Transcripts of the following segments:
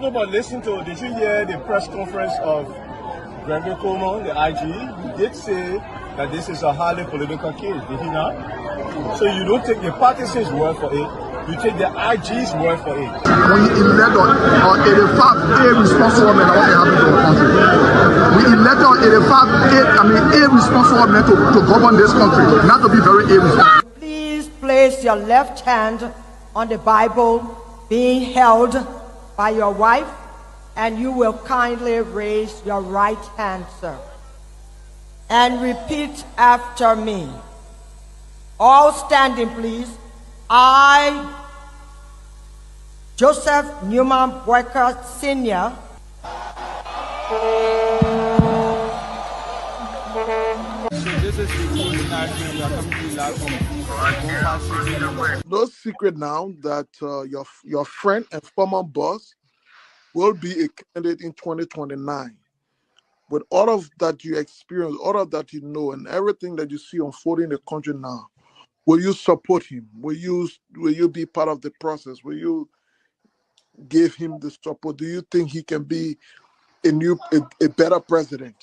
No, but listen to, did you hear the press conference of Seleke Kromah, the IG? He did say that this is a highly political case, did he not? So you don't take the partisans' word for it, you take the IG's word for it. We elect on 85 irresponsible men what happened to our country. We elect on 85 irresponsible men to govern this country, not to be very irresponsible. Please place your left hand on the Bible being held by your wife, and you will kindly raise your right hand, sir, and repeat after me. All standing, please. I, Joseph Newman Boyka Sr. No secret now that your friend and former boss will be a candidate in 2029. With all of that you experience, all of that you know, and everything that you see unfolding in the country now, will you support him? Will you be part of the process? Will you give him the support? Do you think he can be a better president?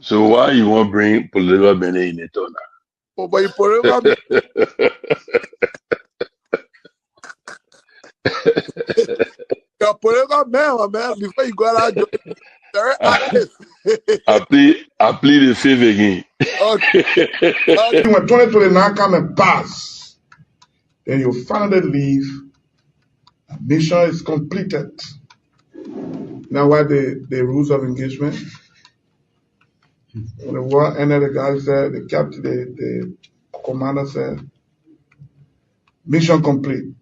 So why you want to bring political Benin in it now? Oh, but political man, before you go out, very active. I plead the fifth again. Okay. When 2029 come and pass, then you finally leave. Mission is completed. Now, what the rules of engagement? When the war ended, the guy said, the captain, the commander said, mission complete.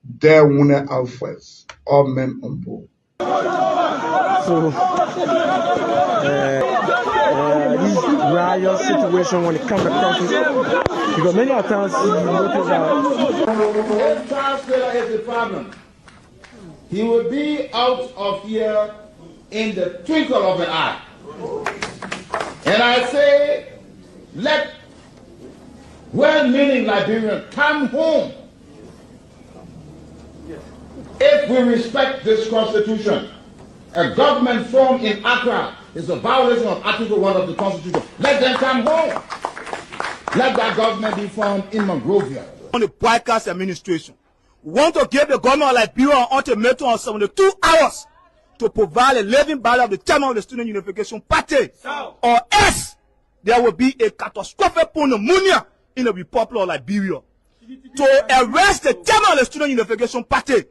There winner out first. All men on board. So, this riot situation when it comes to country, because many times you notice that if Charles Taylor is the problem, he will be out of here in the twinkle of an eye. And I say, let well-meaning Liberians come home. If we respect this constitution, a government formed in Accra is a violation of Article 1 of the Constitution. Let them come home. Let that government be formed in Monrovia. On the Boyka's administration, we want to give the government of Liberia an ultimatum of 72 hours to provide a living ballot of the chairman of the Student Unification Party, or else there will be a catastrophic pneumonia in the Republic of Liberia. To arrest the chairman of the Student Unification Party,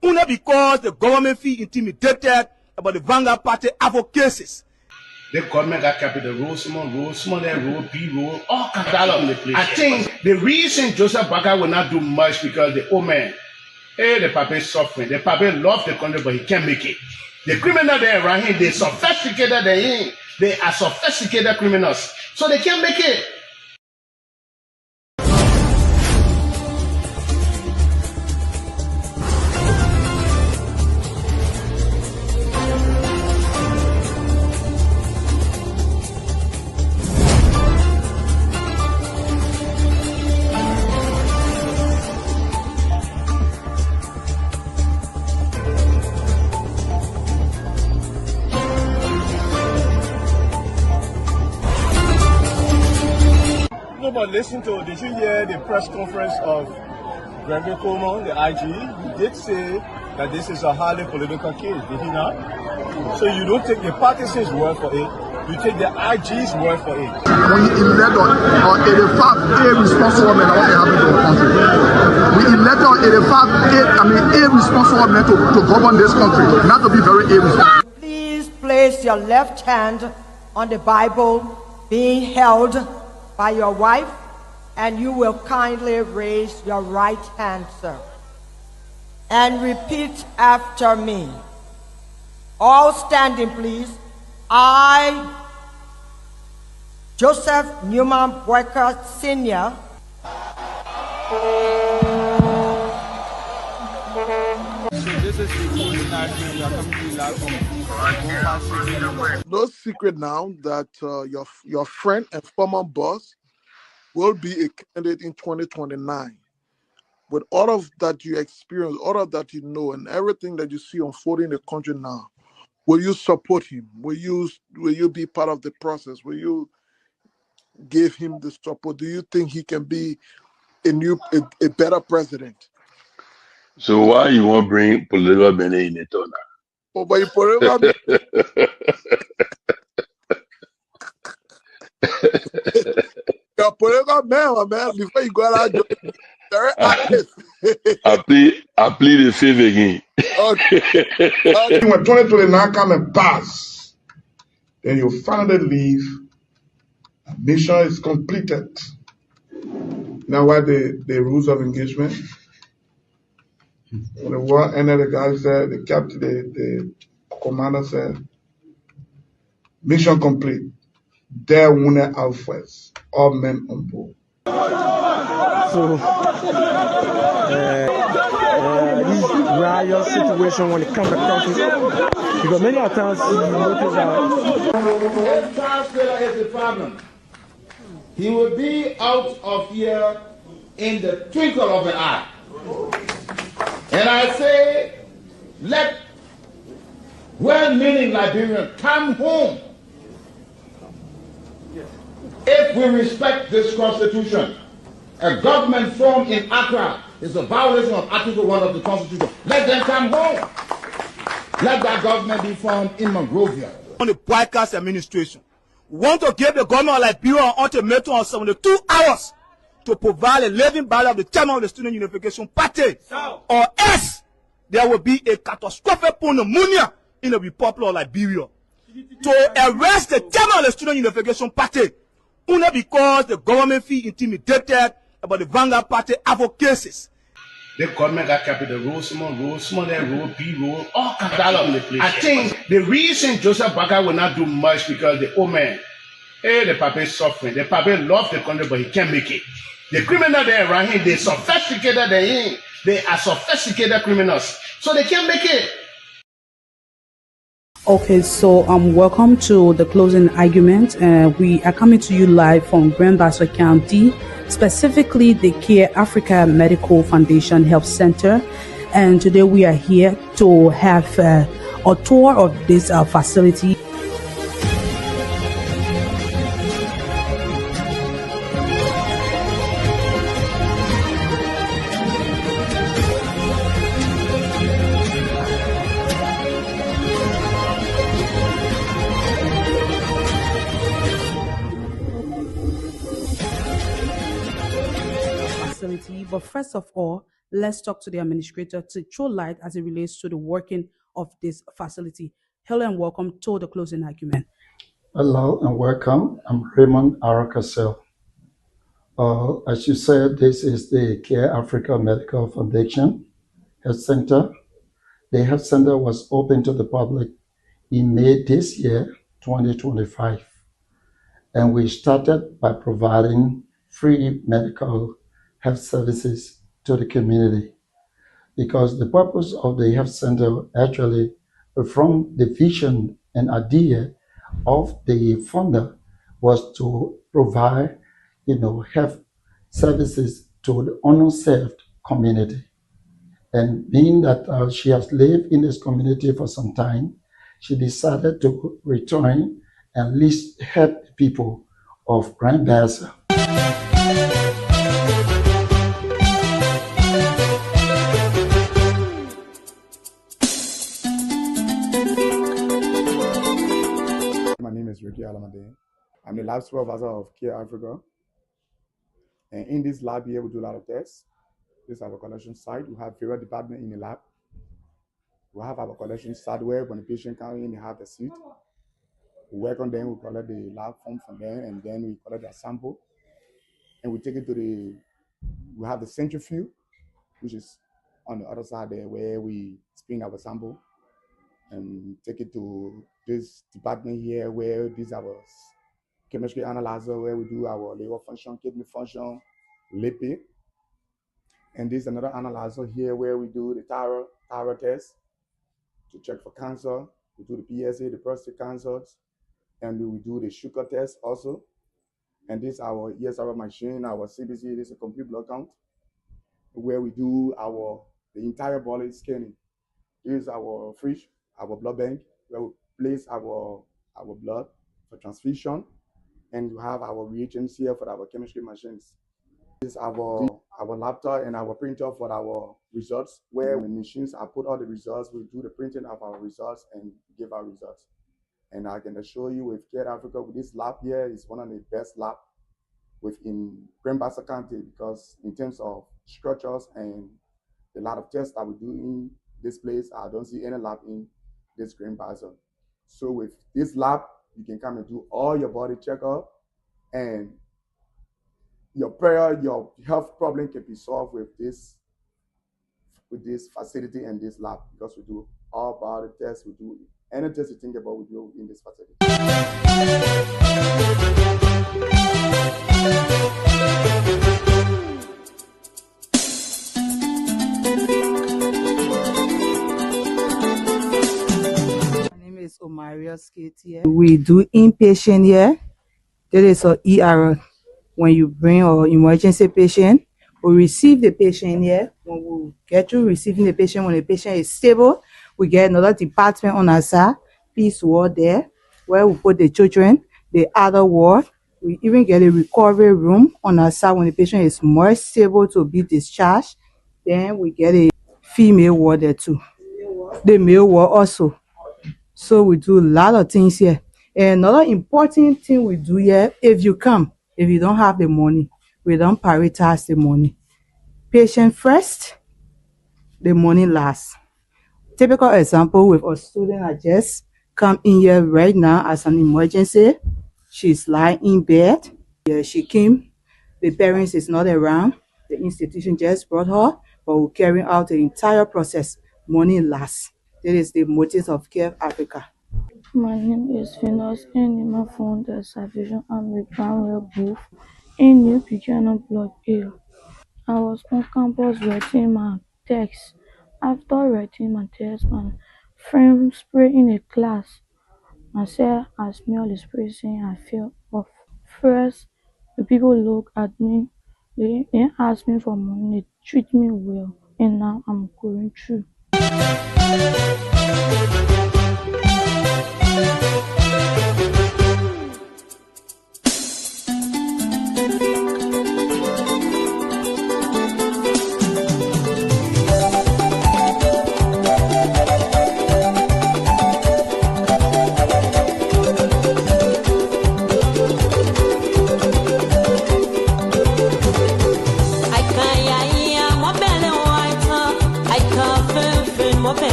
only because the government feel intimidated about the Vanguard Party advocacies. The government got capital road, small, road, B road, all kinds of place. I think the reason Joseph Baga will not do much because the old man, the papa is suffering. The papa loves the country, but he can't make it. The criminal there around him, they sophisticated than him. They are sophisticated criminals, so they can't make it. No, but listen to, did you hear the press conference of Seleke Kromah, the IG? He did say that this is a highly political case, did he not? So you don't take the partisans' word for it, you take the IG's word for it. We elect on 85 irresponsible men what happened to our country. We elect on 85 irresponsible men to govern this country, not to be very irresponsible. Please place your left hand on the Bible being held by your wife, and you will kindly raise your right hand, sir, and repeat after me. All standing, please. I, Joseph Newman Boyka Sr. No secret now that your friend and former boss will be a candidate in 2029. with all of that you experience, all of that you know, and everything that you see unfolding in the country now, will you support him? Will you be part of the process? Will you give him the support? Do you think he can be a better president? So why you want bring political Benin in it now? Oh, but you political, you're a political man, my man. Before you go out, you're very active. I plead the fifth again. Okay. When 2029 come and pass, then you finally leave. Mission is completed. Now, what the rules of engagement? When the war ended, the guy said, the captain, the commander said, mission complete. There wounded out first. All men on board. So this riot situation when it comes to countries, because many times you notice that If Charles Taylor is the problem, he will be out of here in the twinkle of an eye. And I say, let well-meaning Liberians come home. If we respect this constitution, a government formed in Accra is a violation of Article 1 of the Constitution. Let them come home. Let that government be formed in Monrovia. On the broadcast administration, we want to give the government of Liberia an ultimatum of 72 hours to provide a living ballot of the chairman of the Student Unification Party, or else there will be a catastrophic pneumonia in the Republic of Liberia. To arrest the chairman of the Student Unification Party, only because the government feel intimidated about the Vanguard Party advocacies. The government got capital road, small, that road, B road, all kinds of place. I think the reason Joseph Baker will not do much because the old man, the papa is suffering. The papa loves the country, but he can't make it. The criminal there around him, they sophisticated than him. They are sophisticated criminals, so they can't make it. Okay, so welcome to the closing argument. We are coming to you live from Grand Bassa County, specifically the Care Africa Medical Foundation Health Center. And today we are here to have a tour of this facility. But first of all, let's talk to the administrator to throw light as it relates to the working of this facility. Hello and welcome to the closing argument. Hello and welcome. I'm Raymond Arakasel. As you said, this is the Care Africa Medical Foundation Health Center. The health center was open to the public in May this year, 2025. And we started by providing free medical health services to the community, because the purpose of the health center actually, from the vision and idea of the founder, was to provide, health services to the unserved community. And being that she has lived in this community for some time, she decided to return and at least help people of Grand Bassa. My name is Ricky Alamade. I'm the lab supervisor of Care Africa. And in this lab here, we do a lot of tests. This is our collection site. We have various departments in the lab. We have our collection site where when the patient comes in, they have the seat. We work on them, we collect the lab form from them, and then we collect their sample. And we take it to we have the centrifuge, which is on the other side there where we spin our sample and take it to this department here where this is our chemistry analyzer, where we do our liver function, kidney function, lipid. And this is another analyzer here where we do the thyroid test to check for cancer. We do the PSA, the prostate cancers, and we do the sugar test also. And this is our ESR machine, our CBC, this is a complete blood count. where we do the entire body scanning. This is our fridge, our blood bank, where we place our blood for transfusion, and you have our reagents here for our chemistry machines. This is our laptop and our printer for our results, where the machines are put all the results, we do the printing of our results and give our results. And I can assure you with Care Africa, with this lab here is one of the best lab within Grand Bassa County, because in terms of structures and a lot of tests that we do in this place, I don't see any lab in this Grand Bassa. So with this lab, you can come and do all your body checkup, and your health problem can be solved with this facility and this lab, because we do all body tests, we do any test you think about, we do in this facility. We do inpatient here. There is a ER when you bring our emergency patient. We receive the patient here. When we get to receiving the patient, when the patient is stable, we get another department on our side, peace ward there, where we put the children, the other ward. We even get a recovery room on our side when the patient is more stable to be discharged. Then we get a female ward there too. The male ward also. So we do a lot of things here. And another important thing we do here, if you don't have the money, we don't prioritize the money. Patient first, the money last. Typical example with a student that just come in here right now as an emergency. She's lying in bed. Yeah, she came. The parents is not around. The institution just brought her, but we're carrying out the entire process. Money last. That is the motive of Care Africa. My name is Venus Enima from the Salvation Army Primary Booth in New Buchanan Block A. I was on campus writing my text. After writing my text, my friend sprayed in a class. I said, I smell the spray saying I fell off. First, the people look at me, they ask me for money, they treat me well, and now I'm going through.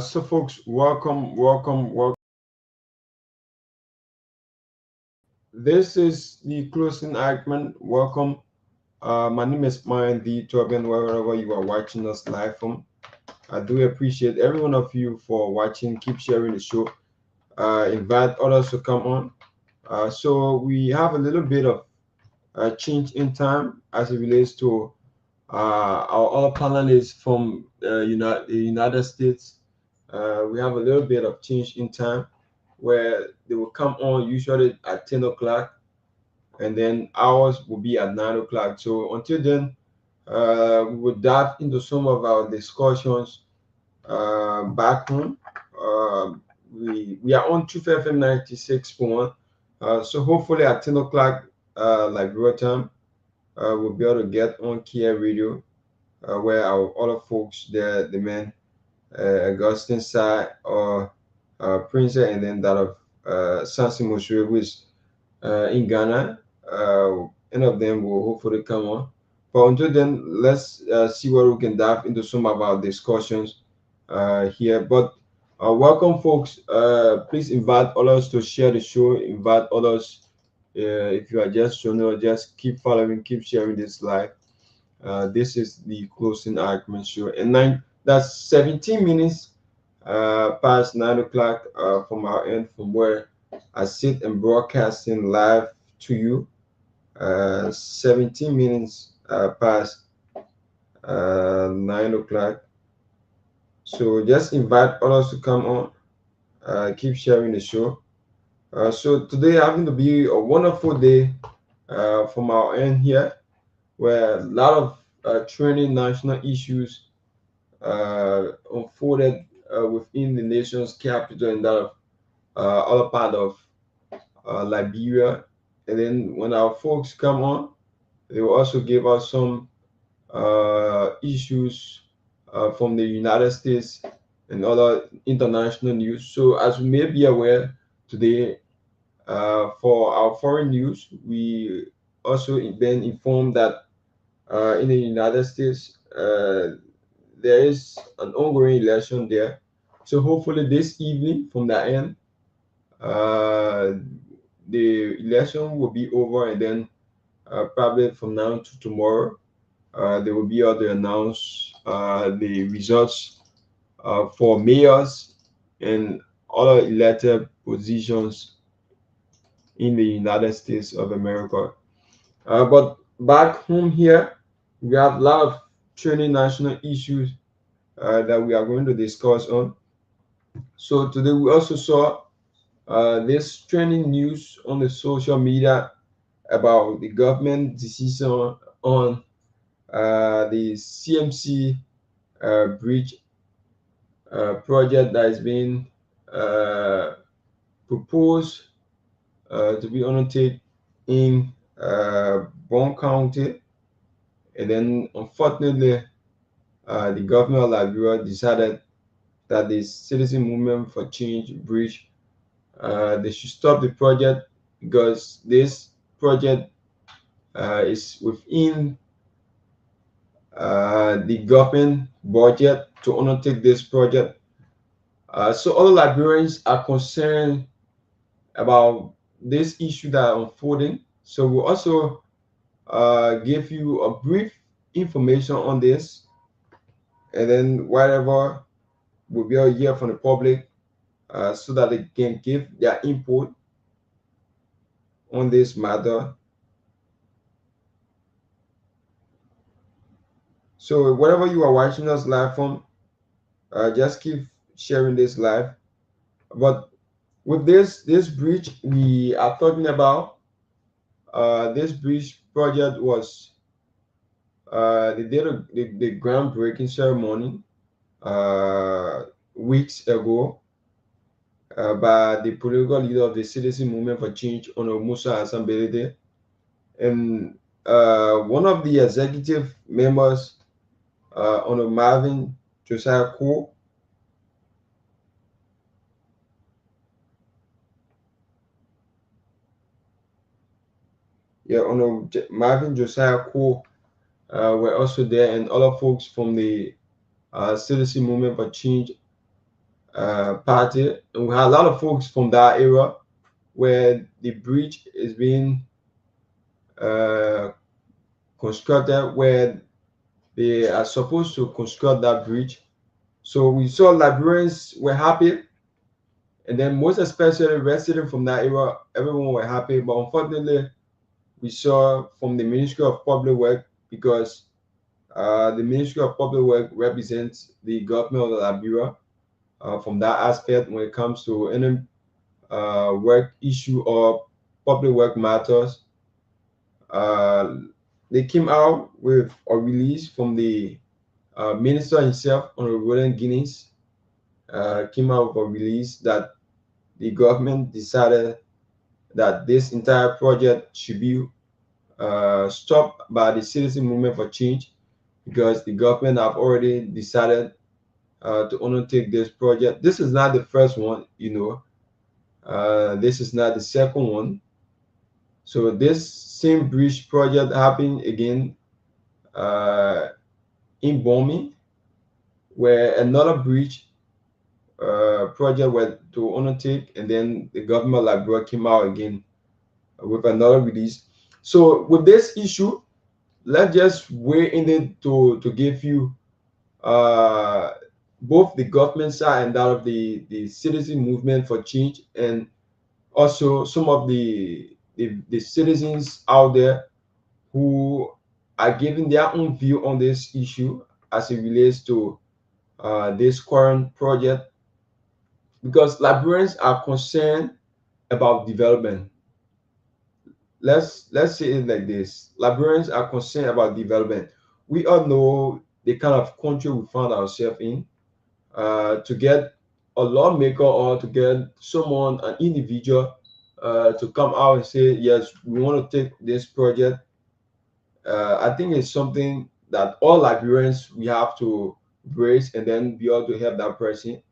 So folks, welcome. This is the closing argument. Welcome. My name is Myean, the Torgbean, wherever you are watching us live from. I do appreciate every one of you for watching. Keep sharing the show. Invite others to come on. So we have a little bit of change in time as it relates to our other panelists from the United States. We have a little bit of change in time where they will come on usually at 10 o'clock, and then ours will be at 9 o'clock. So until then, we will dive into some of our discussions back home. We are on Truth FM 96.1. So hopefully at 10 o'clock, like real time, we'll be able to get on Kia Radio, where our other folks there, the men, Augustine Sai or Prince, and then that of Sansi Moshe, who is in Ghana. Any of them will hopefully come on. But until then, let's see what we can dive into some of our discussions here. But welcome, folks. Please invite others to share the show. Invite others. If you are just joining us, just keep following, keep sharing this live. This is the closing argument show, and that's 17 minutes past 9 o'clock from our end, from where I sit and broadcasting live to you. 17 minutes past 9 o'clock. So just invite others to come on. Keep sharing the show. So today having to be a wonderful day from our end here, where a lot of training national issues unfolded within the nation's capital and that of other part of Liberia. And then when our folks come on, they will also give us some issues from the United States and other international news. So as we may be aware today, for our foreign news, we also been informed that in the United States, there is an ongoing election there. So hopefully this evening from that end, the election will be over, and then probably from now to tomorrow, they will be able to announce the results for mayors and other elected positions in the United States of America. But back home here, we have a lot of training national issues that we are going to discuss on. So today we also saw this trending news on the social media about the government decision on the CMC bridge project that is being proposed to be undertaken in Bon County. And then unfortunately, the government of Liberia decided that the Citizen Movement for Change bridge, they should stop the project because this project is within the government budget to undertake this project. So all Liberians are concerned about this issue that are unfolding. So we'll also give you a brief information on this, and then whatever we'll be able to hear from the public so that they can give their input on this matter. So wherever you are watching us live from, just keep sharing this live. But with this bridge we are talking about, this bridge project was they did the groundbreaking ceremony weeks ago by the political leader of the Citizen Movement for Change, Honorable Musa Asambelede, and one of the executive members, Honorable Marvin Josiah Cole, Honorable Marvin Josiah Cole were also there, and other folks from the Citizen Movement for Change party. And we had a lot of folks from that era where the bridge is being constructed, where they are supposed to construct that bridge. So we saw Liberians were happy, and then most especially residents from that era, everyone were happy. But unfortunately, we saw from the Ministry of Public Works, because the Ministry of Public Works represents the government of Liberia from that aspect when it comes to any work issue or public work matters. They came out with a release from the minister himself, Honorable Roland Guinness, came out with a release that the government decided that this entire project should be stopped by the Citizen Movement for Change, because the government have already decided to undertake this project. This is not the first one, you know. This is not the second one. So this same bridge project happened again in Bomi, where another bridge project were to undertake, and then the government of Liberia came out again with another release. So with this issue, let's just weigh in it to give you both the government side and that of the citizen movement for change, and also some of the citizens out there who are giving their own view on this issue as it relates to this current project, because Liberians are concerned about development. Let's say it like this: Liberians are concerned about development. We all know the kind of country we found ourselves in. To get a lawmaker or to get someone, an individual, to come out and say, yes, we want to take this project, I think it's something that all Liberians, we have to embrace, and then be able to help that person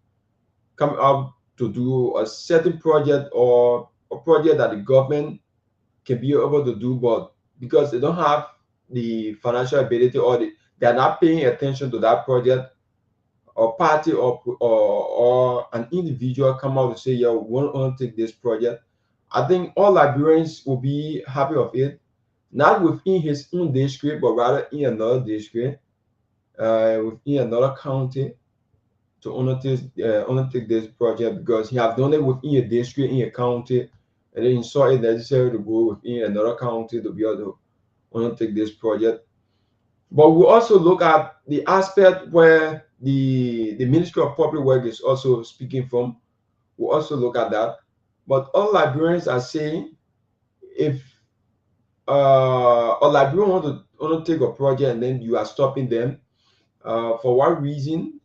come out to do a certain project or a project that the government can be able to do, but because they don't have the financial ability, or they're not paying attention to that project, or party or an individual come out and say, yeah, we want to take this project, I think all Liberians will be happy of it, not within his own district, but rather in another district, within another county, to undertake this project, because he have done it within a district, in a county, and then he saw it necessary to go within another county to be able to undertake this project. But we also look at the aspect where the Ministry of Public Work is also speaking from. We also look at that. But all Liberians are saying, if a Liberian want to undertake a project and then you are stopping them, for what reason?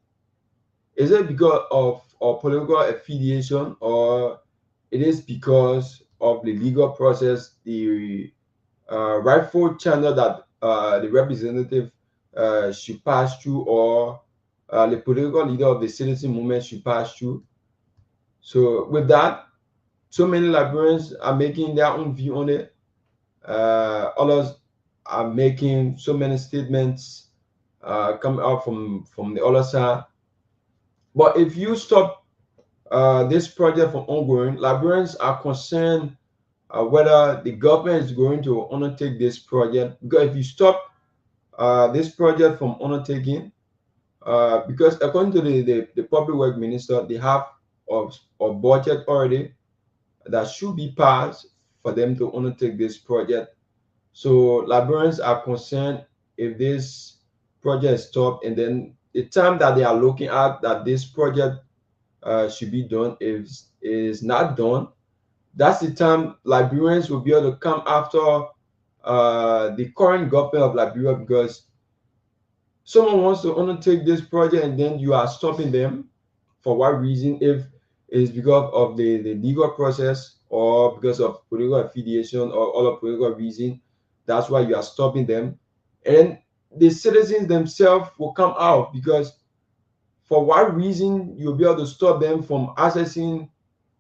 Is it because of political affiliation, or it is because of the legal process, the rightful channel that the representative should pass through, or the political leader of the citizen movement should pass through? So with that, so many Liberians are making their own view on it. Others are making so many statements coming out from the other side. But if you stop this project from ongoing, Liberians are concerned whether the government is going to undertake this project. Because if you stop this project from undertaking, because according to the public work minister, they have a budget already that should be passed for them to undertake this project. So Liberians are concerned if this project is stopped, and then the time that they are looking at that this project should be done is not done, that's the time Liberians will be able to come after the current government of Liberia, because someone wants to undertake this project and then you are stopping them. For what reason? If it's because of the legal process, or because of political affiliation, or other political reason, that's why you are stopping them. And the citizens themselves will come out, because for what reason you'll be able to stop them from accessing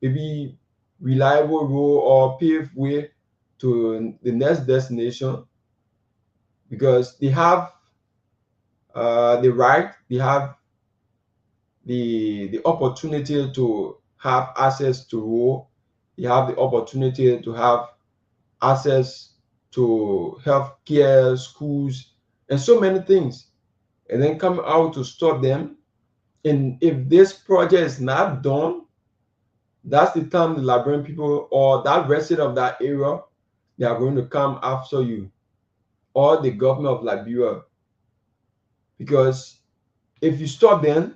maybe reliable road or paved way to the next destination, because they have the right, they have the opportunity to have access to road, they have the opportunity to have access to health care, schools, and so many things, and then come out to stop them. And if this project is not done, that's the time the Liberian people or that resident of that area, they are going to come after you, or the government of Liberia. Because if you stop them,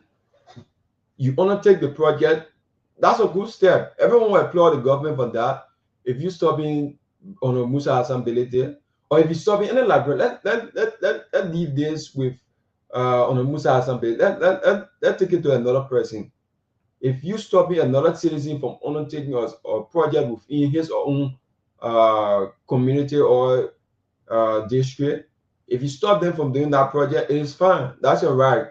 you undertake the project, that's a good step. Everyone will applaud the government for that. If you stop in on a Musa Assembly, or if you stop in any Liberia, let's leave this with on a Musa Assembly. Let's take it to another person. If you stop another citizen from undertaking a project within his or own community or district, if you stop them from doing that project, it is fine. That's your right.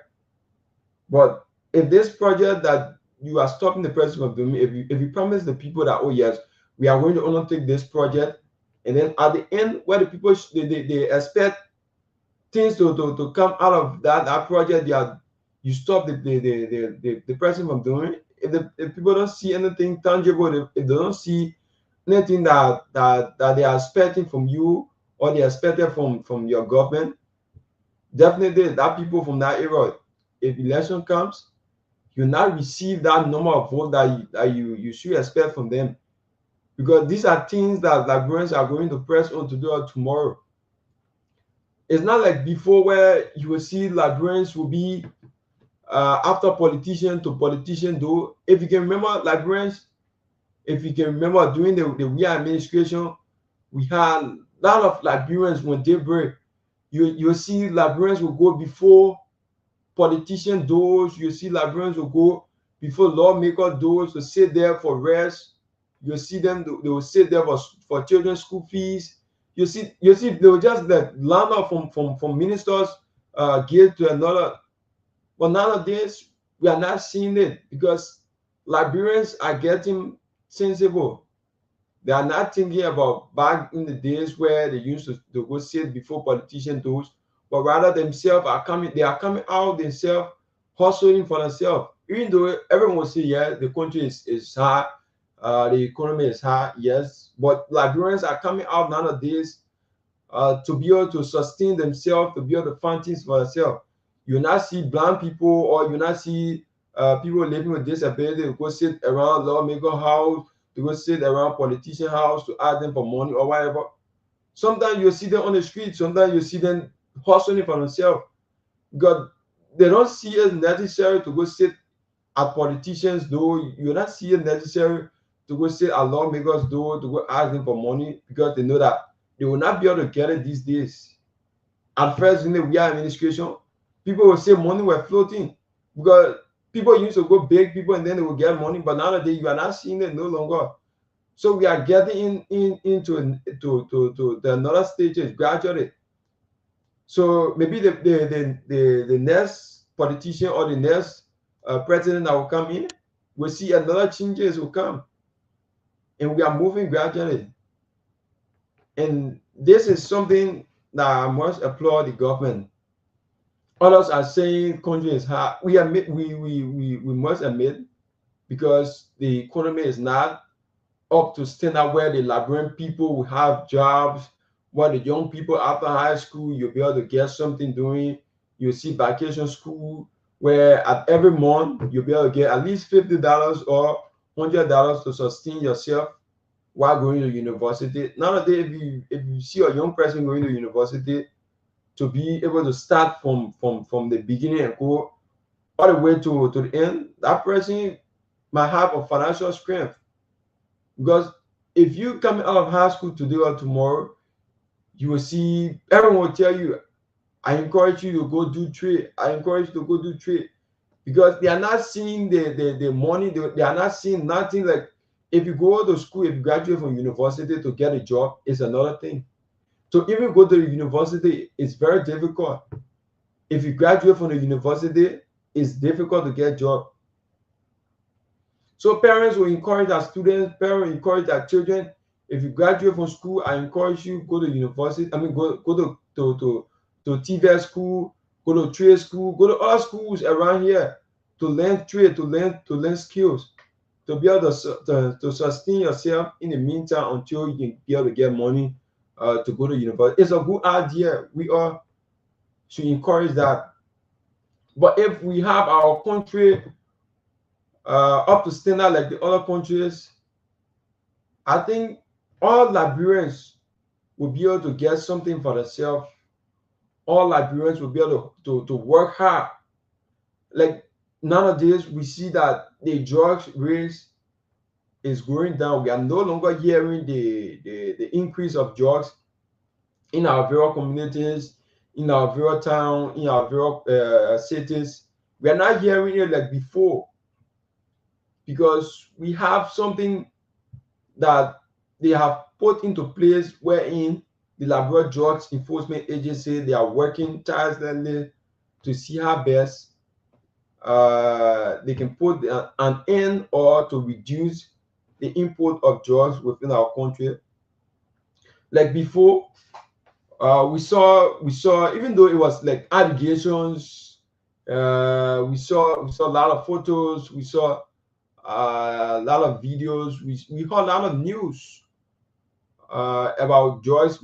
But if this project that you are stopping the president of doing, if you promise the people that, oh yes, we are going to undertake this project, and then at the end where the people they expect things to come out of that project, you stop the president from doing it. If people don't see anything tangible, if they don't see anything that they are expecting from you or they expected from your government, definitely that people from that area, if election comes, you not receive that number of votes that you should expect from them, because these are things that Liberians are going to press on to do tomorrow. It's not like before where you will see Liberians will be after politician to politician. Though, if you can remember, Liberians, if you can remember during the Myean administration, we had a lot of Liberians when they break. You see Liberians will go before politician doors. You see Liberians will go before lawmaker doors to sit there for rest. You see them; they will sit there for children's school fees. You see they will just let land up from ministers give to another. But nowadays we are not seeing it because Liberians are getting sensible. They are not thinking about back in the days where they used to go sit before politician doors, but rather themselves are coming. They are coming out themselves, hustling for themselves. Even though everyone will say, yeah, the country is hard, the economy is hard, yes, but Liberians are coming out nowadays to be able to sustain themselves, to be able to find things for themselves. You not see blind people, or you not see people living with disability to go sit around lawmaker house, to go sit around politician house to ask them for money or whatever. Sometimes you see them on the street, sometimes you see them hustling for themselves, because they don't see it necessary to go sit at politicians' door. You not see it necessary to go sit at lawmakers' door to go ask them for money, because they know that they will not be able to get it these days. At first, in the Myean administration, people will say money were floating because people used to go beg people and then they will get money. But nowadays, you are not seeing it no longer. So we are getting into the another stages gradually. So maybe the next politician or the next president that will come in, we'll see another changes will come, and we are moving gradually. And this is something that I must applaud the government. Others are saying country is hard. We must admit, because the economy is not up to standard where the Liberian people will have jobs, where the young people after high school you'll be able to get something doing. You see vacation school where at every month you'll be able to get at least $50 or $100 to sustain yourself while going to university. Nowadays, if you see a young person going to university, to be able to start from the beginning and go all the way to the end, that person might have a financial strength. Because if you come out of high school today or tomorrow, you will see everyone will tell you, I encourage you to go do trade. I encourage you to go do trade. Because they are not seeing the money, they are not seeing nothing. Like, if you go to school, if you graduate from university to get a job, it's another thing. To even go to the university is very difficult. If you graduate from the university, it's difficult to get a job. So parents will encourage their students, parents will encourage their children. If you graduate from school, I encourage you go to university. I mean, go to TVET school, go to trade school, go to other schools around here to learn trade, to learn skills, to be able to sustain yourself in the meantime until you can be able to get money to go to university. It's a good idea. We all should encourage that. But if we have our country up to standard like the other countries, I think all Liberians will be able to get something for themselves. All Liberians will be able to work hard. Like nowadays, we see that the drugs rates is going down. We are no longer hearing the increase of drugs in our various communities, in our various town, in our various cities. We are not hearing it like before, because we have something that they have put into place wherein the Liberia Drugs Enforcement Agency, they are working tirelessly to see how best they can put an end or to reduce the import of drugs within our country. Like before, we saw even though it was like allegations, we saw a lot of photos, we saw a lot of videos, we heard a lot of news about drugs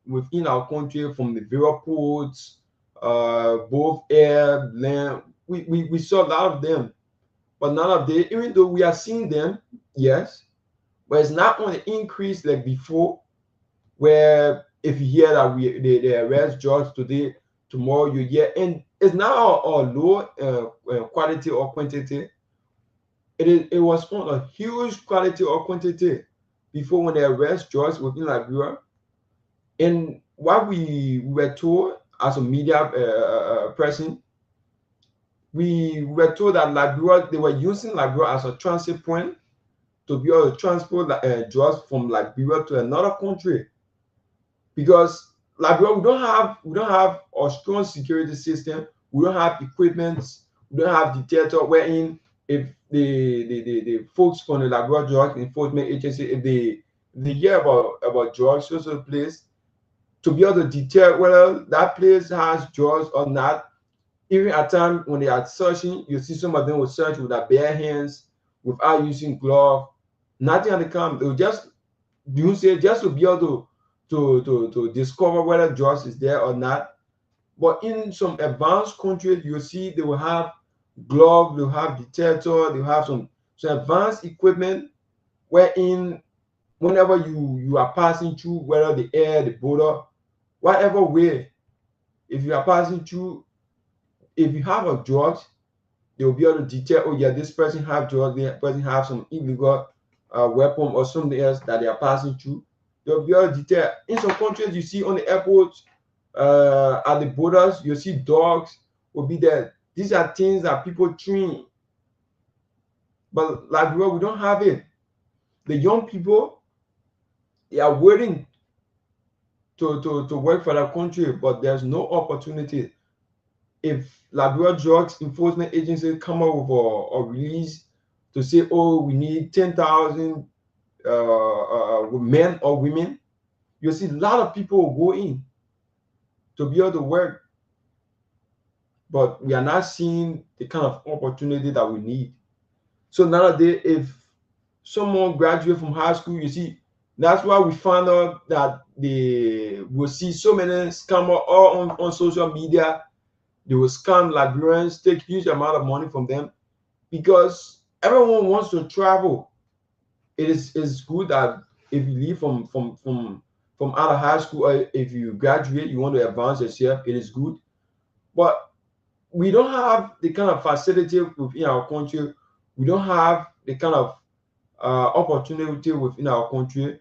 within our country, from the various ports, both air, land. We saw a lot of them, but none of them, even though we are seeing them, yes, but it's not on the increase like before, where if you hear that they arrest drugs today, tomorrow you hear, and it's not all low quality or quantity. It was on a huge quality or quantity before when they arrest drugs within Liberia. And what we were told as a media person, we were told that Liberia, they were using Liberia as a transit point to be able to transport drugs from Liberia to another country. Because Liberia, we don't have a strong security system. We don't have equipment. We don't have detector wherein if the folks from the Liberia Drug Enforcement Agency, if they hear about drugs, social place, to be able to detect whether that place has drugs or not. Even at times when they are searching, you see some of them will search with their bare hands without using gloves. Nothing at the camp. They will just use it just to be able to discover whether drugs is there or not. But in some advanced countries, you see they will have gloves, they'll have detector, they'll have some advanced equipment wherein whenever you are passing through, whether the air, the border, whatever way, if you are passing through, if you have a drugs, they will be able to detect, oh yeah, this person have drugs, this person have some illegal weapon or something else that they are passing through. They'll be able to detect. In some countries, you see on the airports, at the borders, you see dogs will be there. These are things that people train. But like we don't have it. The young people, they are waiting to work for their country, but there's no opportunity. If Liberia Drugs Enforcement Agency come up with a release to say, oh, we need 10,000 men or women, you see a lot of people will go in to be able to work. But we are not seeing the kind of opportunity that we need. So nowadays, if someone graduates from high school, you see, that's why we found out that they will see so many scammers all on social media. They will scam Liberians, take huge amount of money from them, because everyone wants to travel. It's good that if you leave from out of high school, or if you graduate, you want to advance yourself, it is good. But we don't have the kind of facility within our country. We don't have the kind of opportunity within our country.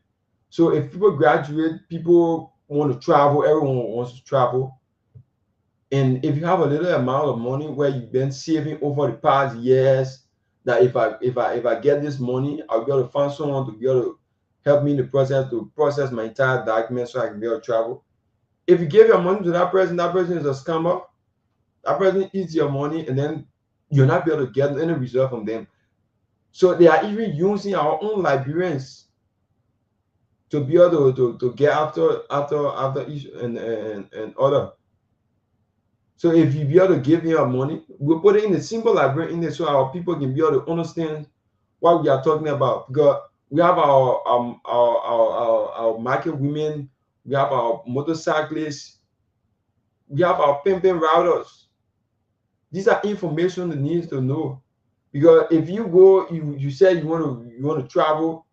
So if people graduate, people want to travel, everyone wants to travel. And if you have a little amount of money where you've been saving over the past years, that if I get this money, I'll be able to find someone to be able to help me in the process to process my entire document so I can be able to travel. If you give your money to that person is a scammer. That person eats your money, and then you're not be able to get any result from them. So they are even using our own Liberians to be able to get after issue and other. So if you be able to give me your money, we'll put it in a simple Liberian in there so our people can be able to understand what we are talking about. Because we have our market women, we have our motorcyclists, we have our pimping routers. These are information that needs to know. Because if you go, you say you want to travel,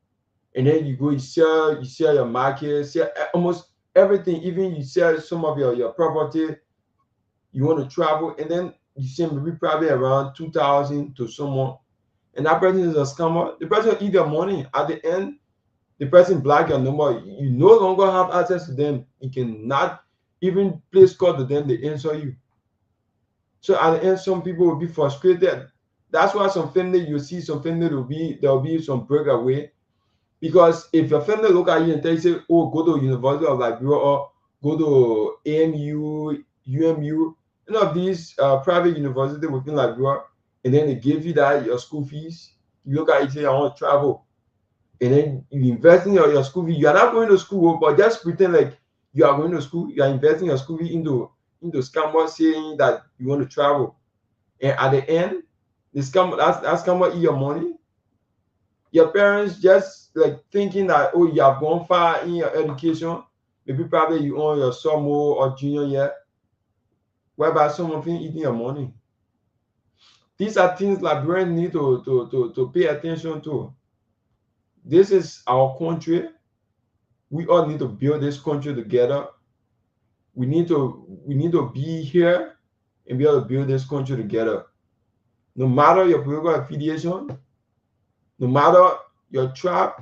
and then you go, you sell your market, sell almost everything, even you sell some of your property, you want to travel, and then you send maybe probably around 2,000 to someone, and that person is a scammer. The person eat your money. At the end, the person block your number. You no longer have access to them. You cannot even place call to them. They answer you. So at the end, some people will be frustrated. That's why some family, you see some family there'll be some breakaway. Because if your family look at you and they say, oh, go to University of Liberia or go to AMU, UMU, any of these private universities within Liberia, and then they give you that your school fees. You look at it, say I want to travel, and then you invest in your school fee. You are not going to school, but just pretend like you are going to school. You are investing your school fee into scammer, saying that you want to travel, and at the end, the scammer that scammer eat your money. Your parents just like thinking that, oh, you have gone far in your education. Maybe probably you own your sophomore or junior year, whereby someone eating your money. These are things Liberians need to pay attention to. This is our country. We all need to build this country together. We need to be here and be able to build this country together. No matter your political affiliation, no matter your tribe,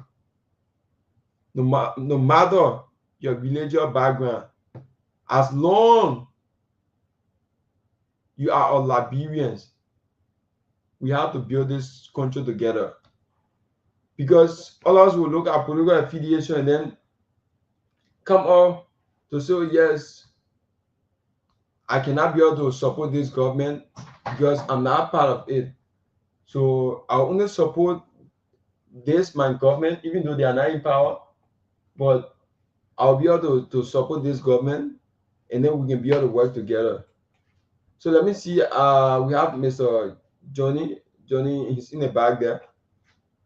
no matter your religious background, as long you are all Liberians, we have to build this country together. Because all of us will look at political affiliation and then come up to say, yes, I cannot be able to support this government because I'm not part of it. So I only support this my government, even though they are not in power, but I'll be able to support this government, and then we can be able to work together. So let me see. We have Mr. Johnny. Johnny, he's in the back there.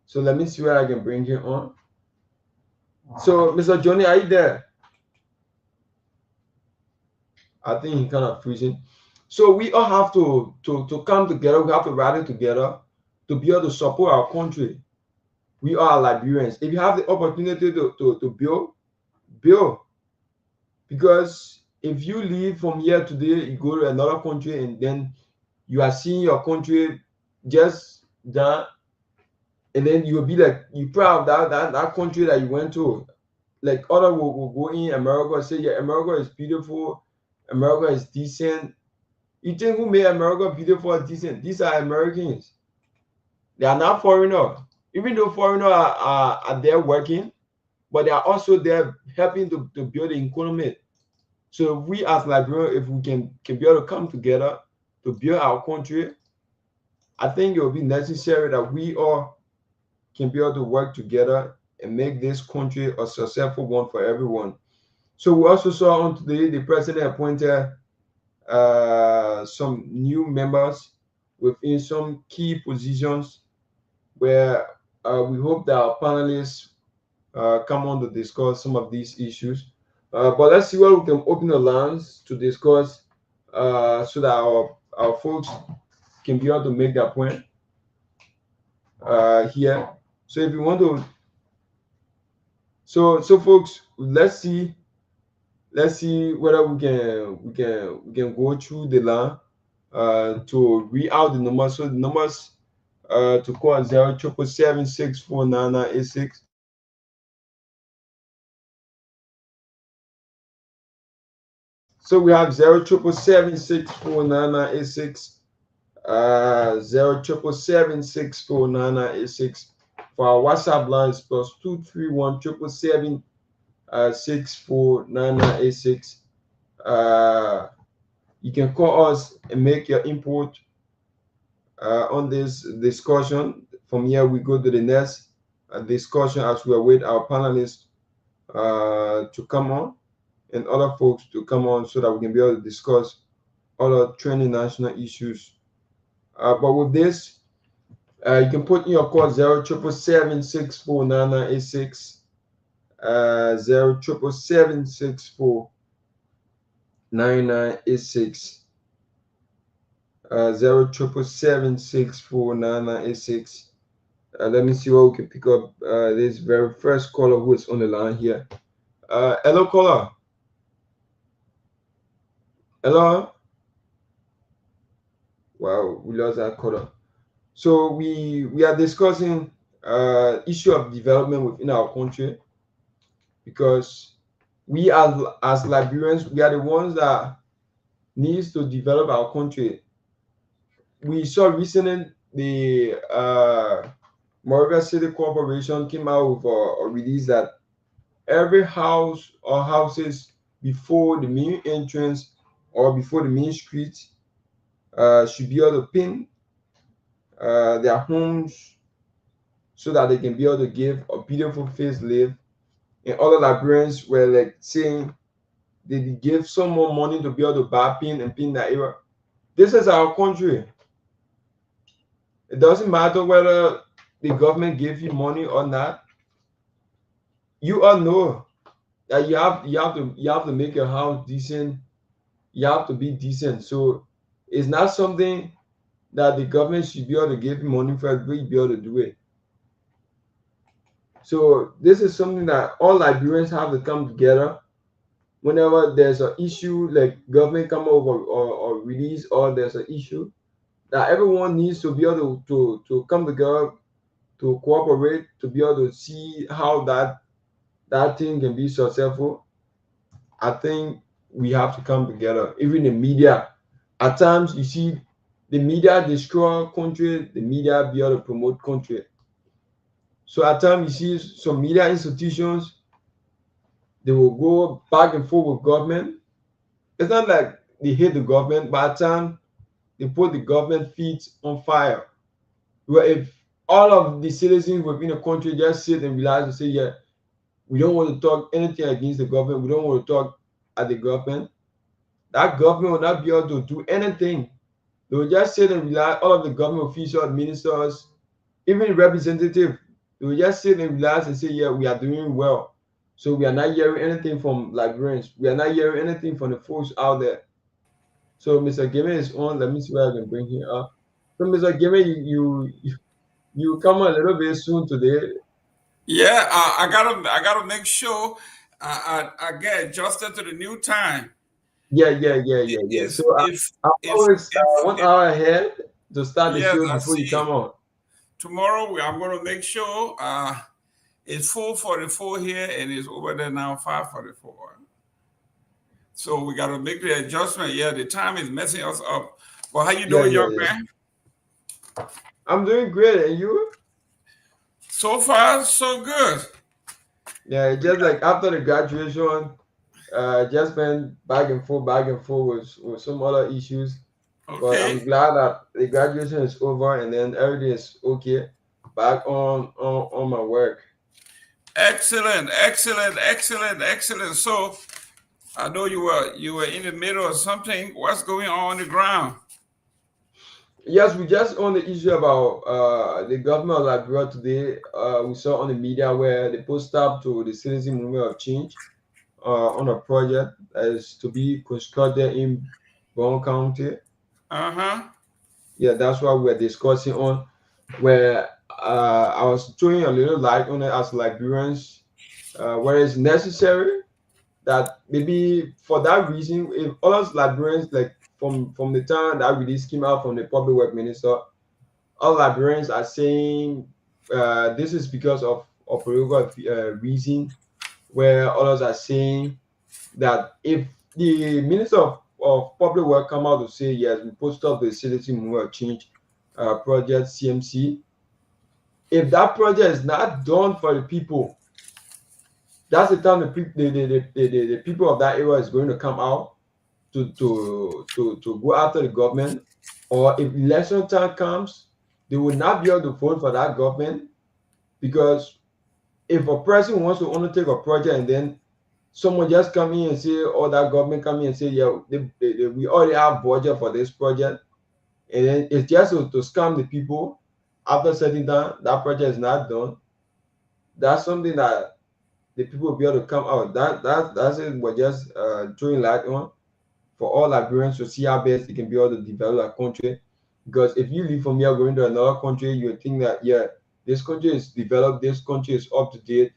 So let me see where I can bring him on. So Mr. Johnny, are you there? I think he's kind of freezing. So we all have to come together. We have to rally together to be able to support our country. We are Liberians. If you have the opportunity to build. Because if you leave from here today, you go to another country, and then you are seeing your country just down, and then you will be like, you proud of that country that you went to. Like other will go in America and say, yeah, America is beautiful, America is decent. You think who made America beautiful and decent? These are Americans. They are not foreigners. Even though foreigners are there working, but they are also there helping to build the economy. So if we as Liberians, if we can be able to come together to build our country, I think it will be necessary that we all can be able to work together and make this country a successful one for everyone. So we also saw on today the president appointed some new members within some key positions where we hope that our panelists come on to discuss some of these issues. But let's see where we can open the lines to discuss so that our folks can be able to make their point here. So if you want to, so folks, let's see whether we can go through the line to read out the numbers. So the numbers to call 077764986. So we have 077764986, 077764986. For our WhatsApp line is +231 you can call us and make your input on this discussion. From here, we go to the next discussion as we await our panelists to come on and other folks to come on so that we can be able to discuss other trending national issues. But with this, you can put in your call 077764986, 077764986, 077764986. Let me see what we can pick up. This very first caller who is on the line here. Hello, caller. Hello. Wow, we lost that caller. So we are discussing issue of development within our country, because we as Liberians, we are the ones that needs to develop our country. We saw recently the Moravia City Corporation came out with a release that every house or houses before the main entrance or before the main street should be able to pin their homes so that they can be able to give a beautiful facelift. And other Liberians were like saying they give some more money to be able to buy pin and pin that era. This is our country. It doesn't matter whether the government gave you money or not. You all know that you have to make your house decent. You have to be decent. So it's not something that the government should be able to give you money for everybody to be able to do it. So this is something that all Liberians have to come together whenever there's an issue like government come over or release, or there's an issue that everyone needs to be able to come together, to cooperate, to be able to see how that thing can be successful. I think we have to come together. Even the media, at times you see the media destroy country, the media be able to promote country. So at times you see some media institutions, they will go back and forth with government. It's not like they hate the government, but at times they put the government feet on fire. Well, if all of the citizens within the country just sit and relax and say, yeah, we don't want to talk anything against the government, we don't want to talk at the government, that government will not be able to do anything. They will just sit and relax. All of the government officials, ministers, even representatives, they will just sit and relax and say, yeah, we are doing well. So we are not hearing anything from Liberians. We are not hearing anything from the folks out there. So Mr. Gayman is on. Let me see where I can bring him up. So Mr. Gayman, you come a little bit soon today. Yeah, I gotta make sure I get adjusted to the new time. Yeah. So I always 1 hour ahead to start the show before you come on. Tomorrow I'm gonna make sure it's 4:44 here and it's over there now 5:44. So we gotta make the adjustment. Yeah, the time is messing us up. Well, how you doing, young man? I'm doing great, and you? So far, so good. Yeah, just like after the graduation, just been back and forth with some other issues. Okay. But I'm glad that the graduation is over and then everything is okay. Back on my work. Excellent. So I know you were in the middle of something. What's going on the ground? Yes, we just on the issue about the government of Liberia today. We saw on the media where they post up to the citizen movement of change on a project that is to be constructed in Brown County. Yeah, that's what we're discussing on. Where I was throwing a little light on it as Liberians, where it's necessary that maybe for that reason, if all us Liberians, like from the time that release came out from the public work minister, all Liberians are saying this is because of political reason, where others are saying that if the minister of public work come out to say yes, we post up the citizen movement change project CMC, if that project is not done for the people, that's the time the people of that area is going to come out to go after the government. Or if election time comes, they will not be able to vote for that government, because if a person wants to undertake a project and then someone just come in and say, or that government come in and say, yeah, we already have budget for this project, and then it's just to scam the people. After setting down, that project is not done. That's something that the people will be able to come out. That's it. We're just throwing light on for all Liberians to see how best they can be able to develop a country. Because if you leave from here going to another country, you think that, yeah, this country is developed, this country is up to date.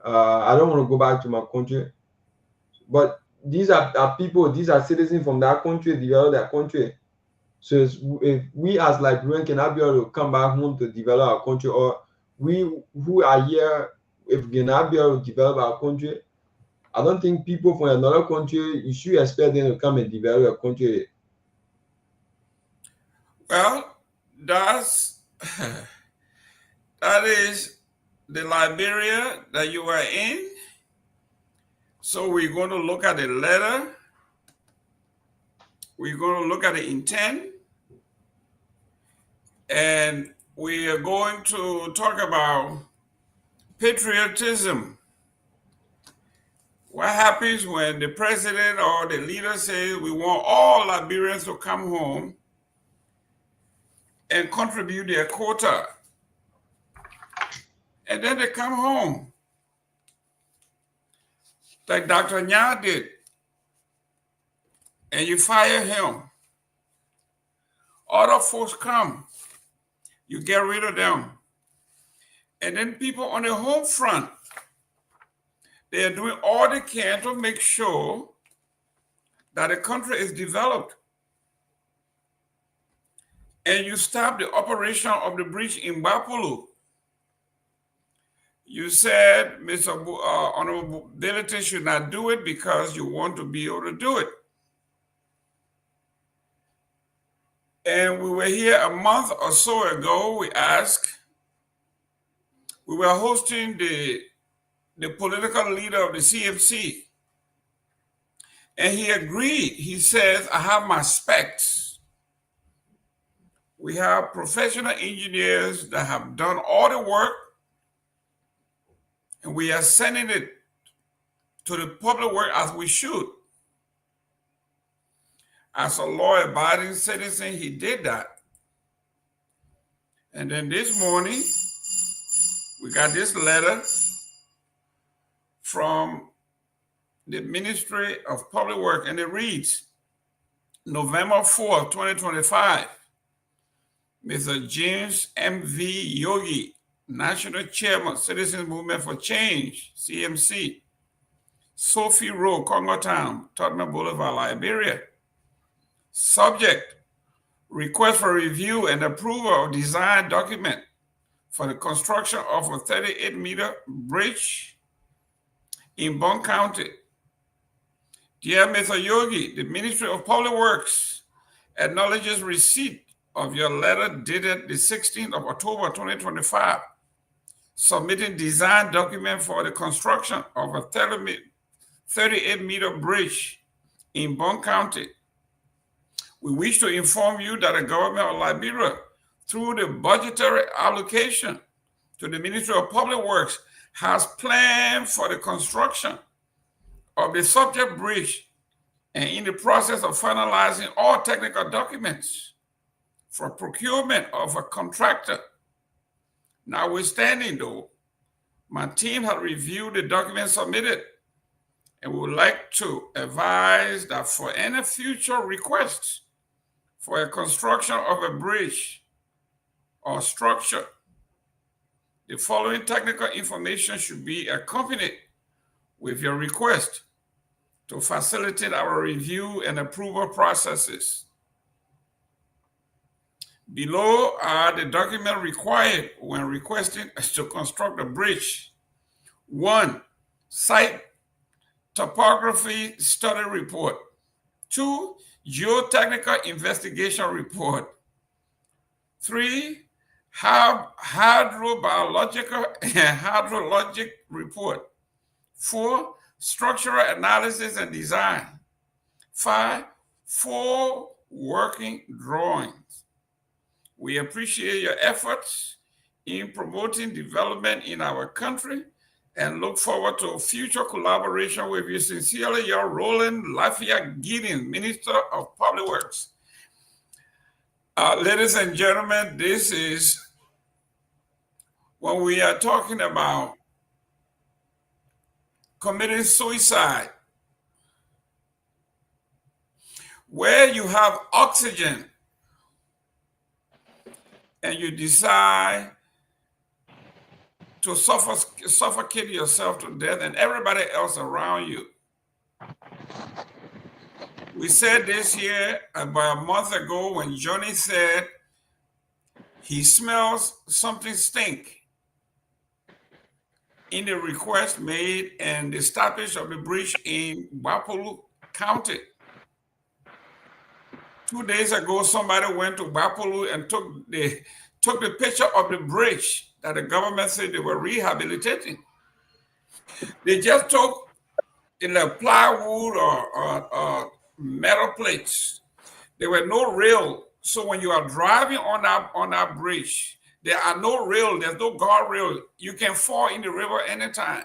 I don't want to go back to my country. But these are people, these are citizens from that country, develop their country. So if we as Liberians cannot be able to come back home to develop our country, or we who are here, if we cannot be able to develop our country, I don't think people from another country, you should expect them to come and develop a country. Well, that is the Liberia that you are in. So we're going to look at the letter. We're going to look at the intent. And we are going to talk about patriotism. What happens when the president or the leader says we want all Liberians to come home and contribute their quota? And then they come home, like Dr. Myean did, and you fire him. Other folks come, you get rid of them. And then people on the home front, they are doing all they can to make sure that the country is developed. And you stop the operation of the bridge in Bapulu. You said Mr. Honorable Delete should not do it because you want to be able to do it. And we were here a month or so ago. We were hosting the political leader of the CMC. And he agreed. He says, I have my specs. We have professional engineers that have done all the work, and we are sending it to the public work as we should. As a law-abiding citizen, he did that. And then this morning, we got this letter from the Ministry of Public Works, and it reads, November 4th, 2025, Mr. James M.V. Yogi, National Chairman, Citizens Movement for Change, CMC, Sophie Road, Congo Town, Tottenham Boulevard, Liberia. Subject, request for review and approval of design document for the construction of a 38-meter bridge in Bong County. Dear Mr. Yogi, the Ministry of Public Works acknowledges receipt of your letter dated the 16th of October 2025, submitting design document for the construction of a 38-meter bridge in Bong County. We wish to inform you that the government of Liberia, through the budgetary allocation to the Ministry of Public Works, has planned for the construction of the subject bridge and in the process of finalizing all technical documents for procurement of a contractor. Notwithstanding, though, my team has reviewed the documents submitted, and we would like to advise that for any future requests for a construction of a bridge or structure, the following technical information should be accompanied with your request to facilitate our review and approval processes. Below are the documents required when requesting to construct a bridge. 1, site topography study report. 2, geotechnical investigation report. 3, hydrobiological and hydrologic report. 4, structural analysis and design. 5, 4 working drawings. We appreciate your efforts in promoting development in our country and look forward to future collaboration with you. Sincerely, your Roland Lafayette Gideon, Minister of Public Works. Ladies and gentlemen, this is when we are talking about committing suicide, where you have oxygen and you decide to suffocate yourself to death and everybody else around you. We said this here about a month ago when Johnny said he smells something stink in the request made and the stoppage of the bridge in Bapulu County. 2 days ago, somebody went to Bapulu and took the picture of the bridge that the government said they were rehabilitating. They just took plywood or metal plates. There were no rail So when you are driving on that bridge, there are no rail, there's no guardrail. You can fall in the river anytime.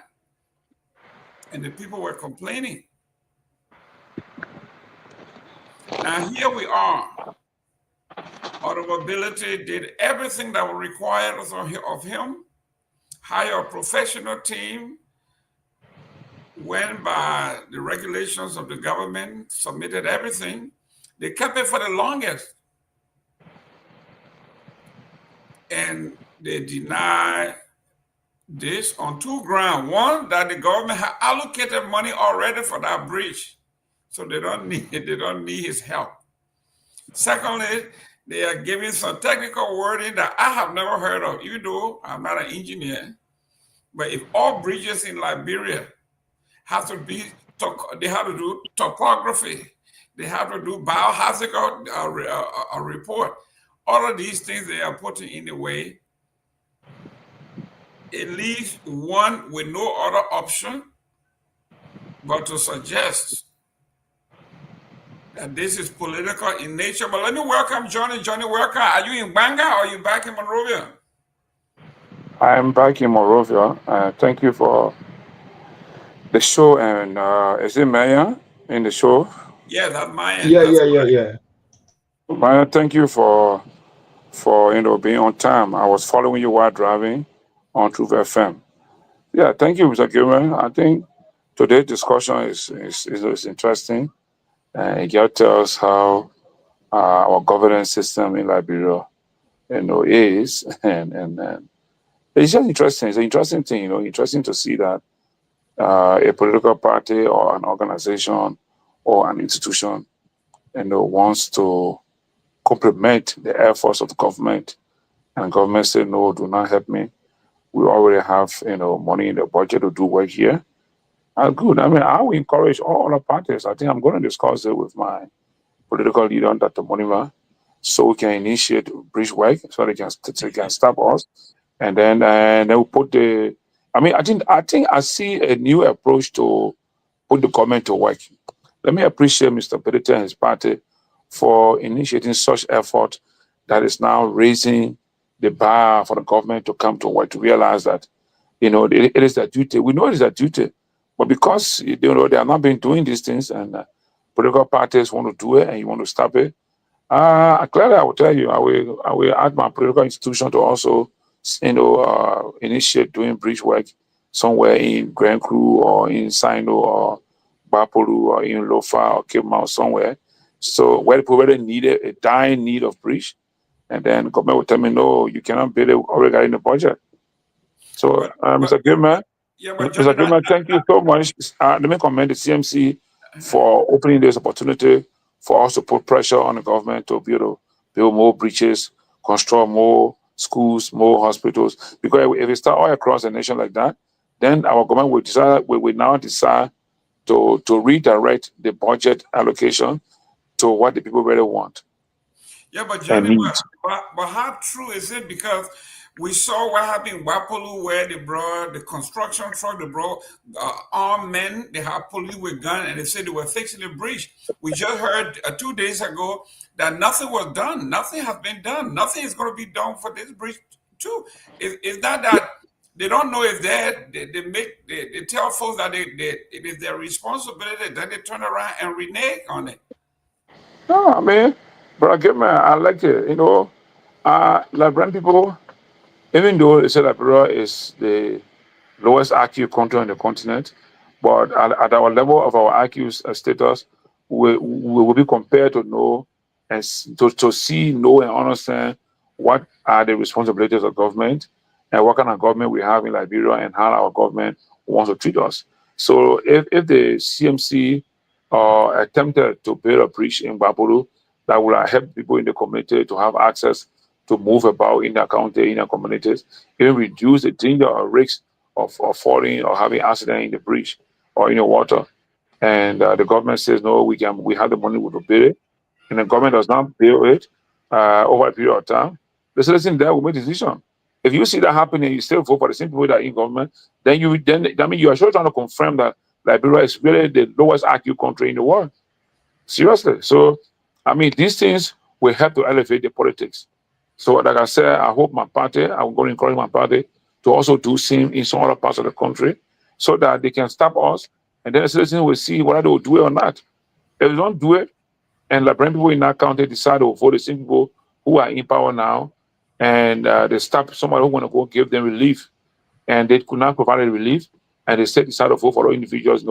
And the people were complaining. Now here we are. Automobility did everything that was required of him, hire a professional team, went by the regulations of the government, submitted everything. They kept it for the longest. And they denied this on two grounds. One, that the government had allocated money already for that bridge, so they don't need his help. Secondly, they are giving some technical wording that I have never heard of, even though I'm not an engineer. But if all bridges in Liberia have to be, they have to do topography, they have to do biohazard report. All of these things they are putting in the way. It leaves one with no other option but to suggest that this is political in nature. But let me welcome Johnny. Johnny, welcome. Are you in Banga or are you back in Monrovia? I'm back in Monrovia. Thank you for the show. And is it Myean in the show? Yeah, that's Myean. Yeah. Myean, thank you for being on time. I was following you while driving on Truth FM. Yeah, thank you, Mr. Gayman. I think today's discussion is interesting. It just tells how our governance system in Liberia, is, and it's just interesting. It's an interesting thing, interesting to see that a political party or an organization or an institution, wants to complement the efforts of the government, and government say, no, do not help me. We already have, money in the budget to do work here. Good. I mean, I will encourage all other parties. I think I'm going to discuss it with my political leader, Dr. Monima, so we can initiate bridge work, so they can stop us, and then we'll put the. I mean, I think I see a new approach to put the government to work. Let me appreciate Mr. Pewee and his party for initiating such effort that is now raising the bar for the government to come to work, to realize that, it is their duty. We know it is their duty, but because, they have not been doing these things, and political parties want to do it and you want to stop it, clearly I will tell you, I will add my political institution to also, initiate doing bridge work somewhere in Grand Cru or in Sino or Bapolu or in Lofa or Kehleboe or somewhere. So where people really need a dying need of bridge, and then government will tell me, no, you cannot build it already in the budget. So, Mr. Gayman, Mr. Gayman, thank you so much. Let me commend the CMC for opening this opportunity for us to put pressure on the government to build more bridges, construct more schools, more hospitals. Because if we start all across the nation like that, then our government will now decide to redirect the budget allocation to what the people really want. Yeah, but Johnny, but how true is it? Because we saw what happened in Wapolu, where they brought the construction truck, they brought armed men, they had police with guns, and they said they were fixing the bridge. We just heard 2 days ago that nothing was done. Nothing has been done. Nothing is going to be done for this bridge too. Is that they don't know if they tell folks that it is their responsibility, then they turn around and renege on it. No, I mean, but I like it. Liberian people, even though they say Liberia is the lowest IQ country on the continent, but at our level of our IQ status, we will be compared to know and to see, know, and understand what are the responsibilities of government and what kind of government we have in Liberia and how our government wants to treat us. So if the CMC attempted to build a bridge in Bapolu that would help people in the community to have access to move about in their county, in their communities, even reduce the danger or risk of falling or having accident in the bridge or in the water. And the government says, no, we have the money, we will build it. And the government does not build it over a period of time. They say, listen, there will make a decision. If you see that happening, you still vote for the same people that are in government, then you are sure trying to confirm that Liberia is really the lowest IQ country in the world. Seriously. So, I mean, these things will help to elevate the politics. So, like I said, I hope my party, I'm going to encourage my party to also do same in some other parts of the country so that they can stop us and then the citizens will see whether they will do it or not. If they don't do it, and Liberian people in that county decide to vote the same people who are in power now, and they stop somebody who want to go give them relief, and they could not provide relief, and they decide to vote for those individuals, in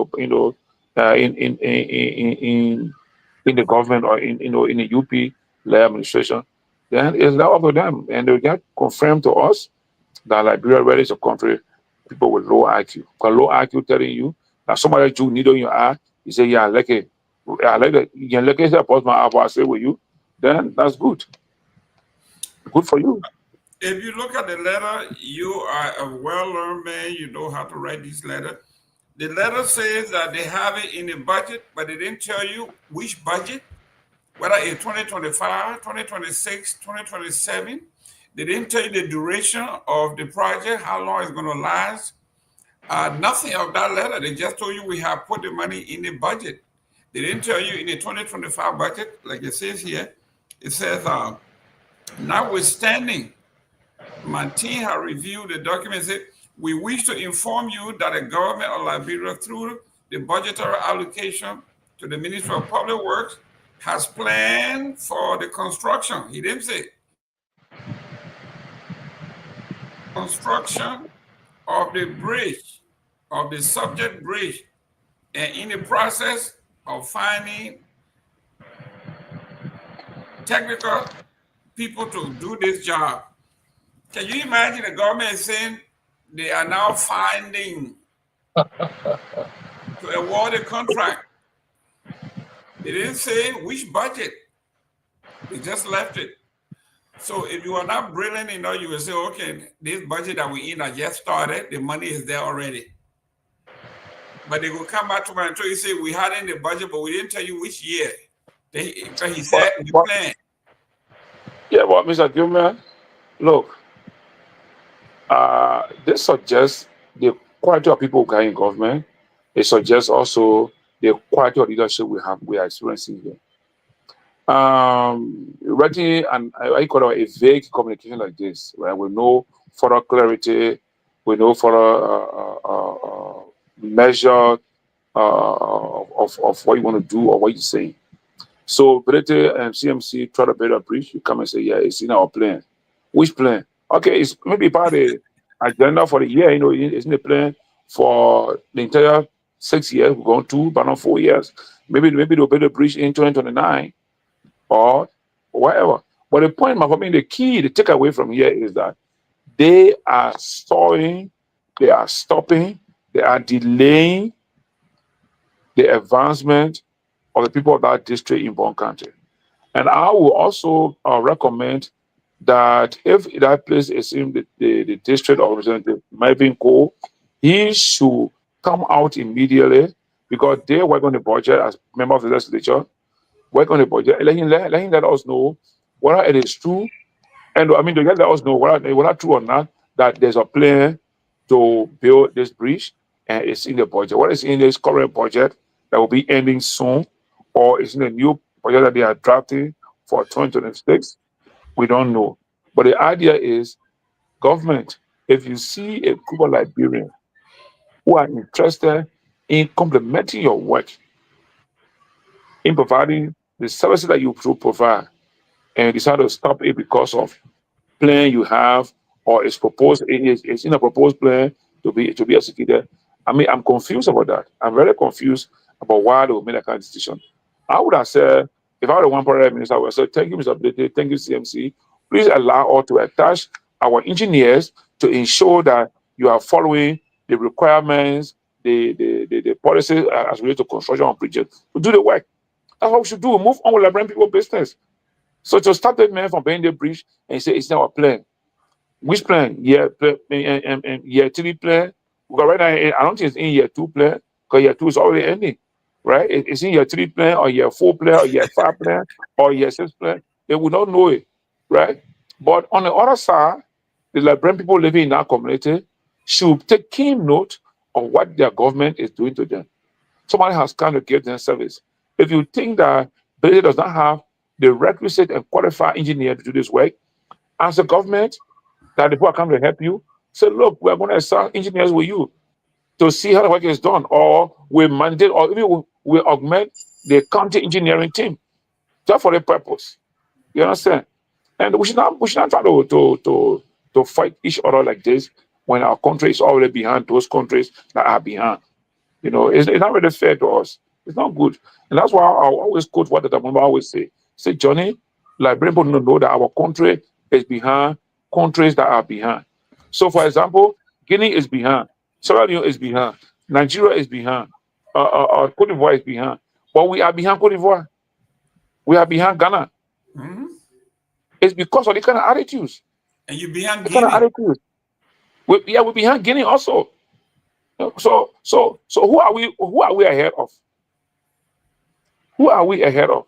the government or in the UP administration, then it's not up to them, and they get confirmed to us that Liberia really is a country people with low IQ. Because low IQ telling you that somebody you need on your eye, you say, yeah, I like it. I like that. You can look at the post my apple, I say with you, then that's good. Good for you. If you look at the letter, you are a well-learned man. You know how to write these letters. The letter says that they have it in the budget, but they didn't tell you which budget, whether it's 2025, 2026, 2027. They didn't tell you the duration of the project, how long it's going to last. Nothing of that letter. They just told you we have put the money in the budget. They didn't tell you in the 2025 budget, like it says here, it says, notwithstanding, my team has reviewed the document. Said, we wish to inform you that the government of Liberia, through the budgetary allocation to the Ministry of Public Works, has planned for the construction. He didn't say construction of the bridge, of the subject bridge, and in the process of finding technical people to do this job. Can you imagine the government is saying they are now finding to award a contract? They didn't say which budget. They just left it. So if you are not brilliant enough, you will say, okay, this budget that we in that just started, the money is there already. But they will come back to me and tell you, say, we had in the budget, but we didn't tell you which year. He said, we planned. Yeah, but Mr. Gilman, look, this suggests the quality of people who are in government. It suggests also the quality of leadership we are experiencing here. Writing I call it a vague communication like this, right? With no further clarity, with no further measure of what you want to do or what you say. So, Brete and CMC try to build a bridge. You come and say, yeah, it's in our plan. Which plan? Okay, it's maybe part of the agenda for the year. You know, it's in the plan for the entire 6 years. We're going 2, but not 4 years. Maybe they'll build a bridge in 2029 or whatever. But the point, for me, the key, the takeaway from here is that they are stalling, they are stopping, they are delaying the advancement of the people of that district in Bon County. And I will also recommend that if that place is in the district of Representative Myean Cole, he should come out immediately because they work on the budget as member of the legislature, work on the budget, and let him let us know whether it is true. And I mean, they let us know whether true or not that there's a plan to build this bridge and it's in the budget. What is in this current budget that will be ending soon, or it's in the new budget that they are drafting for 2026, we don't know. But the idea is, government, if you see a group of Liberians who are interested in complementing your work, in providing the services that you provide, and you decide to stop it because of plan you have, or it's in a proposed plan to be executed. I mean, I'm confused about that. I'm very confused about why they will make that kind of decision. I would have said, if I were the one prime minister, I would have said, thank you, Mr. Blake, thank you, CMC. Please allow us to attach our engineers to ensure that you are following the requirements, the policies as related to construction of bridges to do the work. That's what we should do. Move on with Liberian people business. So to stop that man from building the bridge and say it's not our plan. Which plan? Year 3 plan. Because right now, I don't think it's in year 2 plan, because year 2 is already ending, right? It's in year 3 plan, or year 4 plan, or year 5 plan, or year 6 plan. They will not know it, right? But on the other side, the Liberian people living in that community should take keen note of what their government is doing to them. Somebody has come to give them service. If you think that Brazil does not have the requisite and qualified engineer to do this work. As a government, that the people come to help you, say, look, we're going to assign engineers with you to see how the work is done, or we mandate, or even we augment the county engineering team just for the purpose. You understand? And we should not try to fight each other like this when our country is already behind those countries that are behind. You know, it's not really fair to us. It's not good. And that's why I always quote what the Dopoh always say. Say, Johnny, Liberian people don't know that our country is behind countries that are behind. So, for example, Guinea is behind, Sierra Leone is behind, Nigeria is behind, Cote d'Ivoire is behind. But we are behind Cote d'Ivoire. We are behind Ghana. Mm-hmm. It's because of the kind of attitudes. And you're behind The Guinea. kind of attitudes. We're behind Guinea also. So who are we ahead of? Who are we ahead of?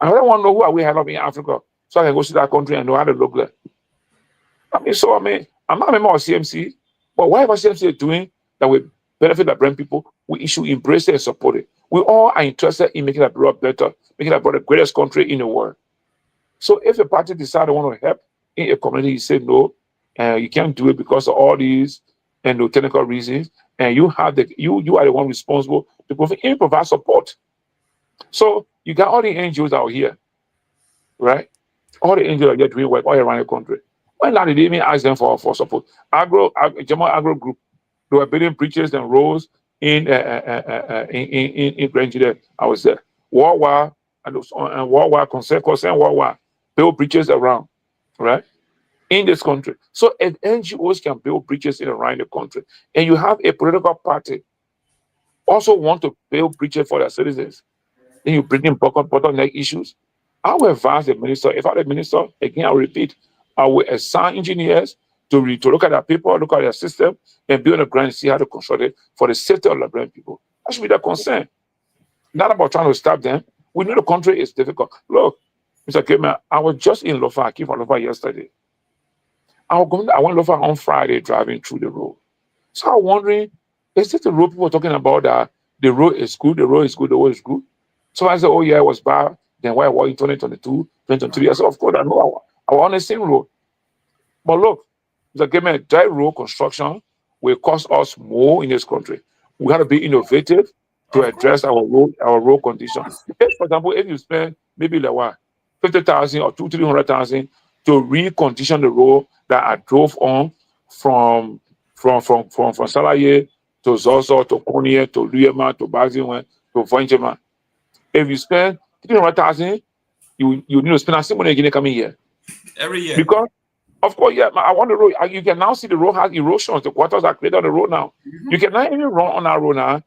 I don't want to know who are we ahead of in Africa, so I can go to that country and know how to look like. I'm not a member of CMC, but whatever CMC is doing that will benefit the brand people, we should embrace it and support it. We all are interested in making that abroad better, making that abroad the greatest country in the world. So if a party decides they want to help in a community, you say no, you can't do it because of all these and no technical reasons, and you are the one responsible to provide support. So you got all the NGOs out here, right? All the NGOs are here doing work all around the country. Why not did they even ask them for support? German Agro Group, they were building preachers and roads in Nigeria. I was there. War and War concern War build preachers around, right? In this country. So if NGOs can build bridges in around the country, and you have a political party also want to build bridges for their citizens, then you bring in bottleneck issues. I will advise the minister, if I'm the minister, again, I'll repeat, I will assign engineers to look at their people, look at their system, and be on the ground and see how to construct it for the safety of Liberian people. That should be their concern. Not about trying to stop them. We know the country is difficult. Look, Mr. Gayman, I was just in Lofa. I came from Lofa yesterday. I went to Lofa on Friday driving through the road. So I'm wondering, is this the road people are talking about that the road is good, the road is good, the road is good? So I said, oh yeah, it was bad. Then why was in 2022, 2023? I said, of course, I know I was on the same road. But look, Mr. Gayman, that road construction will cost us more in this country. We have to be innovative to address our road condition. If, for example, if you spend maybe like what, 50,000 or 300,000 to recondition the road that I drove on from Salaye to Zozo to Konya to Luyema to Baziwen to Vanjema. If you spend 300,000, you need to spend some money again coming here. Every year. Because, of course, yeah, I want the road. You can now see the road has erosions. The quarters are created on the road now. You cannot even run on that road now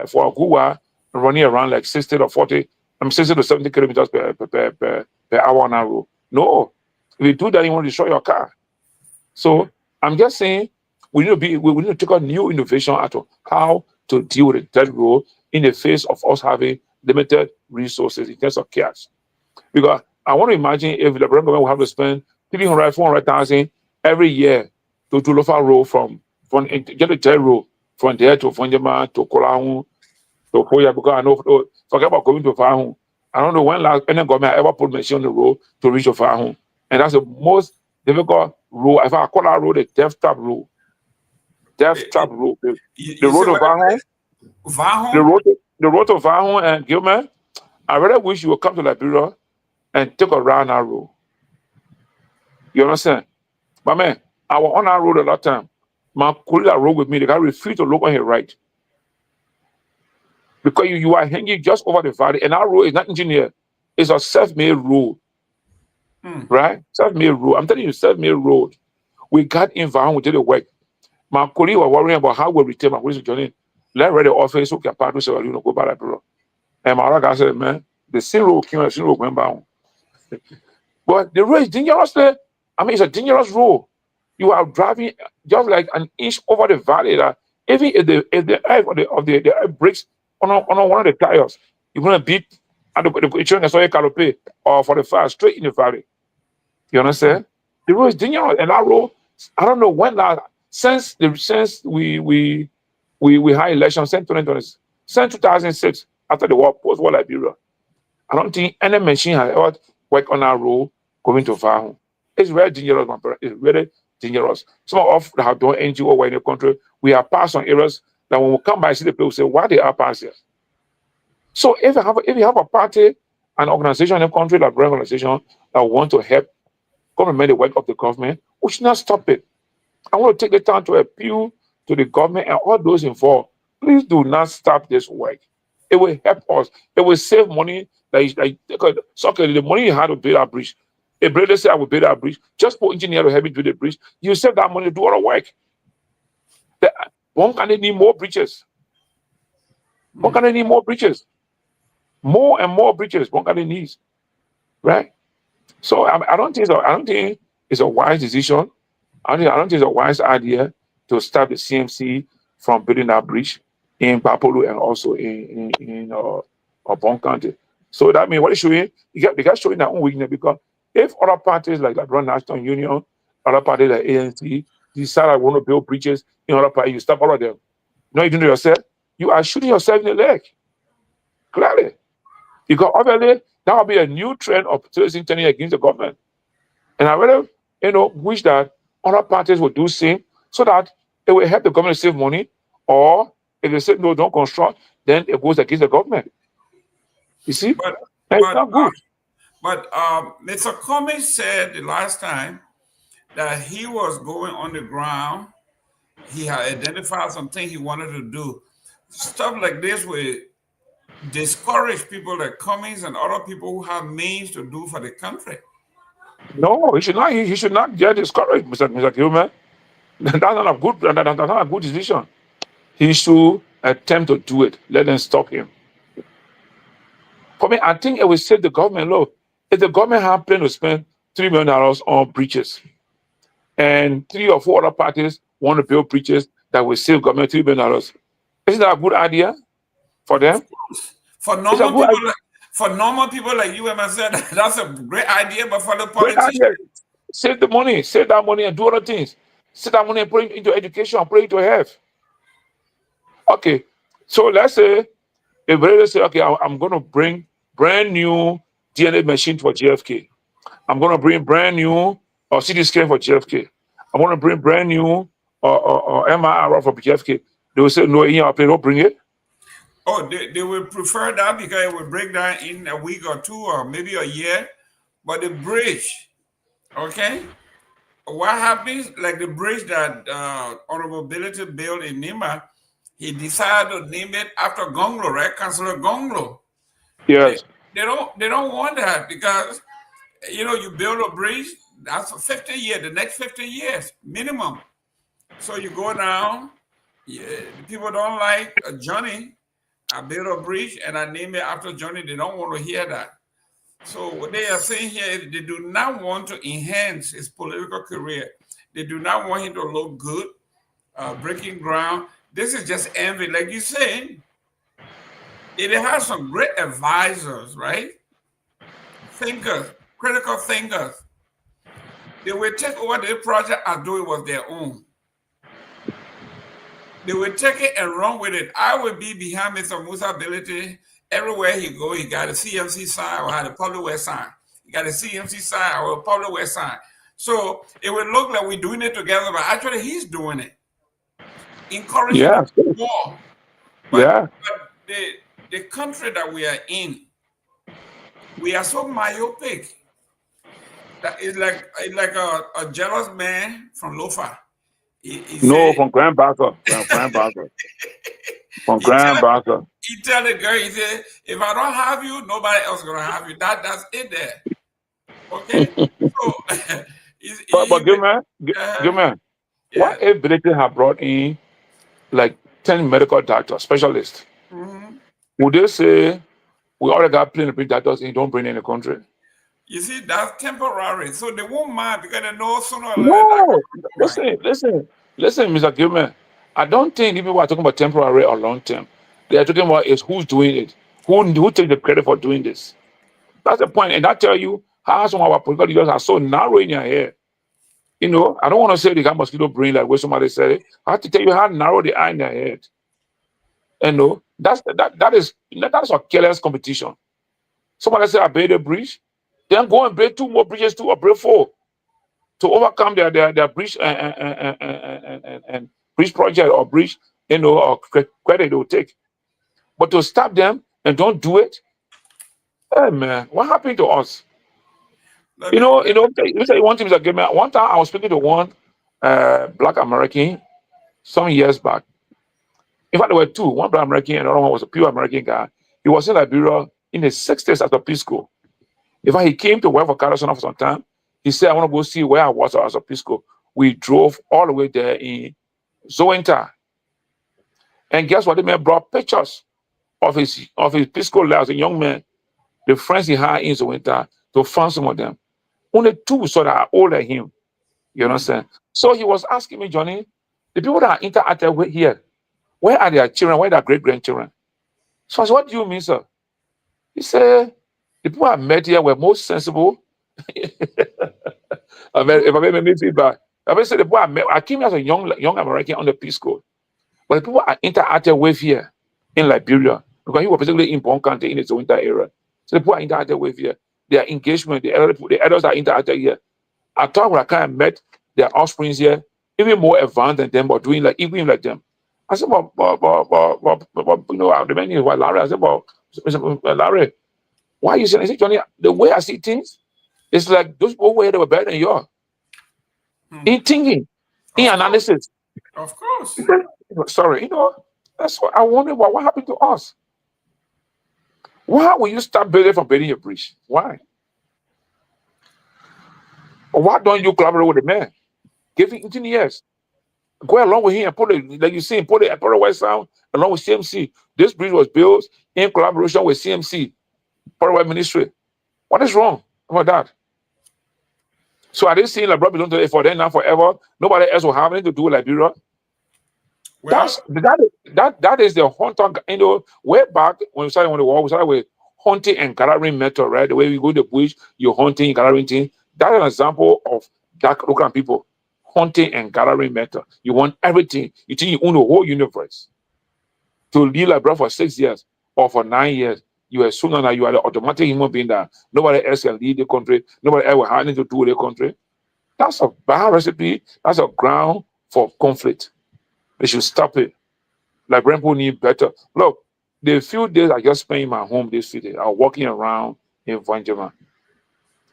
for Garguah, running around like 60 to 70 kilometers per hour on that road. No. If you do that, you want to destroy your car. So I'm just saying we need to take a new innovation at how to deal with that road in the face of us having limited resources in terms of cash. Because I want to imagine if the government will have to spend 300,000, 400,000 every year to Lofa road from get a jet road from there to Vanjema to Kolahun to Koya, because I know forget about going to Fahun. I don't know when last any government ever put machine on the road to reach Fahun. And that's the most difficult road. If I call that road a death trap road. Death trap road. The road to Fahun. The road to Fahun and Gilman. I really wish you would come to Liberia and take a ride on that road. You understand? But man, I was on that road a lot of time. My colleague that rode with me, the guy refused to look on his right. Because you are hanging just over the valley, and that road is not engineered. It's a self-made road. Right? Self-made road. I'm telling you, self-made road. We got involved, we did the work. My colleague was worrying about how we retain my police journey. Let's read the office, so can part so you know go by that road. And my other guy said, man, the same road came, the same road went down. But the road is dangerous. I mean, it's a dangerous road. You are driving just like an inch over the valley. That even if the air breaks on one of the tires, you're gonna beat and the insurance calope or for the fire straight in the valley. You understand? The road is dangerous, and that road, I don't know when that since we had elections since 2006 after the war, post-war Liberia. I don't think any machine has ever worked on our road going to far home. It's very dangerous, my brother. It's really dangerous. Some of us that have done NGO work in the country, we have passed on areas that when we come by see the people say, why they are passed here? So if you have a party, an organization in the country, like brand organization, that want to help government the work of the government, we should not stop it. I want to take the time to appeal to the government and all those involved. Please do not stop this work. It will help us. It will save money. So the money you had to build that bridge. A brother said, I will build that bridge. Just put engineer to help you build the bridge. You save that money to do other work. One can need more bridges. One can need more bridges. More and more bridges. One can need, right? So I don't think it's a wise decision. I don't think it's a wise idea to stop the CMC from building that bridge in Bapolu and also in Bon County. So that means what is showing, they got showing their own weakness, because if other parties like Run National Union, other parties like ANC decide I want to build bridges in other parties, you stop all of them. You do to yourself, you are shooting yourself in the leg. Clearly. Because obviously that will be a new trend of turning against the government. And I really, wish that other parties will do the same so that it will help the government save money, or if they say no, don't construct, then it goes against the government. You see? It's not good. But Mr. Comey said the last time that he was going on the ground. He had identified something he wanted to do. Stuff like this will discourage people like Cummings and other people who have means to do for the country. No, he should not get discouraged, Mr. Gayman. That's not a good decision. He should attempt to do it. Let them stop him. For me, I think it will save the government. Look, if the government have planned to spend $3 million on bridges, and 3 or 4 other parties want to build bridges that will save government $3 billion, isn't that a good idea for them? For normal people like you and myself, that's a great idea, but for the politicians, save the money, save that money and do other things. Save that money and put it into education, put it into health. Okay, so let's say if they say, okay, I'm going to bring brand new DNA machine for JFK. I'm going to bring brand new CT scan for JFK. I'm going to bring brand new MRI for JFK. They will say, no, don't bring it. Oh, they would prefer that because it would break down in a week or 2 or maybe a year. But the bridge, okay? What happens, like the bridge that Honorable Ability built in Nima, he decided to name it after Gongloe, right? Councillor Gongloe. Yes. They don't want that because, you build a bridge, that's for 50 years, the next 50 years, minimum. So you go down, people don't like Johnny. I built a bridge and I named it after Johnny. They don't want to hear that. So what they are saying here is they do not want to enhance his political career. They do not want him to look good, breaking ground. This is just envy. Like you said, it has some great advisors, right? Thinkers, critical thinkers. They will take over the project and do it with their own. They will take it and run with it. I will be behind Mr. Musa Ability. Everywhere he go, he got a CMC sign or had a public way sign. He got a CMC sign or a public way sign. So it will look like we're doing it together, but actually he's doing it. Encouraging war. But the country that we are in, we are so myopic that it's like a jealous man from Lofa. From Grand Bassa. From Grand Bassa. He tell the girl, he said, if I don't have you, nobody else gonna have you. That's it there. Okay? So but Gayman, what if Ability have brought in like 10 medical doctors, specialists? Would they say we already got plenty of doctors and don't bring in the country? You see, that's temporary. So they won't mind because they know sooner or later. Listen, Mr. Gayman. I don't think people are talking about temporary or long term. They are talking about is who's doing it. Who takes the credit for doing this? That's the point. And I tell you how some of our political leaders are so narrow in your head. I don't want to say they got mosquito brain like where somebody said it. I have to tell you how narrow they are in their head. And that is a careless competition. Somebody say I build a bridge, then go and build 2 more bridges, 2 or build 4 to overcome their bridge and bridge project or bridge, or credit they will take. But to stop them and don't do it, hey man, what happened to us? Let me say one thing, Mr. Gayman. One time I was speaking to one black American some years back. In fact, there were 2. One black American and another one was a pure American guy. He was in Liberia in the 60s at a Peace Corps. In fact, he came to work for Carson for some time. He said, I want to go see where I was as a Peace Corps. We drove all the way there in Zowenta. And guess what? The man brought pictures of his Peace Corps life as a young man, the friends he had in Zowenta, to find some of them. Only 2 so that are older than him. You understand? So he was asking me, Johnny, the people that are interacted with here, where are their children? Where are their great-grandchildren? So I said, what do you mean, sir? He said, the people I met here were most sensible. If I may make feedback, I said the people I met, I came here as a young American on the Peace Corps. But the people I interacted with here in Liberia, because he was basically in Bon County in its winter era. So the people I interacted with here, their engagement, the elders that interacted here, I thought when I kind of met their offsprings here, even more advanced than them, but doing even like them. I said, but the man is Larry. I said, Mr. Larry, why are you saying? I said, Johnny, the way I see things, it's like those people were better than you are. In thinking, in analysis. Of course. Sorry, that's what I wonder about what happened to us. Why will you stop building from building a bridge? Why? Or why don't you collaborate with the man? Give him engineers. Go along with him and put it, like you see, put it West Sound along with CMC. This bridge was built in collaboration with CMC, West Ministry. What is wrong about that? So are they saying like bro belong to it for them now forever? Nobody else will have anything to do with Liberia? Well, that is the hunter, way back when we started on the war, we started with hunting and gathering method, right? The way we go to the bush, you're hunting, gathering things. That's an example of dark local people. Hunting and gathering method. You want everything. You think you own the whole universe. To live like bro for 6 years or for 9 years, you assume that you are the automatic human being that nobody else can lead the country, nobody else will have anything to do with the country. That's a bad recipe. That's a ground for conflict. They should stop it. Like people need better. Look, the few days I just spent in my home this few days, I was walking around in Vanjama.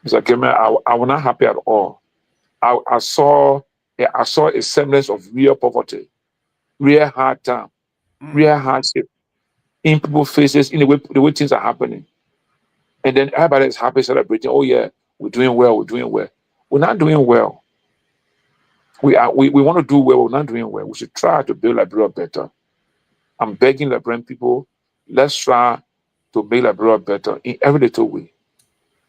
It's like, man, I was not happy at all. I saw a semblance of real poverty, real hard time, real hardship in people's faces, in the way things are happening. And then everybody is happy, celebrating. Oh yeah, we're doing well. We're doing well. We're not doing well. We want to do well. We're not doing well. We should try to build Liberia better. I'm begging Liberian people, let's try to make Liberia better in every little way.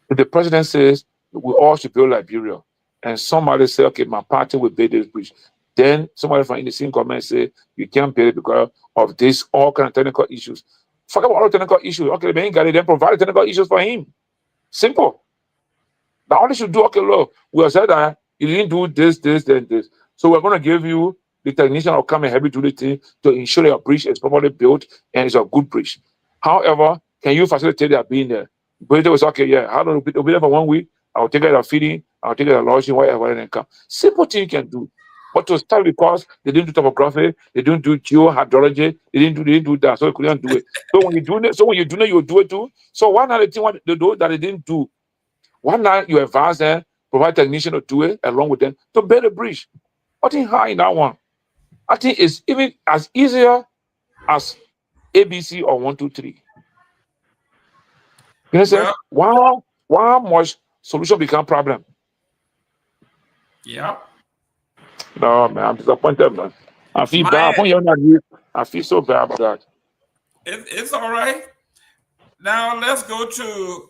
If the president says we all should build Liberia, and somebody say, okay, my party will build this bridge, then somebody from the same government say you can't build it because of this all kind of technical issues. Forget about all the technical issues. Okay, the main guy then provide the technical issues for him. Simple. Now all they should do, okay, look, we have said that you didn't do this, then this. So we're going to give you the technician will come and help you do the thing to ensure your bridge is properly built and it's a good bridge. However, can you facilitate their being there? But it was okay, yeah. How long will be there for 1 week? I'll take it a feeding, I'll take it a lodging, whatever, and then come. Simple thing you can do. But to start because they didn't do topography, they didn't do geohydrology, they didn't do that, so they couldn't do it. So when you do it, you do it too. So why not the thing what they do that they didn't do? Why not you advise them, provide technician to do it along with them to build a bridge? I think high in that one. I think it's even as easier as ABC or 1, 2, 3. You know what I'm saying? Why much solution become problem? Yeah. No, man, I'm disappointed, man. I feel bad. I feel so bad about that. It's all right. Now let's go to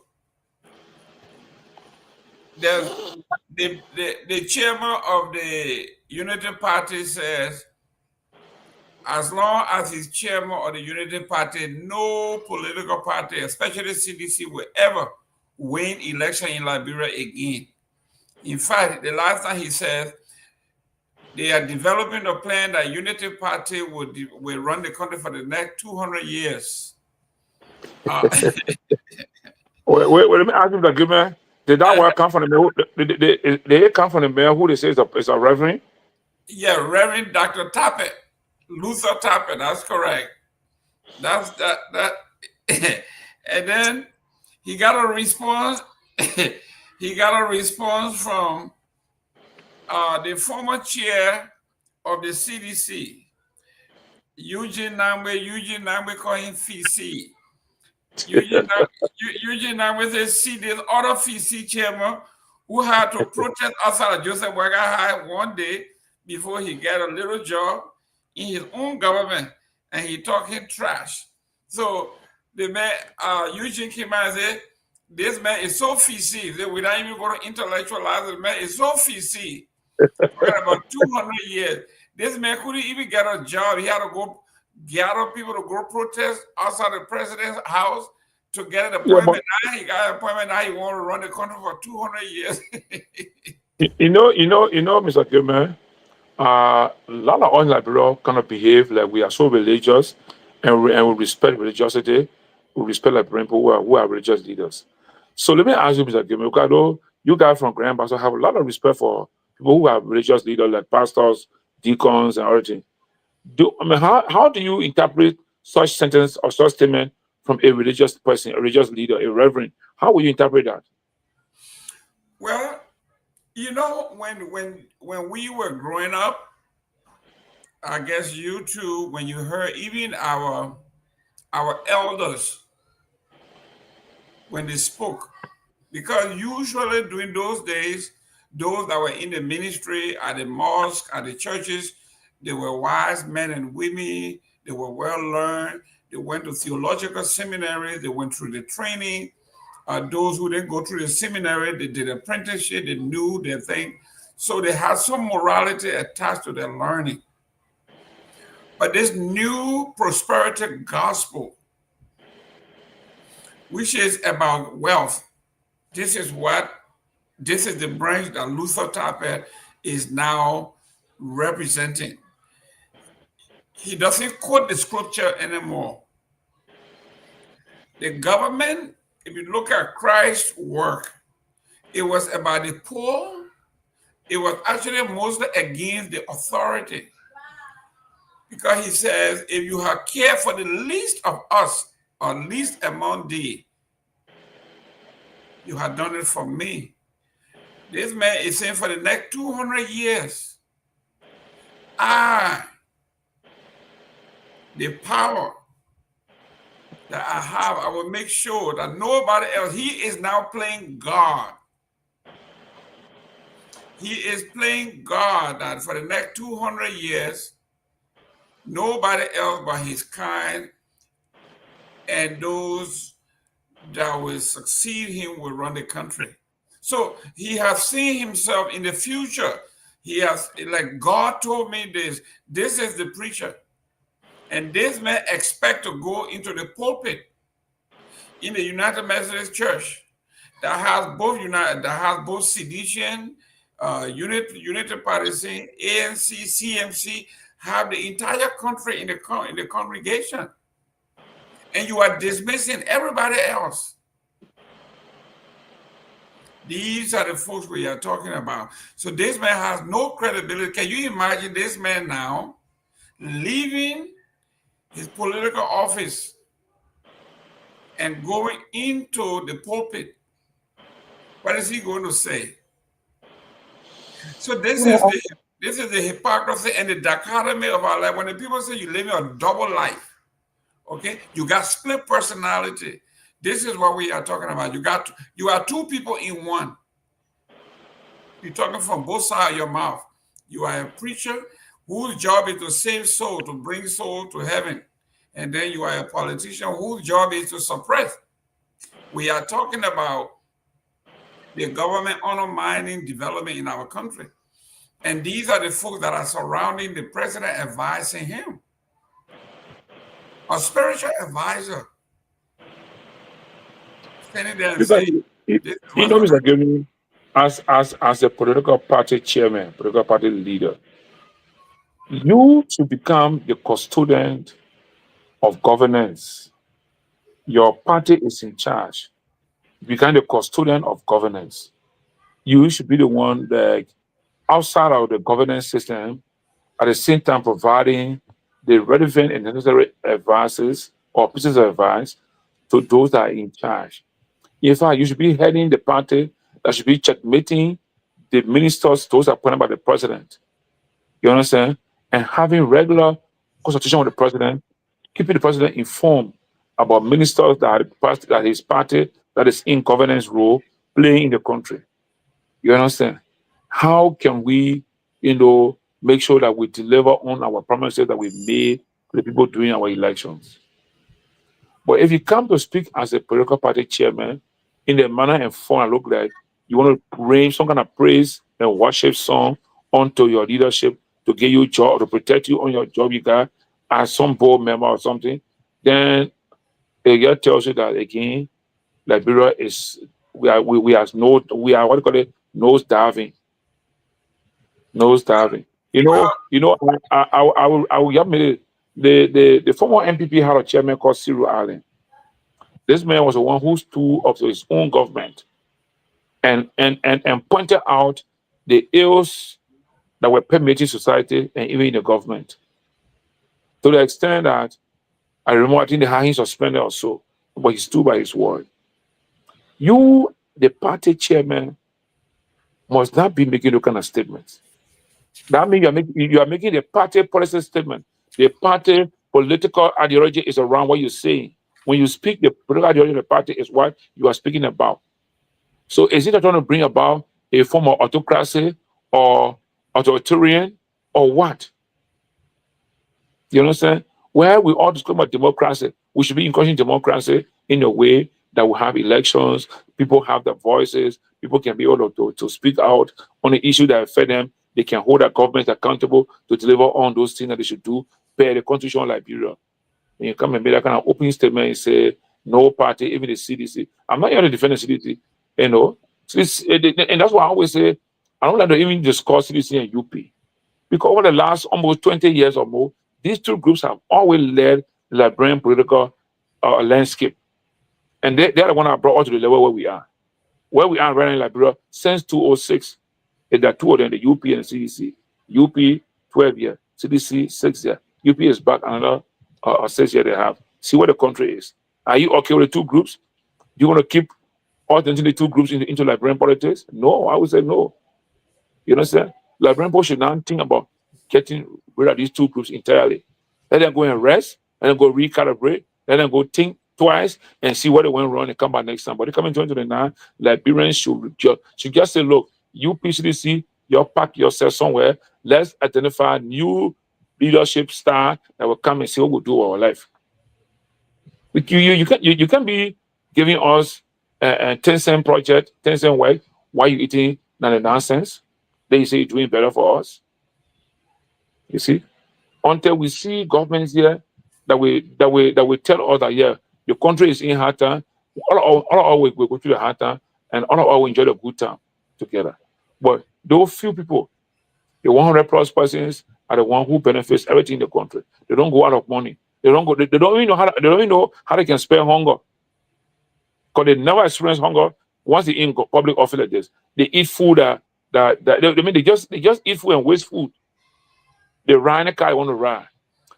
the chairman of the Unity Party says, as long as he's chairman of the Unity Party, no political party, especially CDC, will ever win election in Liberia again. In fact, the last time he said they are developing a plan that Unity Party will run the country for the next 200 years. Wait, let me ask you, Mr. Gayman. Did that word come from the man? Did it come from the man who they say is a reverend? Yeah, Reverend Dr. Tappet, Luther Tappet. That's correct. That's that. And then he got a response. He got a response from the former chair of the CDC, Eugene Nagbe called him FCC. Eugene Nagbe says, see this other FCC chairman who had to protest outside of Joseph Boyka High one day before he got a little job in his own government, and he talking trash. So the man, Eugene came out and said, this man is so FCC that we don't even going to intellectualize the man is so FCC. For about 200 years. This man couldn't even get a job. He had to go gather people to go protest outside the president's house to get an appointment. Now he got an appointment. Now he want to run the country for 200 years. You know, Mr. Gayman, a lot of us in Liberia kind of behave like we are so religious, and we respect religiosity. We respect Liberian people who are religious leaders. So let me ask you, Mr. Gayman, because you guys from Grand Pastor have a lot of respect for people who are religious leaders like pastors, deacons, and everything. How do you interpret such sentence or such statement from a religious person, a religious leader, a reverend? How will you interpret that? Well, you know, when we were growing up, I guess you too, when you heard even our elders, when they spoke, because usually during those days, those that were in the ministry, at the mosque, at the churches, they were wise men and women. They were well learned. They went to theological seminaries. They went through the training. Those who didn't go through the seminary, they did apprenticeship. They knew their thing. So they had some morality attached to their learning. But this new prosperity gospel, which is about wealth, this is the branch that Luther Tappet is now representing. He doesn't quote the scripture anymore. The government, if you look at Christ's work, it was about the poor. It was actually mostly against the authority. Because he says, if you have care for the least of us, or least among thee, you have done it for me. This man is saying for the next 200 years, the power that I have, I will make sure that nobody else, he is now playing God. He is playing God that for the next 200 years, nobody else but his kind and those that will succeed him will run the country. So he has seen himself in the future. He has, like God told me this is the preacher. And this man expect to go into the pulpit in the United Methodist Church that has both sedition, Unity Partisan, ANC, CMC, have the entire country in the congregation. And you are dismissing everybody else. These are the folks we are talking about. So this man has no credibility. Can you imagine this man now leaving his political office and going into the pulpit? What is he going to say? So this is the hypocrisy and the dichotomy of our life. When the people say you're living a double life, okay, you got split personality. This is what we are talking about. You are two people in one. You're talking from both sides of your mouth. You are a preacher whose job is to save soul, to bring soul to heaven. And then you are a politician whose job is to suppress. We are talking about the government undermining development in our country. And these are the folks that are surrounding the president, advising him. A spiritual advisor. Standing there and saying, you know, Mr. Gayman, as a political party chairman, political party leader, you should become the custodian of governance. Your party is in charge. become the custodian of governance. You should be the one that outside of the governance system, at the same time providing the relevant and necessary advices or pieces of advice to those that are in charge. In fact, you should be heading the party that should be checkmating the ministers, those appointed by the president. You understand? And having regular consultation with the president, keeping the president informed about ministers that his party that is in governance role playing in the country. You understand? How can we, make sure that we deliver on our promises that we made to the people during our elections? But if you come to speak as a political party chairman in the manner and form I look like, you want to bring some kind of praise and worship song onto your leadership to give you a job, to protect you on your job you got as some board member or something, then it tells you that again, Liberia is we are what do you call it, nose diving. I will give me the former MPP had a chairman called Cyril Allen. This man was the one who stood up to his own government and pointed out the ills that were permeating society and even in the government. To the extent that I remember I think they had him suspended or so, but he stood by his word. You, the party chairman, must not be making those kind of statements. That means you are making a party policy statement. The party political ideology is around what you're saying. When you speak, the political ideology of the party is what you are speaking about. So is it trying to bring about a form of autocracy or authoritarian or what? You understand? Where we all discuss about democracy, we should be encouraging democracy in a way that we have elections, people have their voices, people can be able to speak out on the issue that affect them. They can hold their government accountable to deliver on those things that they should do per the Constitution of Liberia. When you come and make that kind of opening statement and say, no party, even the CDC. I'm not here to defend the CDC, and that's why I always say, I don't like to even discuss CDC and UP. Because over the last almost 20 years or more, these two groups have always led the Liberian political landscape. And they're the one that brought us to the level where we are. Where we are right now in Liberia since 2006, there are two of them, the UP and the CDC. UP, 12 years, CDC, 6 years. UP is back another 6 years they have. See where the country is. Are you okay with the two groups? Do you want to keep the two groups into Liberian politics? No, I would say no. You understand? Liberian people should not think about getting rid of these two groups entirely. Let them go and rest, let them go recalibrate, let them go think twice and see what they went wrong and come back next time. But they come in 2029, Liberians should just say, look, you PCDC, you pack yourself somewhere. Let's identify new leadership style that will come and see what we'll do with our life. You can't be giving us a 10-cent project, 10-cent work, while you eating nonsense. Then you say you're doing better for us. You see? Until we see governments here that we tell us that, yeah, the country is in hard time, all we go through the hard time, and all we enjoy the good time together. But those few people, the 100 plus persons, are the one who benefits everything in the country. They don't go out of money. They don't even know how they can spare hunger. Because they never experience hunger once they're in public office like this. They eat food they just eat food and waste food. They ride in a car they want to ride.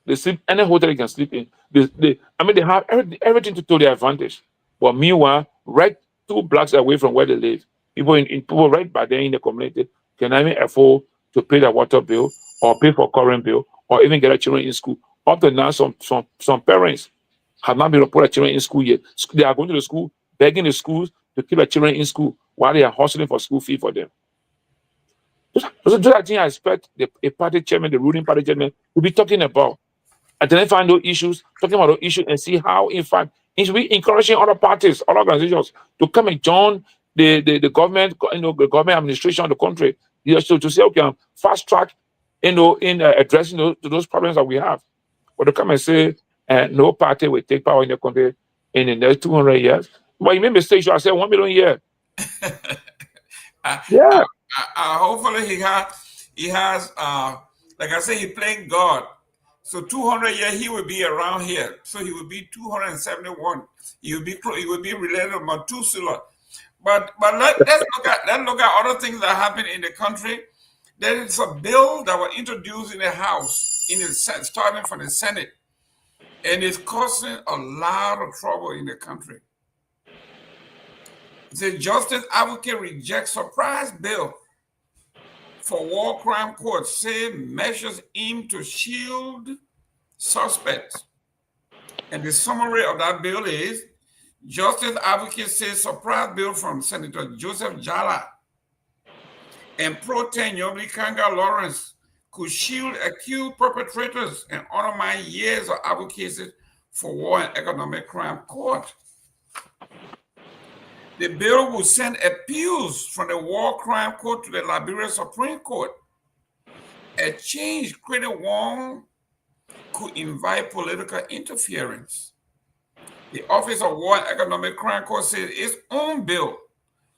They sleep any hotel they can sleep in. They have everything to their advantage. But meanwhile, right 2 blocks away from where they live, people right by there in the community can even afford to pay their water bill or pay for current bill or even get their children in school. Up to now, some parents have not been able to put their children in school yet. They are going to the school, begging the schools to keep their children in school while they are hustling for school fee for them. Those are things I expect a party chairman, the ruling party chairman, will be talking about. Identifying those issues, talking about those issues, and see how, in fact, it should be encouraging other parties, other organizations to come and join the government, the government administration of the country, to say, okay, fast track, in addressing those problems that we have. But to come and say, no party will take power in the country in the next 200 years. But you made a mistake, I said 1 million a year. Yeah. Hopefully he has like I say, he's playing God. So 200 years he will be around here. So he will be 271. He will be related to Methuselah. But let's look at other things that happen in the country. There is a bill that was introduced in the House, starting from the Senate, and it's causing a lot of trouble in the country. The Justice Advocate rejects surprise bill for war crime court, say measures aim to shield suspects. And the summary of that bill is, Justice Advocate says surprise bill from Senator Joseph Jala and Pro Tem Kanga Lawrence could shield accused perpetrators and undermine years of advocacy for war and economic crime court. The bill will send appeals from the war crime court to the Liberia Supreme Court. A change Credit Wong could invite political interference. The Office of War and Economic Crime Court said its own bill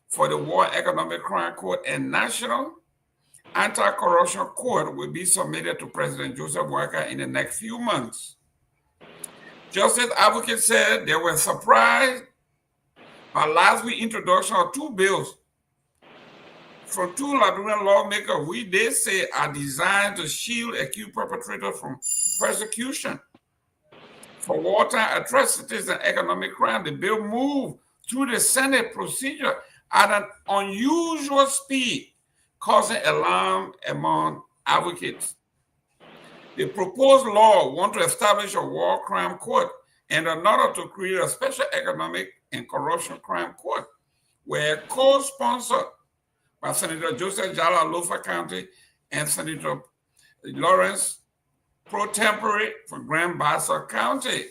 for the War and Economic Crime Court and National Anti-Corruption Court will be submitted to President Joseph Walker in the next few months. Justice Advocate said they were surprised by last week's introduction of two bills from two Liberian lawmakers, which they say are designed to shield accused perpetrators from persecution for wartime atrocities and economic crime. The bill moved through the Senate procedure at an unusual speed, causing alarm among advocates. The proposed law wants to establish a war crime court and another to create a special economic and corruption crime court, where co-sponsored by Senator Joseph Jala, Lofa County, and Senator Lawrence Pro Tempore from Grand Bassa County.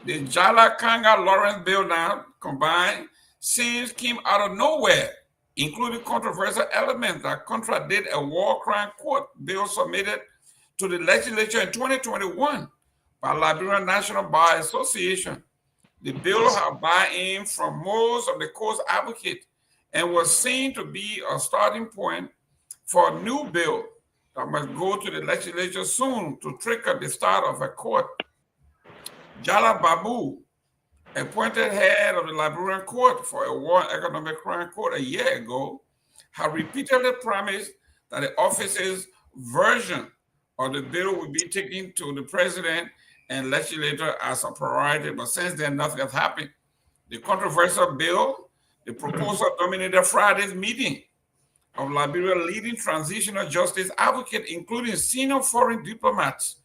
The Jala Kanga Lawrence bill now combined seems came out of nowhere, including controversial elements that contradict a war crime court bill submitted to the legislature in 2021 by Liberian National Bar Association. The bill had buy-in from most of the court's advocates and was seen to be a starting point for a new bill that must go to the legislature soon to trigger the start of a court. Jala Babu, appointed head of the Liberian Court for a War and Economic Crime Court a year ago, had repeatedly promised that the office's version of the bill would be taken to the president and legislature as a priority, but since then nothing has happened. The controversial bill, the proposal dominated Friday's meeting of Liberia's leading transitional justice advocate, including senior foreign diplomats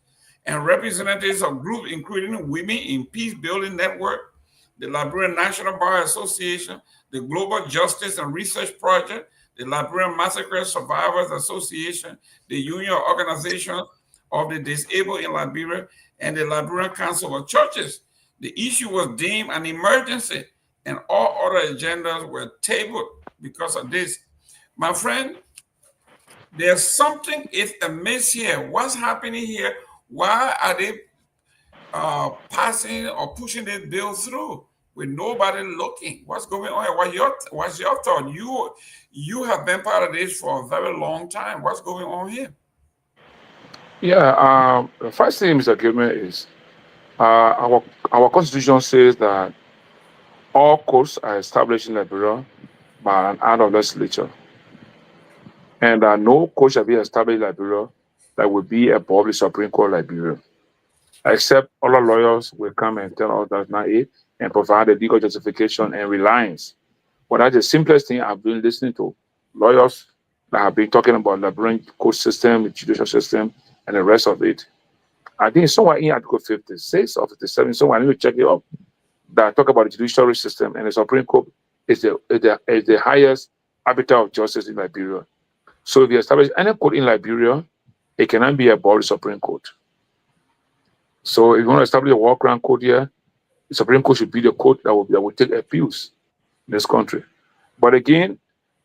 and representatives of groups including Women in Peace Building Network, the Liberian National Bar Association, the Global Justice and Research Project, the Liberian Massacre Survivors Association, the Union Organization of the Disabled in Liberia, and the Liberian Council of Churches. The issue was deemed an emergency, and all other agendas were tabled because of this. My friend, there's something is amiss here. What's happening here? Why are they passing or pushing this bill through with nobody looking? What's going on? What's your thought? You have been part of this for a very long time. What's going on here? Yeah, the first thing, Mr. Gayman, is our constitution says that all courts are established in Liberia by an act of legislature, and that no court shall be established in Liberia that will be above the Supreme Court of Liberia, except other lawyers will come and tell us that's not it and provide a legal justification and reliance. But that's the simplest thing I've been listening to. Lawyers that have been talking about Liberian court system, the judicial system, and the rest of it. I think somewhere in Article 56 or 57, somewhere I need to check it up, that talk about the judiciary system, and the Supreme Court is the highest arbiter of justice in Liberia. So if you establish any court in Liberia, it cannot be above the Supreme Court. So if you want to establish a war crime court here, the Supreme Court should be the court that will take appeals in this country. But again,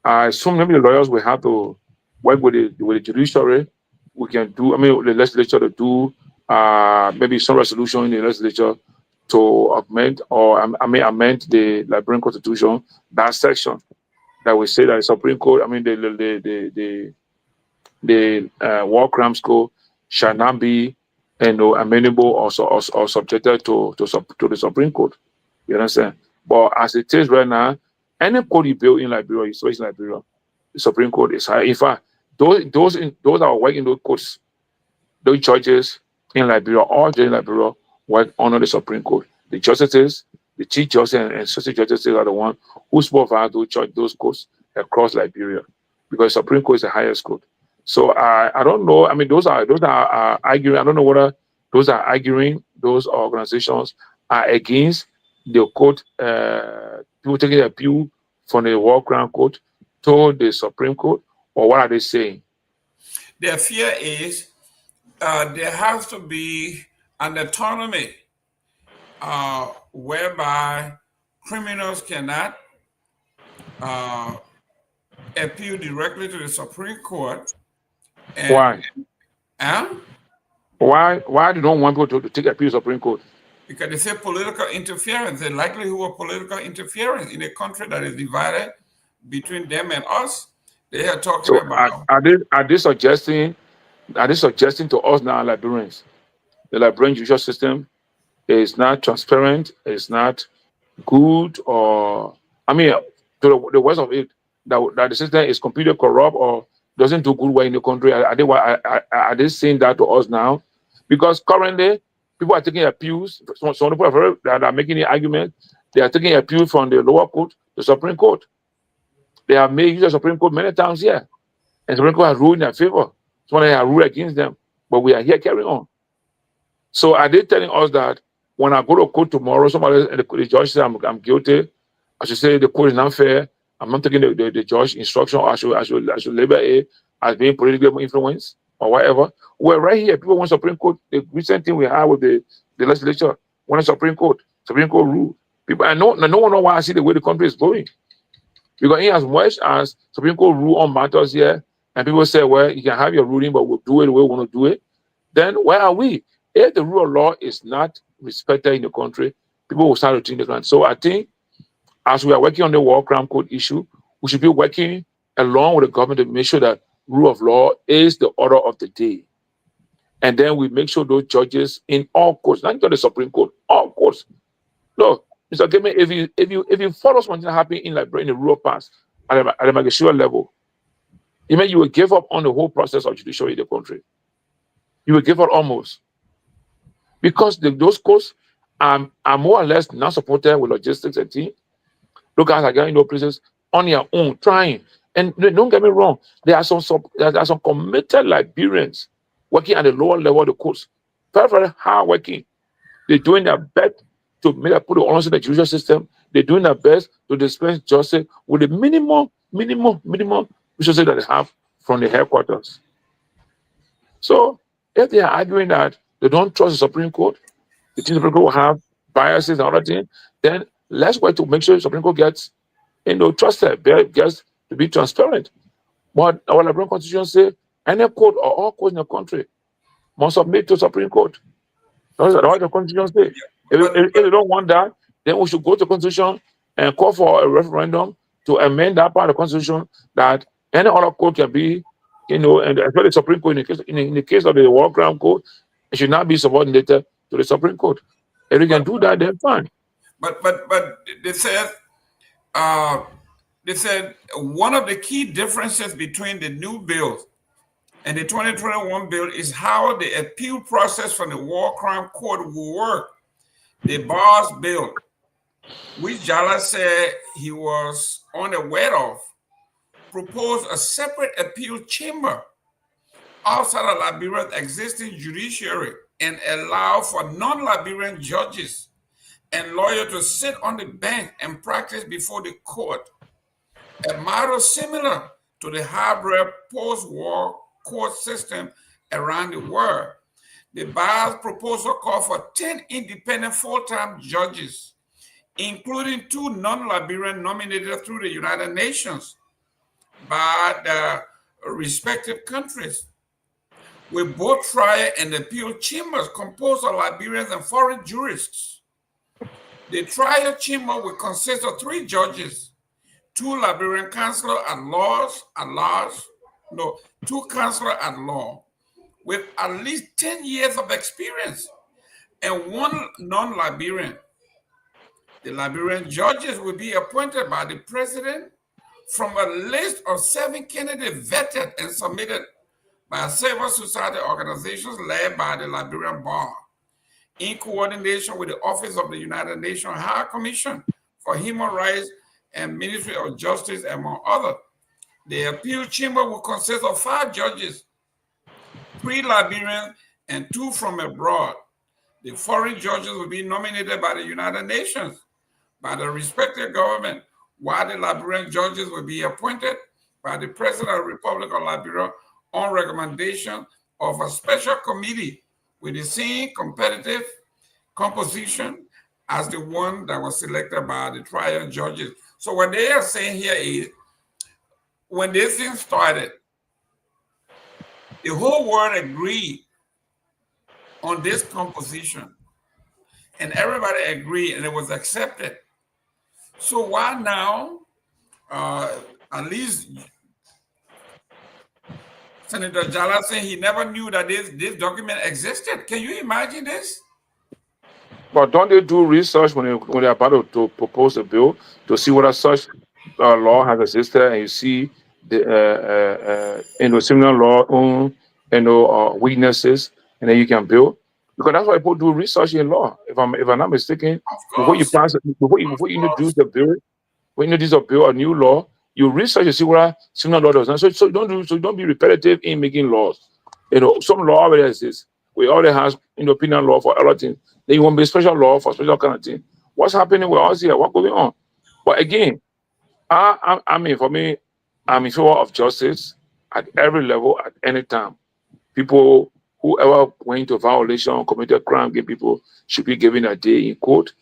I assume maybe the lawyers will have to work with the judiciary. We can do, the legislature to do maybe some resolution in the legislature to amend amend the Liberian Constitution, that section that will say that the Supreme Court, the War Crimes Court shall not be, amenable or subjected to the Supreme Court. You understand? But as it is right now, any court you build in Liberia, especially in Liberia, the Supreme Court is high. In fact, those that are working in those courts, those judges in Liberia, all judges in Liberia work under the Supreme Court. The justices, the chief justice and associate justices are the one who supervise those courts across Liberia, because the Supreme Court is the highest court. So I don't know. I mean, those are arguing. I don't know whether those are arguing. Those organizations are against the court. People taking appeal from the World Crown Court to the Supreme Court, or what are they saying? Their fear is there has to be an autonomy whereby criminals cannot appeal directly to the Supreme Court. And, why? Why do don't want people to take appeal to the Supreme Court? Because they say political interference, the likelihood of political interference in a country that is divided between them and us. They are talking about. Are they suggesting to us now, Liberians, the Liberian judicial system is not transparent, it's not good, or I mean, to the worst of it, that the system is completely corrupt or doesn't do good work in the country? Are they saying that to us now? Because currently, people are taking appeals. Some people that are making the argument, they are taking appeal from the lower court to the Supreme Court. They have made use of the Supreme Court many times here, and the Supreme Court has ruled in their favor. Some of them have ruled against them, but we are here carrying on. So are they telling us that when I go to court tomorrow, the judge says I'm guilty, I should say the court is not fair, I'm not taking the judge instruction, I should label it as being politically influenced or whatever? Well, right here, people want Supreme Court. The recent thing we had with the legislature, want a Supreme Court rule. People, and no one knows why I see the way the country is going. Because in as much as Supreme Court rule on matters here, and people say, well, you can have your ruling, but we'll do it the way we want to do it, then where are we? If the rule of law is not respected in the country, people will start to change the country. So I think as we are working on the World Crown Court issue, we should be working along with the government to make sure that rule of law is the order of the day. And then we make sure those judges in all courts, not just the Supreme Court, all courts. No, Mr. Gayman, if you follow something happening in Liberia in the rural parts at the magistrate level, you will give up on the whole process of judiciary in the country. You will give up almost. Because those courts are more or less not supported with logistics and team. Look at getting those places on your own, trying. And don't get me wrong, there are some committed Liberians working at the lower level of the courts. Very, very hard working. They're doing their best to put the honors in the judicial system. They're doing their best to dispense justice with the minimum resources that they have from the headquarters. So if they are arguing that they don't trust the Supreme Court, the Supreme Court will have biases and other things, then let's work to make sure the Supreme Court gets trusted, gets to be transparent. But our Liberian Constitution says any court or all courts in the country must submit to the Supreme Court. That's what the Constitution says. If they don't want that, then we should go to the Constitution and call for a referendum to amend that part of the Constitution that any other court can be, and especially the Supreme Court in the case of the World Crown Court, it should not be subordinated to the Supreme Court. If we can do that, then fine. But they said one of the key differences between the new bill and the 2021 bill is how the appeal process from the War Crime Court will work. The Bar's bill, which Jala said he was unaware of, proposed a separate appeal chamber outside of Liberia's existing judiciary and allow for non-Liberian judges and lawyers to sit on the bench and practice before the court. A model similar to the hybrid post-war court system around the world. The Bar's proposal called for 10 independent full-time judges, including 2 non-Liberian nominated through the United Nations by the respective countries, with both trial and appeal chambers composed of Liberians and foreign jurists. The trial chamber will consist of 3 judges, 2 Liberian counselors at law, 2 counselors at law, with at least 10 years of experience and one non-Liberian. The Liberian judges will be appointed by the president from a list of 7 candidates vetted and submitted by civil society organizations led by the Liberian Bar, in coordination with the Office of the United Nations High Commission for Human Rights and Ministry of Justice, among others. The appeal chamber will consist of 5 judges, 3 Liberians and 2 from abroad. The foreign judges will be nominated by the United Nations, by the respective government, while the Liberian judges will be appointed by the President of the Republic of Liberia on recommendation of a special committee with the same competitive composition as the one that was selected by the trial judges. So what they are saying here is, when this thing started, the whole world agreed on this composition, and everybody agreed, and it was accepted. So why now, at least Senator Jala saying he never knew that this document existed? Can you imagine this? But don't they do research when they're about to propose a bill to see whether such law has existed, and you see the similar law own weaknesses, and then you can build? Because that's why people do research in law. If I'm not mistaken, before you introduce the bill, when you introduce a bill, a new law, you research to see whether similar law does not. So don't be repetitive in making laws. Some law already exists. We already have opinion law for other things. Then you want to be special law for special kind of thing. What's happening with us here? What's going on? But again, I mean, for me, I'm in favor of justice at every level, at any time. People, whoever went into violation, committed crime, people should be given a day in court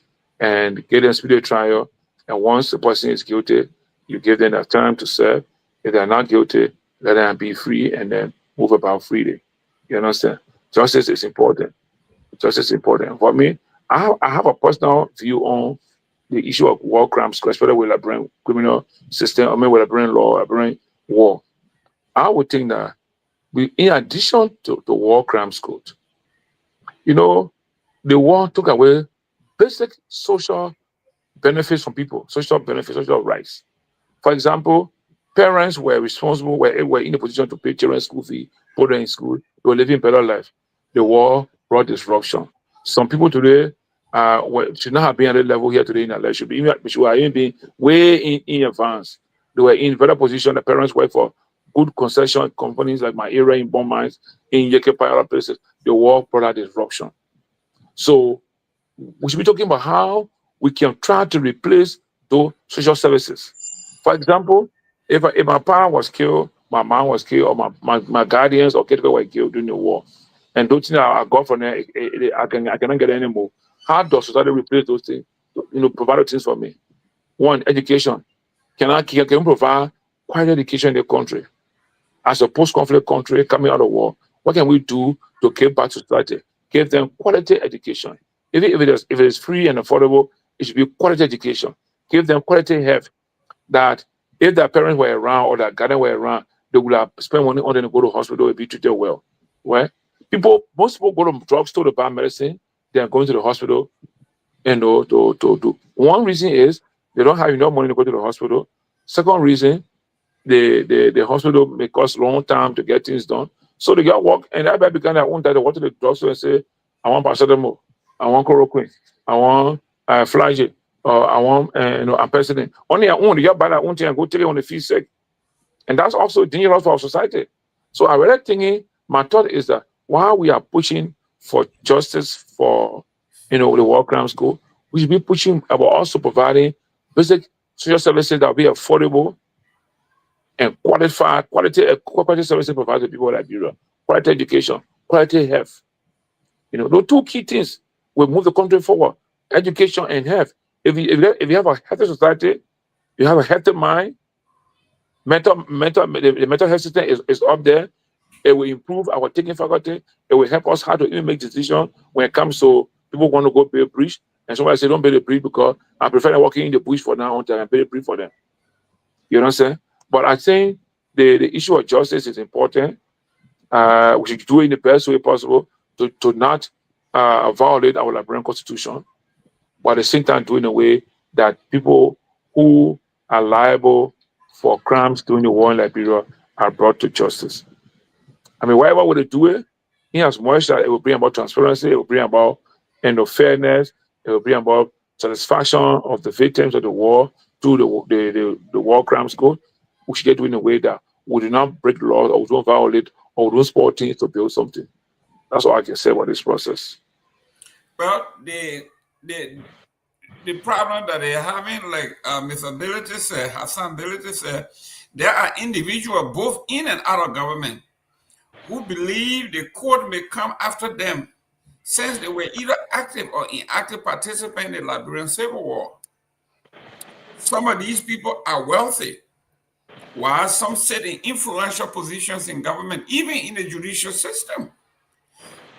and get them speedy trial. And once the person is guilty, you give them a time to serve. If they're not guilty, let them be free and then move about freely. You understand? Justice is important. Justice is important. For me, I have a personal view on the issue of war crimes, especially with Liberian criminal system, with Liberian law, Liberian war. I would think that in addition to the war crimes code, the war took away basic social benefits from people, social benefits, social rights. For example, parents were responsible, were in a position to pay children's school fee, put them in school, they were living better life. The war brought disruption. Some people today should not have been at the level here today in our life. Should have even been way in advance. They were in better position. The parents work for good concession companies like my area in Bon Mines, in Yekepa, other places. The war brought that disruption. So we should be talking about how we can try to replace those social services. For example, if my parent was killed, my mom was killed, or my guardians or caretaker were killed during the war, and those things I got from there, I cannot get any more. How does society replace those things? Provide those things for me. One, education. Can we provide quality education in the country? As a post-conflict country coming out of war, what can we do to give back to society? Give them quality education. If it is free and affordable, it should be quality education. Give them quality health. That if their parents were around or their guardian were around, they would have spent money on them to go to hospital and be treated well. Right? Most people go to drugstore to buy medicine. They are going to the hospital, to one reason is they don't have enough money to go to the hospital. Second reason, the hospital may cost long time to get things done. So they get work, and everybody began their own time to go to the drugstore and say, I want paracetamol, I want chloroquine, I want flagyl, I want ampicillin. On their own, they get buy their own thing and go take it on the fee sake. And that's also dangerous for our society. So I really thinking, my thought is that while we are pushing for justice for the war crimes code, we should be pushing about also providing basic social services that will be affordable and quality services provided to people in Liberia. Quality education, quality health. Those two key things will move the country forward: education and health. If you have a healthy society, you have a healthy mind. The mental health system is up there. It will improve our thinking faculty. It will help us how to even make decisions when it comes to people want to go build a bridge. And somebody say, don't build a bridge because I prefer working in the bush for now until I build a bridge for them. You know what I'm saying? But I think the issue of justice is important. We should do it in the best way possible to not violate our Liberian constitution, but at the same time do it in a way that people who are liable for crimes during the war in Liberia are brought to justice. I mean, whatever way they do it, in as much that it will bring about transparency, it will bring about fairness, it will bring about satisfaction of the victims of the war through the war crimes code. We should get it in a way that we do not break the law or we don't violate or we don't spoil things to build something. That's all I can say about this process. Well, the problem that they're having, like Mr. Ability said, Hassan Ability said, there are individuals both in and out of government who believe the court may come after them since they were either active or inactive participants in the Liberian Civil War. Some of these people are wealthy, while some sit in influential positions in government, even in the judicial system.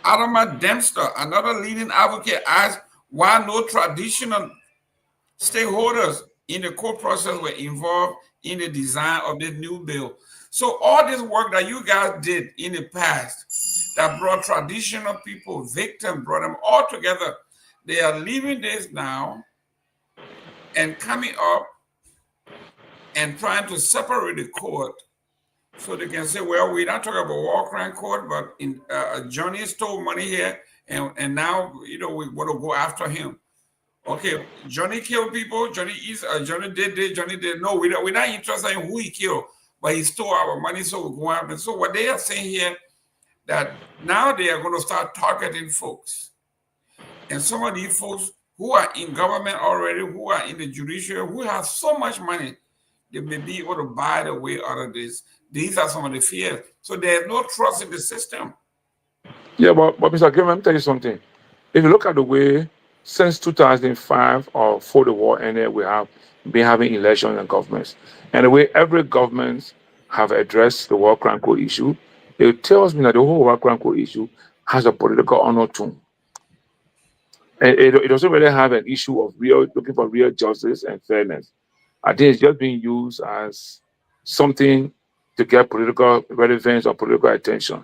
Adama Dempster, another leading advocate, asked why no traditional stakeholders in the court process were involved in the design of the new bill. So all this work that you guys did in the past that brought traditional people, victims, brought them all together, they are leaving this now and coming up and trying to separate the court so they can say, well, we're not talking about war crime court, but Johnny stole money here, and now, we want to go after him. Okay, Johnny killed people. Johnny did this. Johnny did. No, we're not interested in who he killed, but he stole our money, so we're going after. So what they are saying here, that now they are going to start targeting folks, and some of these folks who are in government already, who are in the judiciary, who have so much money, they may be able to buy the way out of this. These are some of the fears. So there's no trust in the system. Yeah, but Mr. Gayman, let me tell you something. If you look at the way since 2005 or before the war ended, we have been having elections and governments, and the way every government have addressed the war crime code issue, it tells me that the whole war crime code issue has a political undertone. And it doesn't really have an issue of looking for real justice and fairness. I think it's just being used as something to get political relevance or political attention.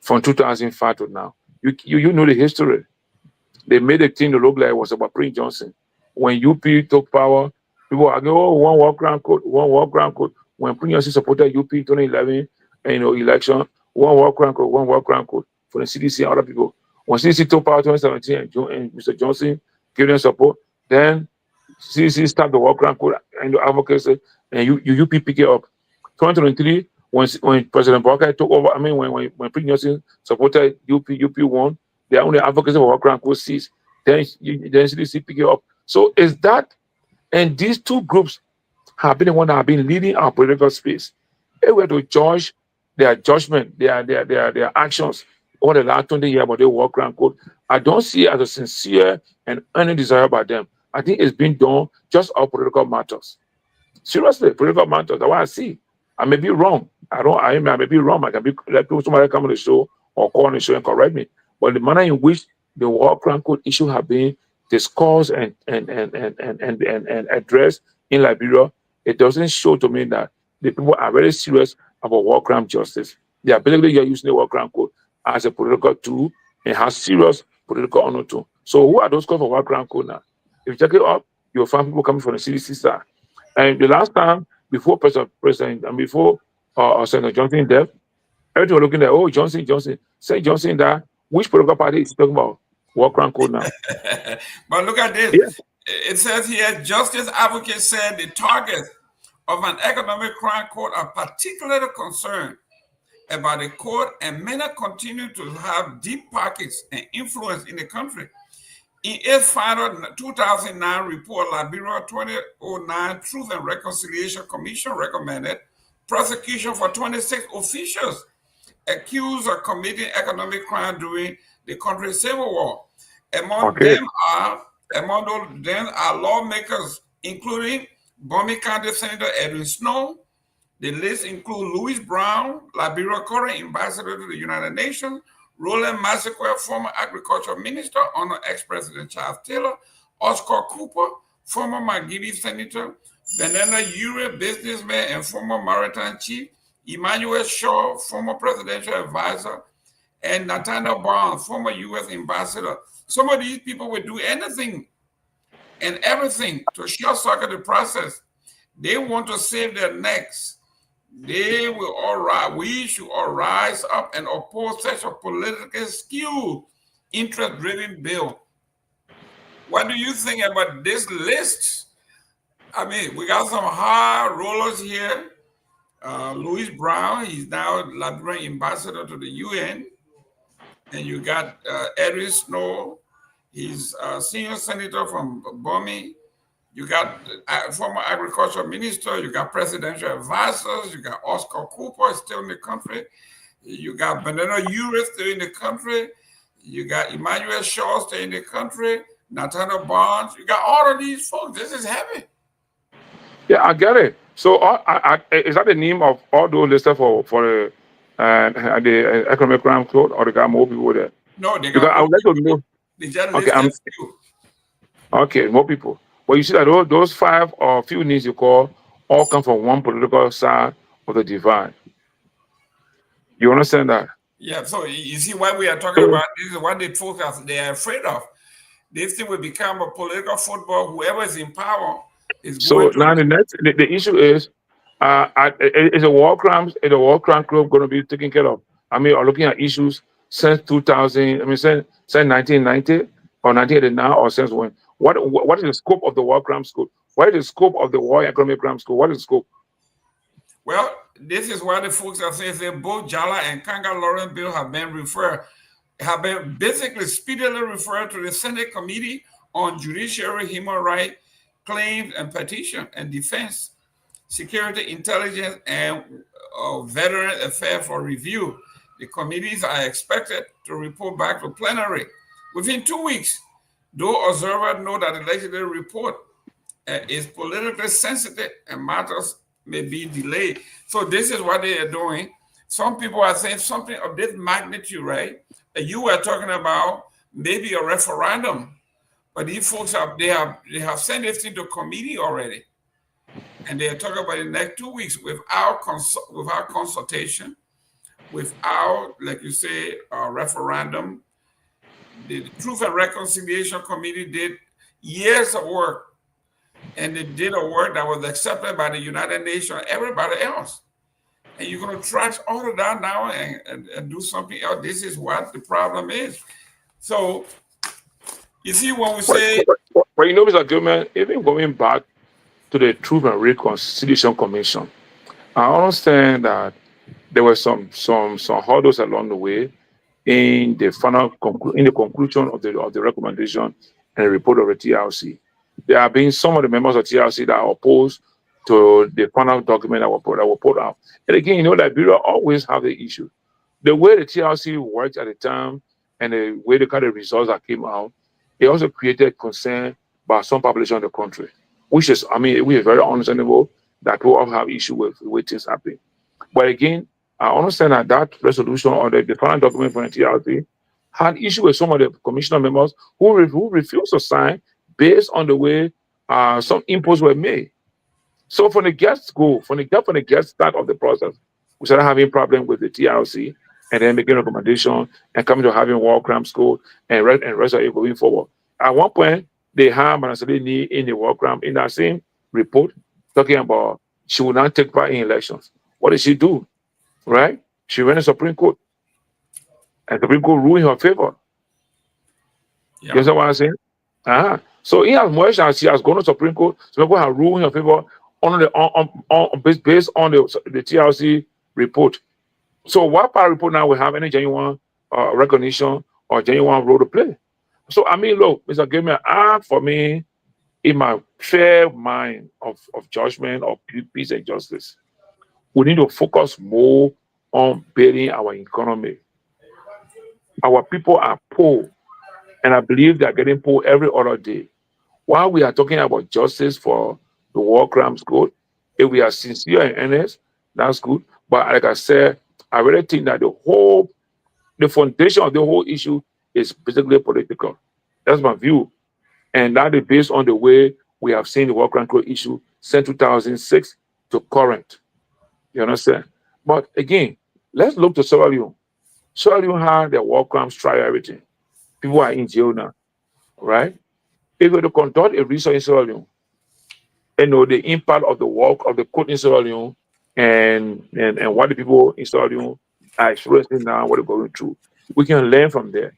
From 2005 to now, you know the history. They made a thing to look like it was about Prince Johnson. When UP took power, people are going, oh, one war crime code, one war crime code. When Prince Johnson supported UP in 2011, election, one war crime code for the CDC and other people. When CDC took power in 2017 and Mr. Johnson gave them support, then CDC stopped the war crime code and the advocacy, and UP pick it up. 2023, when President Barker took over, when Prince Johnson supported UP won, they are only advocacy for war crime code cease. Then CDC pick it up. So is that, and these two groups have been the one that have been leading our political space. If we were to judge their judgment, their actions over the last 20 years about the war crime code, I don't see it as a sincere and earnest desire by them. I think it's been done just on political matters. Seriously, political matters. That's what I see. I may be wrong. I may be wrong. I can be let somebody come on the show or call on the show and correct me. But the manner in which the war crime code issue have been discussed and addressed in Liberia, it doesn't show to me that the people are very serious about war crime justice. They are basically using the war crime code as a political tool and has serious political honor too. So who are those calls for war crime code now? If you check it up, you'll find people coming from the CDC side. And the last time, before President and before Senator Johnson death, everything was looking at, oh, Johnson, say Johnson that. Which political party is talking about war crime code now? But look at this. Yeah. It says here, Justice Advocate said the targets of an economic crime code are particularly concerned about the code, and many continue to have deep pockets and influence in the country. In its final 2009 report, Liberia 2009 Truth and Reconciliation Commission recommended prosecution for 26 officials accused of committing economic crime during the country's civil war. Among them are lawmakers, including Bomi County Senator Edwin Snow. The list includes Louis Brown, Liberia current ambassador to the United Nations, Roland Massaquoi, former agriculture minister under ex-president Charles Taylor, Oscar Cooper, former McGibby senator, Benena Ure, businessman and former maritime chief, Emmanuel Shaw, former presidential advisor, and Nathaniel Barnes, former U.S. ambassador. Some of these people would do anything and everything to short-circuit the process. They want to save their necks. They will all rise. We should all rise up and oppose such a politically skewed, interest-driven bill. What do you think about this list? I mean, we got some high rollers here. Louis Brown, he's now Liberian ambassador to the UN. And you got Edwin Snow, he's a senior senator from Bomi. You got former agriculture minister, you got presidential advisors, you got Oscar Cooper still in the country, you got Beneno Ure still in the country, you got Emmanuel Shaw still in the country, Nathaniel Barnes, you got all of these folks. This is heavy. Yeah, I get it. So is that the name of all those listed for the economic crime code, or they got more people there? No, they got because I would like to know. They just Okay, listed few. Okay, more people. But you see that those 5 or few names you call all come from one political side of the divide. You understand that? Yeah, so you see why we are talking about this is what they focus, they are afraid of. This thing will become a political football. Whoever is in power is So going to. now the issue is, is a war crime club going to be taken care of? I mean, or looking at issues since 2000. I mean, since 1990 or 1989, or since when? What is the scope of the war crime school? What is the scope of the war economic crime school? What is the scope? Well, this is why the folks are saying that both Jala and Kanga Lawrence bill have been basically speedily referred to the Senate Committee on Judiciary, Human Rights, Claims and Petition and Defense, Security, Intelligence, and Veteran Affairs for review. The committees are expected to report back to plenary within 2 weeks. Though observers know that the legislative report is politically sensitive and matters may be delayed. So this is what they are doing. Some people are saying something of this magnitude, right? You were talking about maybe a referendum, but these folks they have sent this thing to committee already, and they are talking about the next 2 weeks without consultation, without, like you say, a referendum. The Truth and Reconciliation Committee did years of work, and they did a work that was accepted by the United Nations and everybody else. And you're going to trash all of that now and do something else. This is what the problem is. So, you see, when we say... Well, you know, Mr. Gayman, even going back to the Truth and Reconciliation Commission, I understand that there were some hurdles along the way in the conclusion of the recommendation and the report of the TRC. There have been some of the members of TRC that are opposed to the final document that were put out. And again, you know, Liberia always have the issue. The way the TRC worked at the time and the way the kind of results that came out, it also created concern by some population of the country, which is, I mean, we are very understandable that we all have issue with the way things happen. But again, I understand that resolution or the final document from the TRC had issue with some of the commissioner members who refused to sign based on the way some inputs were made. So from the get-go, from the get-start of the process, we started having problem with the TRC and then making recommendation and coming to having war crimes code and rest of it going forward. At one point, they had Manasseh in the war crime in that same report talking about she will not take part in elections. What did she do? Right? She went to Supreme Court. And the Supreme Court ruled in her favor. Yeah. You understand what I'm saying? So in as much as she has gone to Supreme Court, Supreme Court have ruled in her favor based on the TRC report. So what part report now will have any genuine recognition or genuine role to play? So I mean, look, Mr. Gayman, for me, in my fair mind of judgment of peace and justice, we need to focus more on building our economy. Our people are poor, and I believe they are getting poor every other day. While we are talking about justice for the war crimes code, if we are sincere and earnest, that's good. But like I said, I really think that the foundation of the whole issue is basically political. That's my view. And that is based on the way we have seen the war crime code issue since 2006 to current. You understand? But again, let's look to Sierra Leone. Sierra Leone had their war crimes trial, everything. People are in jail now, right? If we were to conduct a research in Sierra Leone, the impact of the work of the court in Sierra Leone and what the people in Sierra Leone are experiencing now, what they're going through, we can learn from there.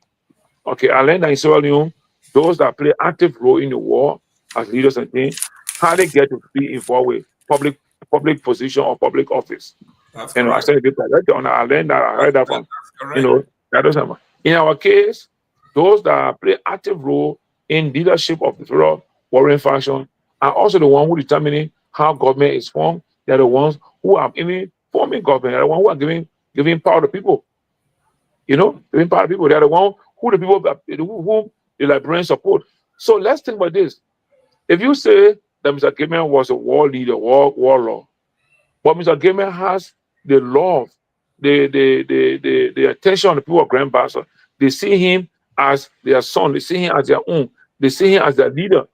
Okay, I learned that in Sierra Leone, those that play active role in the war as leaders and things, how they get to be involved with public position or public office. That's I correct. said a bit like that. I learned that. I heard that from correct. That doesn't matter. In our case, those that play active role in leadership of the federal warring faction are also the one who determining how government is formed. They're the ones who are even forming government. They're the one who are giving power to people. Giving power to people. They're the one who the people who the Liberians support. So let's think about this. If you say that Mr. Gayman was a war leader, warlord, but Mr. Gayman has the love, the attention of the people of Grand Bassa. They see him as their son. They see him as their own. They see him as their leader.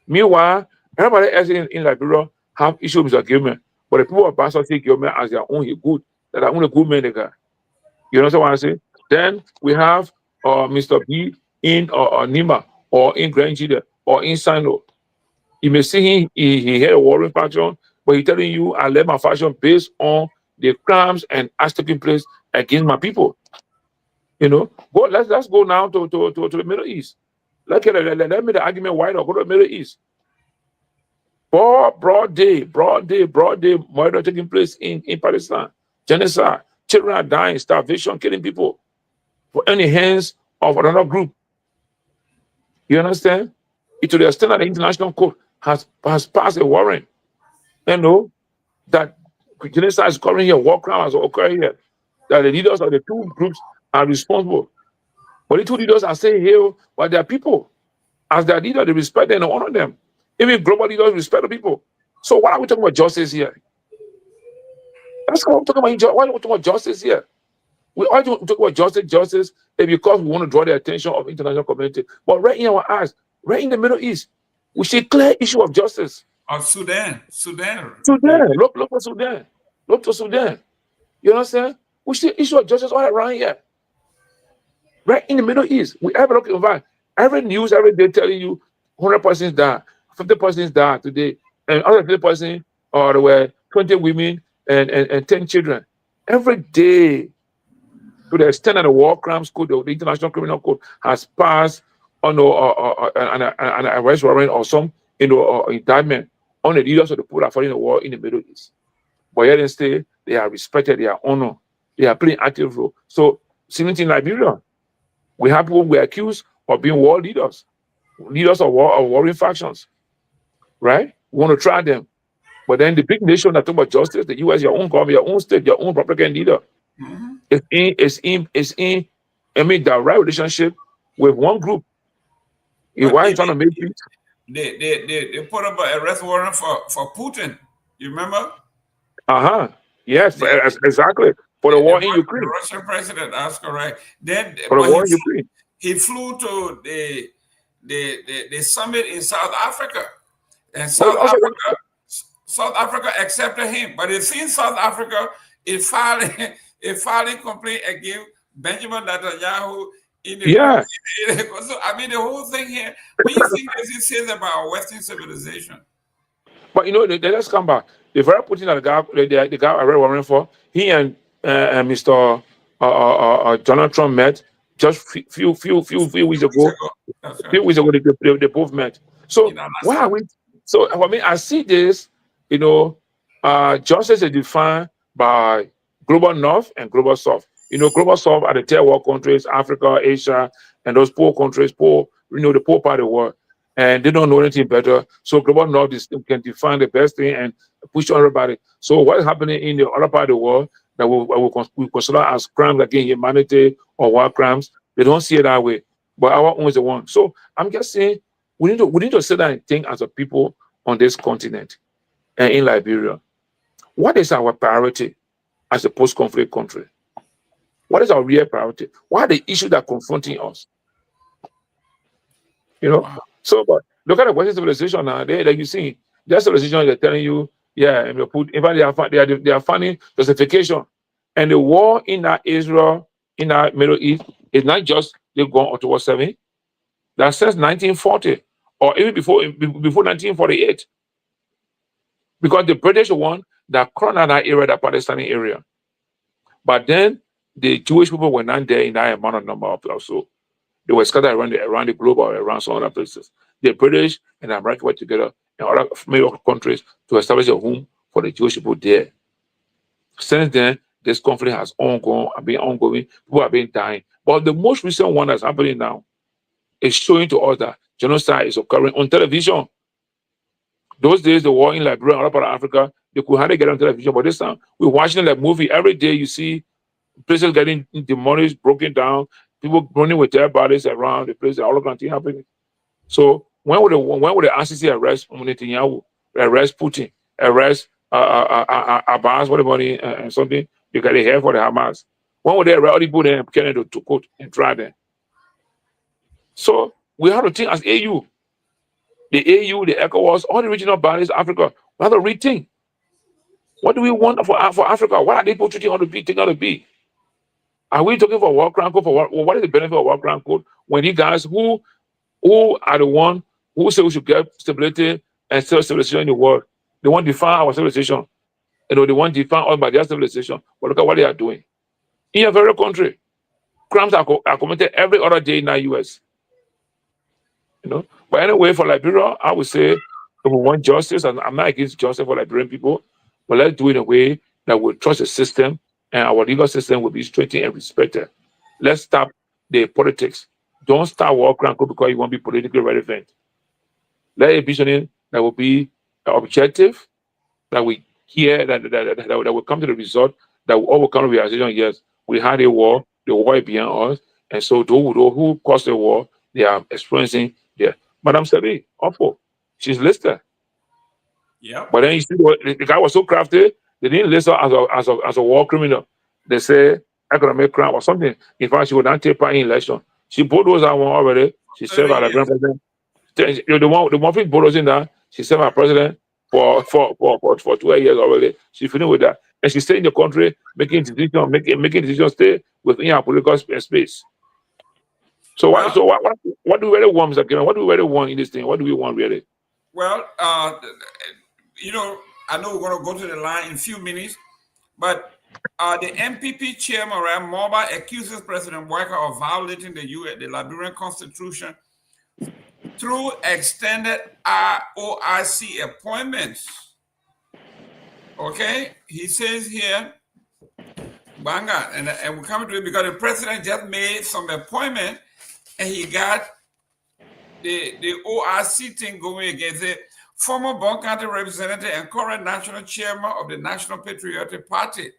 Meanwhile, everybody else in Liberia have issues with Mr. Gayman, but the people of Bassa see Gayman as their own. He's good. That are only good men they got. You know what I'm saying? Then we have Mr. B in Nima or in Grand Gida or in Sino. You may see him, he had a warring faction, but he's telling you, I led my faction based on the crimes and acts taking place against my people. Let's go now to the Middle East. Let me the argument why not go to the Middle East. Broad day, murder taking place in Palestine, genocide, children are dying, starvation, killing people in the hands of another group. You understand? To the extent that the international court has passed a warrant, that genocide is occurring here, war crimes are occurring here, that the leaders of the two groups are responsible. But the two leaders are saying here, but their people, as their leader, they respect them and honor them. Even global leaders respect the people. So why are we talking about justice here? That's what I'm talking about. Why are we talking about justice here? Why do we talk about justice? Is because we want to draw the attention of the international community. But right in our eyes, right in the Middle East, we see clear issue of justice. Of Sudan. Look for Sudan. Look to Sudan. You understand? We see issue of justice all around here. Right in the Middle East. We ever look at every news every day telling you 100 persons died, 50 persons died today, and other 50 persons there were 20 women and 10 children. Every day, to the extent that the War Crimes Code, the International Criminal Code, has passed on an arrest warrant or some indictment on the leaders of the people that are fighting the war in the Middle East. But yet instead, they are respected, they are honored, they are playing active role. So, similar in Liberia, we have people who were accused of being war leaders of warring factions, right? We want to try them. But then the big nation that talk about justice, the US, your own government, your own state, your own Republican leader, is in direct relationship with one group. Why are you trying to make peace? They put up an arrest warrant for Putin. You remember? Yes, exactly. For the war in Ukraine. The Russian president, that's correct. Then for the war in Ukraine. He flew to the summit in South Africa. And South Africa accepted him. But it seems South Africa is filing complaint against Benjamin Netanyahu. So, I mean, the whole thing here, what do you think this says about Western civilization? But let's come back. The very Putin that the guy I read warrant for, he and Mr. Donald Trump met just few weeks ago. Few weeks ago, they both met. So why are we? So I mean, I see this. Justice is defined by global North and global South. Global South are the third world countries, Africa, Asia, and those poor countries, the poor part of the world. And they don't know anything better. So global North can define the best thing and push on everybody. So what is happening in the other part of the world that we consider as crimes against humanity or war crimes, they don't see it that way. But our own is the one. So I'm just saying we need to sit down and think as a people on this continent and in Liberia. What is our priority as a post-conflict country? What is our real priority? What are the issues that are confronting us? So, but look at the Western civilization now. Like you see, their civilization, they're telling you, they are finding justification And the war in Israel, in the Middle East, is not just they go on towards 7. That since 1940, or even before 1948, because the British won that colonized that area, that Palestinian area. But then the Jewish people were not there in that amount of number of people. So they were scattered around the globe or around some other places. The British and America were together in other many countries to establish a home for the Jewish people there. Since then, this conflict has been ongoing. People have been dying. But the most recent one that's happening now is showing to us that genocide is occurring on television. Those days, the war in Liberia and other part of Africa, they could hardly get on television. But this time, we're watching like movie. Every day you see places getting demolished, broken down, people running with their bodies around the place, all of that thing happening. So when would the ICC arrest Netanyahu, arrest Putin, arrest Abbas, whatever, and something, because they have for the Hamas? When would they arrest all the people there to court and try them? So we have to think as AU, the ECOWAS, all the regional bodies, Africa, we have to rethink. What do we want for Africa? What are they putting on the be? Are we talking for war crime code? What is the benefit of war crime code when you guys who are the one who say we should get stability and civilization in the world, they want to define our civilization, they want to define us by their civilization. But look at what they are doing in your very country. Crimes are committed every other day in the US. But anyway, for Liberia, I would say if we want justice, and I'm not against justice for Liberian people, but let's do it in a way that will trust the system and our legal system will be strengthened and respected. Let's stop the politics. Don't start war crime because you want to be politically relevant. Let it be something that will be objective, that we hear, that will come to the result, that will overcome the realization, yes, we had a war, the war is beyond us, and so those who caused the war, they are experiencing there. Madam Sabi, awful. She's listed. Yeah. But then you see, the guy was so crafty, they didn't list her as a war criminal. They say economic crime or something. In fact, she would not take part in election. She bulldozed that one already. She served as a grand president. The one thing bulldozing that, she served as president for 2 years already. She finished with that. And she stayed in the country making decisions stay within her political space. So what do we really want, Mr. Gayman? What do we really want in this thing? What do we want really? Well, I know we're going to go to the line in a few minutes, but the MPP chairman, Ram Moba, accuses President Walker of violating the Liberian Constitution through extended OIC appointments. Okay, he says here, Banga, and we're coming to it because the president just made some appointment, and he got the OIC thing going against it. Former Bon County representative and current national chairman of the National Patriotic Party,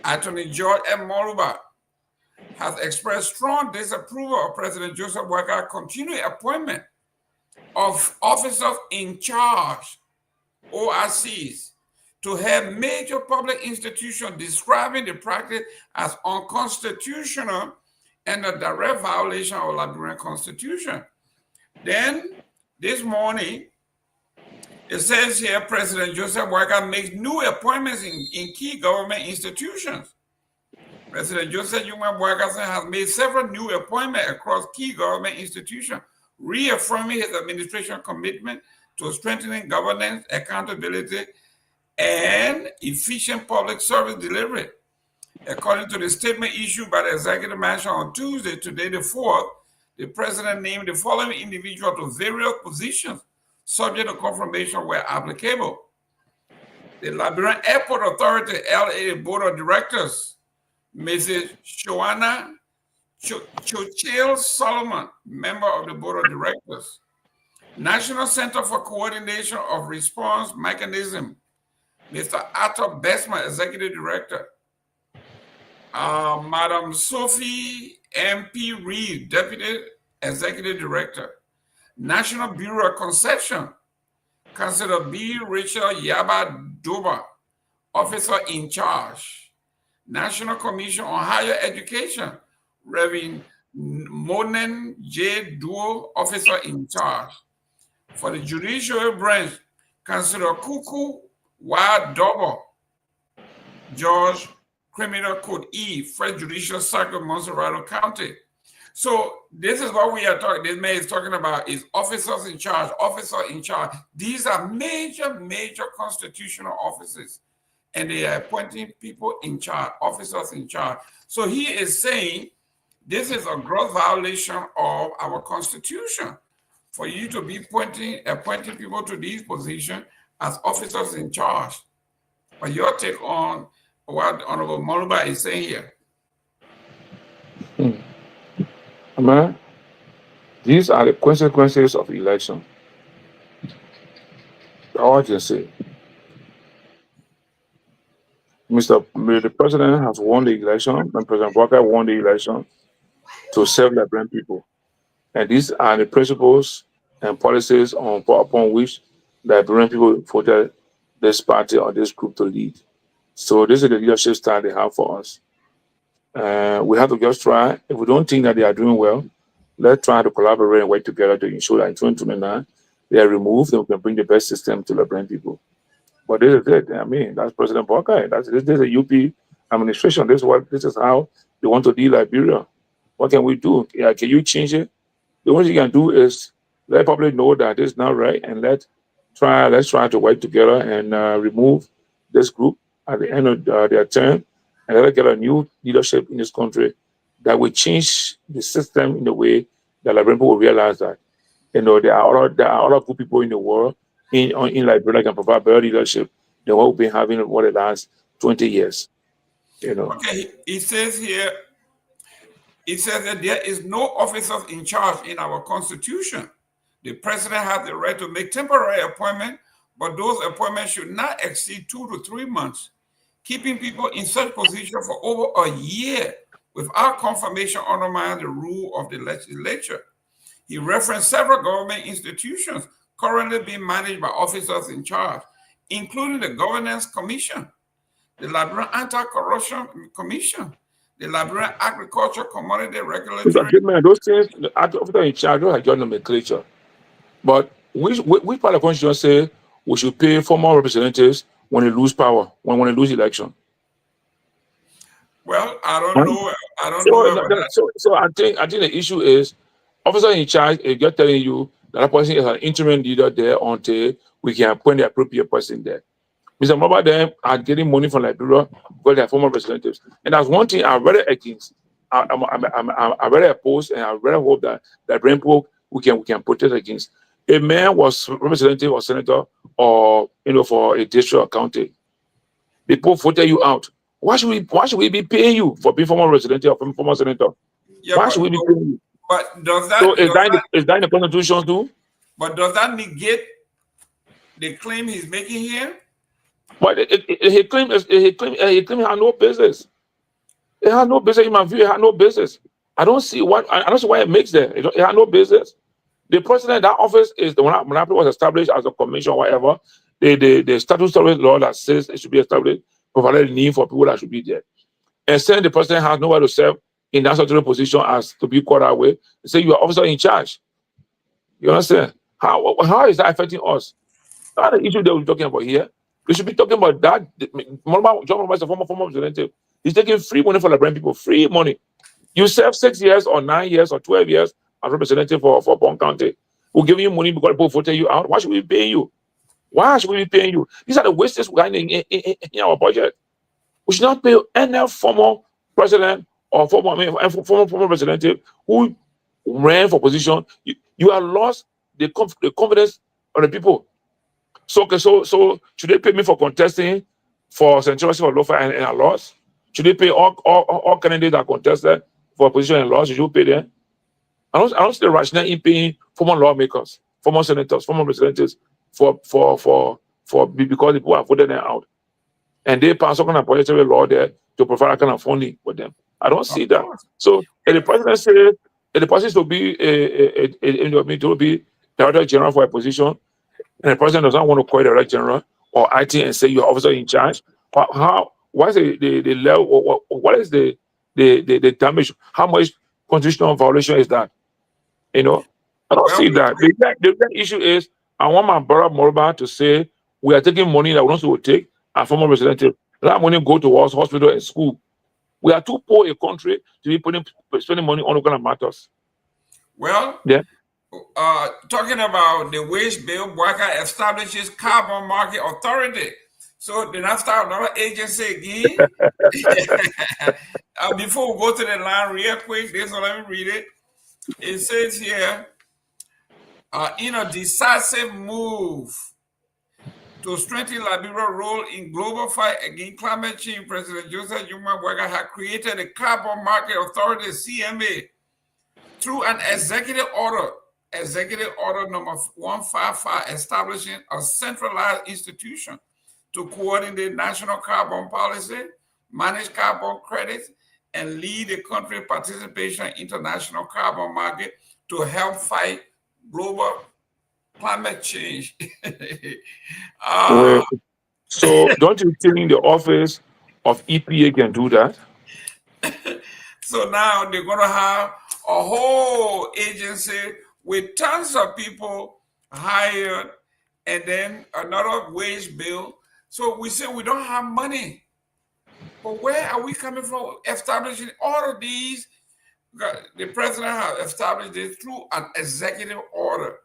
Attorney George M. Moruba, has expressed strong disapproval of President Joseph Walker's continued appointment of officers in charge, OICs, to have major public institutions describing the practice as unconstitutional and a direct violation of the Liberian Constitution. Then, this morning, it says here, President Joseph Walker makes new appointments in key government institutions. President Joseph Walker has made several new appointments across key government institutions, reaffirming his administration commitment to strengthening governance, accountability, and efficient public service delivery. According to the statement issued by the executive mansion on Tuesday, today the 4th, the president named the following individuals to various positions, subject to confirmation where applicable. The Liberian Airport Authority, LA Board of Directors, Mrs. Joanna Chochil Solomon, member of the Board of Directors. National Center for Coordination of Response Mechanism, Mr. Arthur Besma, Executive Director. Madam Sophie M.P. Reed, Deputy Executive Director. National Bureau of Conception, Councilor B. Rachel Yaba Doba, Officer in Charge. National Commission on Higher Education, Reverend Monen J. Duo, Officer in Charge. For the Judicial Branch, Councilor Kuku Wa Dobo, George Criminal Code E, First Judicial Circuit, Montserrat County. So this is what we are talking. This man is talking about is officers in charge. Officer in charge. These are major constitutional offices, and they are appointing people in charge, officers in charge. So he is saying this is a gross violation of our Constitution for you to be appointing people to these positions as officers in charge. But your take on what Honorable Moluba is saying here? Amen. These are the consequences of election. All I can say. The president has won the election, and President Walker won the election to serve Liberian people. And these are the principles and policies upon which the Liberian people voted this party or this group to lead. So this is the leadership style they have for us. We have to just try. If we don't think that they are doing well, let's try to collaborate and work together to ensure that in 2029 they are removed and we can bring the best system to Liberian people. But this is it. I mean, that's President Walker. This is a UP administration. This is how they want to deal Liberia. What can we do? Yeah, can you change it? The only thing you can do is let public know that this is not right, and let's try to work together and remove this group at the end of their term, and let's get a new leadership in this country that will change the system in a way that Liberian people will realize that there are other good people in the world in Liberia that can provide better leadership than what we've been having over the last 20 years. Okay, he says here. It says that there is no officers in charge in our Constitution. The president has the right to make temporary appointments, but those appointments should not exceed 2 to 3 months. Keeping people in such position for over a year without confirmation undermines the rule of the legislature. He referenced several government institutions currently being managed by officers in charge, including the Governance Commission, the Liberian Anti-Corruption Commission, the Liberian Agriculture Commodity Regulatory. Those things, the officer in charge, those are just nomenclature. But which part of the Constitution say we should pay former representatives when they lose power, when they lose election? Well, I don't know. I don't know about that. So I think the issue is officer in charge is just telling you that person is an interim leader there until we can appoint the appropriate person there. Mr. Maba them are getting money from Liberia because they are former representatives. And that's one thing I'm very against. I'm very opposed, and I very hope that Liberian people we can protest against. A man was representative or senator or for a district or county. People voted you out. Why should we be paying you for being former representative or former senator? Yeah, why should we be paying you? But does that so is that in the Constitution too? But does that negate the claim he's making here? But he claimed he had no business. It had no business in my view. It had no business. I don't see why it makes there. It had no business. The president, that office is the one when was established as a commission or whatever. The statutory law that says it should be established provided the need for people that should be there. And saying the president has nowhere to serve in that statutory position as to be called that way, they say you are officer in charge. You understand? How is that affecting us? That's the issue that we're talking about here. We should be talking about that. John Maba is a former representative. He's taking free money for Liberian people. Free money. You serve 6 years or 9 years or 12 years as representative for Bong County. We're giving you money because people voted you out. Why should we be paying you? Why should we be paying you? These are the wastes we have in our budget. We should not pay any former president or former representative who ran for position. You have lost the confidence of the people. So should they pay me for contesting for Central or Lofa and I lost? Should they pay all candidates that contested for a position and lost? Should you pay them? I don't see the rationale in paying former lawmakers, former senators, former representatives because the people have voted them out. And they pass some kind of budgetary law there to provide that kind of funding for them. I don't see that. So if the president says if the person is to be director general for a position, and the president doesn't want to call the director general or IT and say you're officer in charge, what is the level? What is the damage? How much constitutional violation is that? I don't see that. The issue is I want my brother Moluba to say we are taking money that we don't supposed to take as former representative. That money go towards hospital and school. We are too poor a country to be spending money on all kind of matters. Well, yeah. Talking about the wage bill, Boyka establishes carbon market authority. So then I start another agency again. Before we go to the line real quick, this one, let me read it. It says here, in a decisive move to strengthen Liberia's role in global fight against climate change, President Joseph Juma Boyka has created a carbon market authority, CMA, through an executive order number 155, establishing a centralized institution to coordinate national carbon policy, manage carbon credits, and lead the country's participation in international carbon market to help fight global climate change. So don't you think the office of EPA can do that? So now they're going to have a whole agency with tons of people hired and then another wage bill. So we say we don't have money. But where are we coming from establishing all of these? The president has established this through an executive order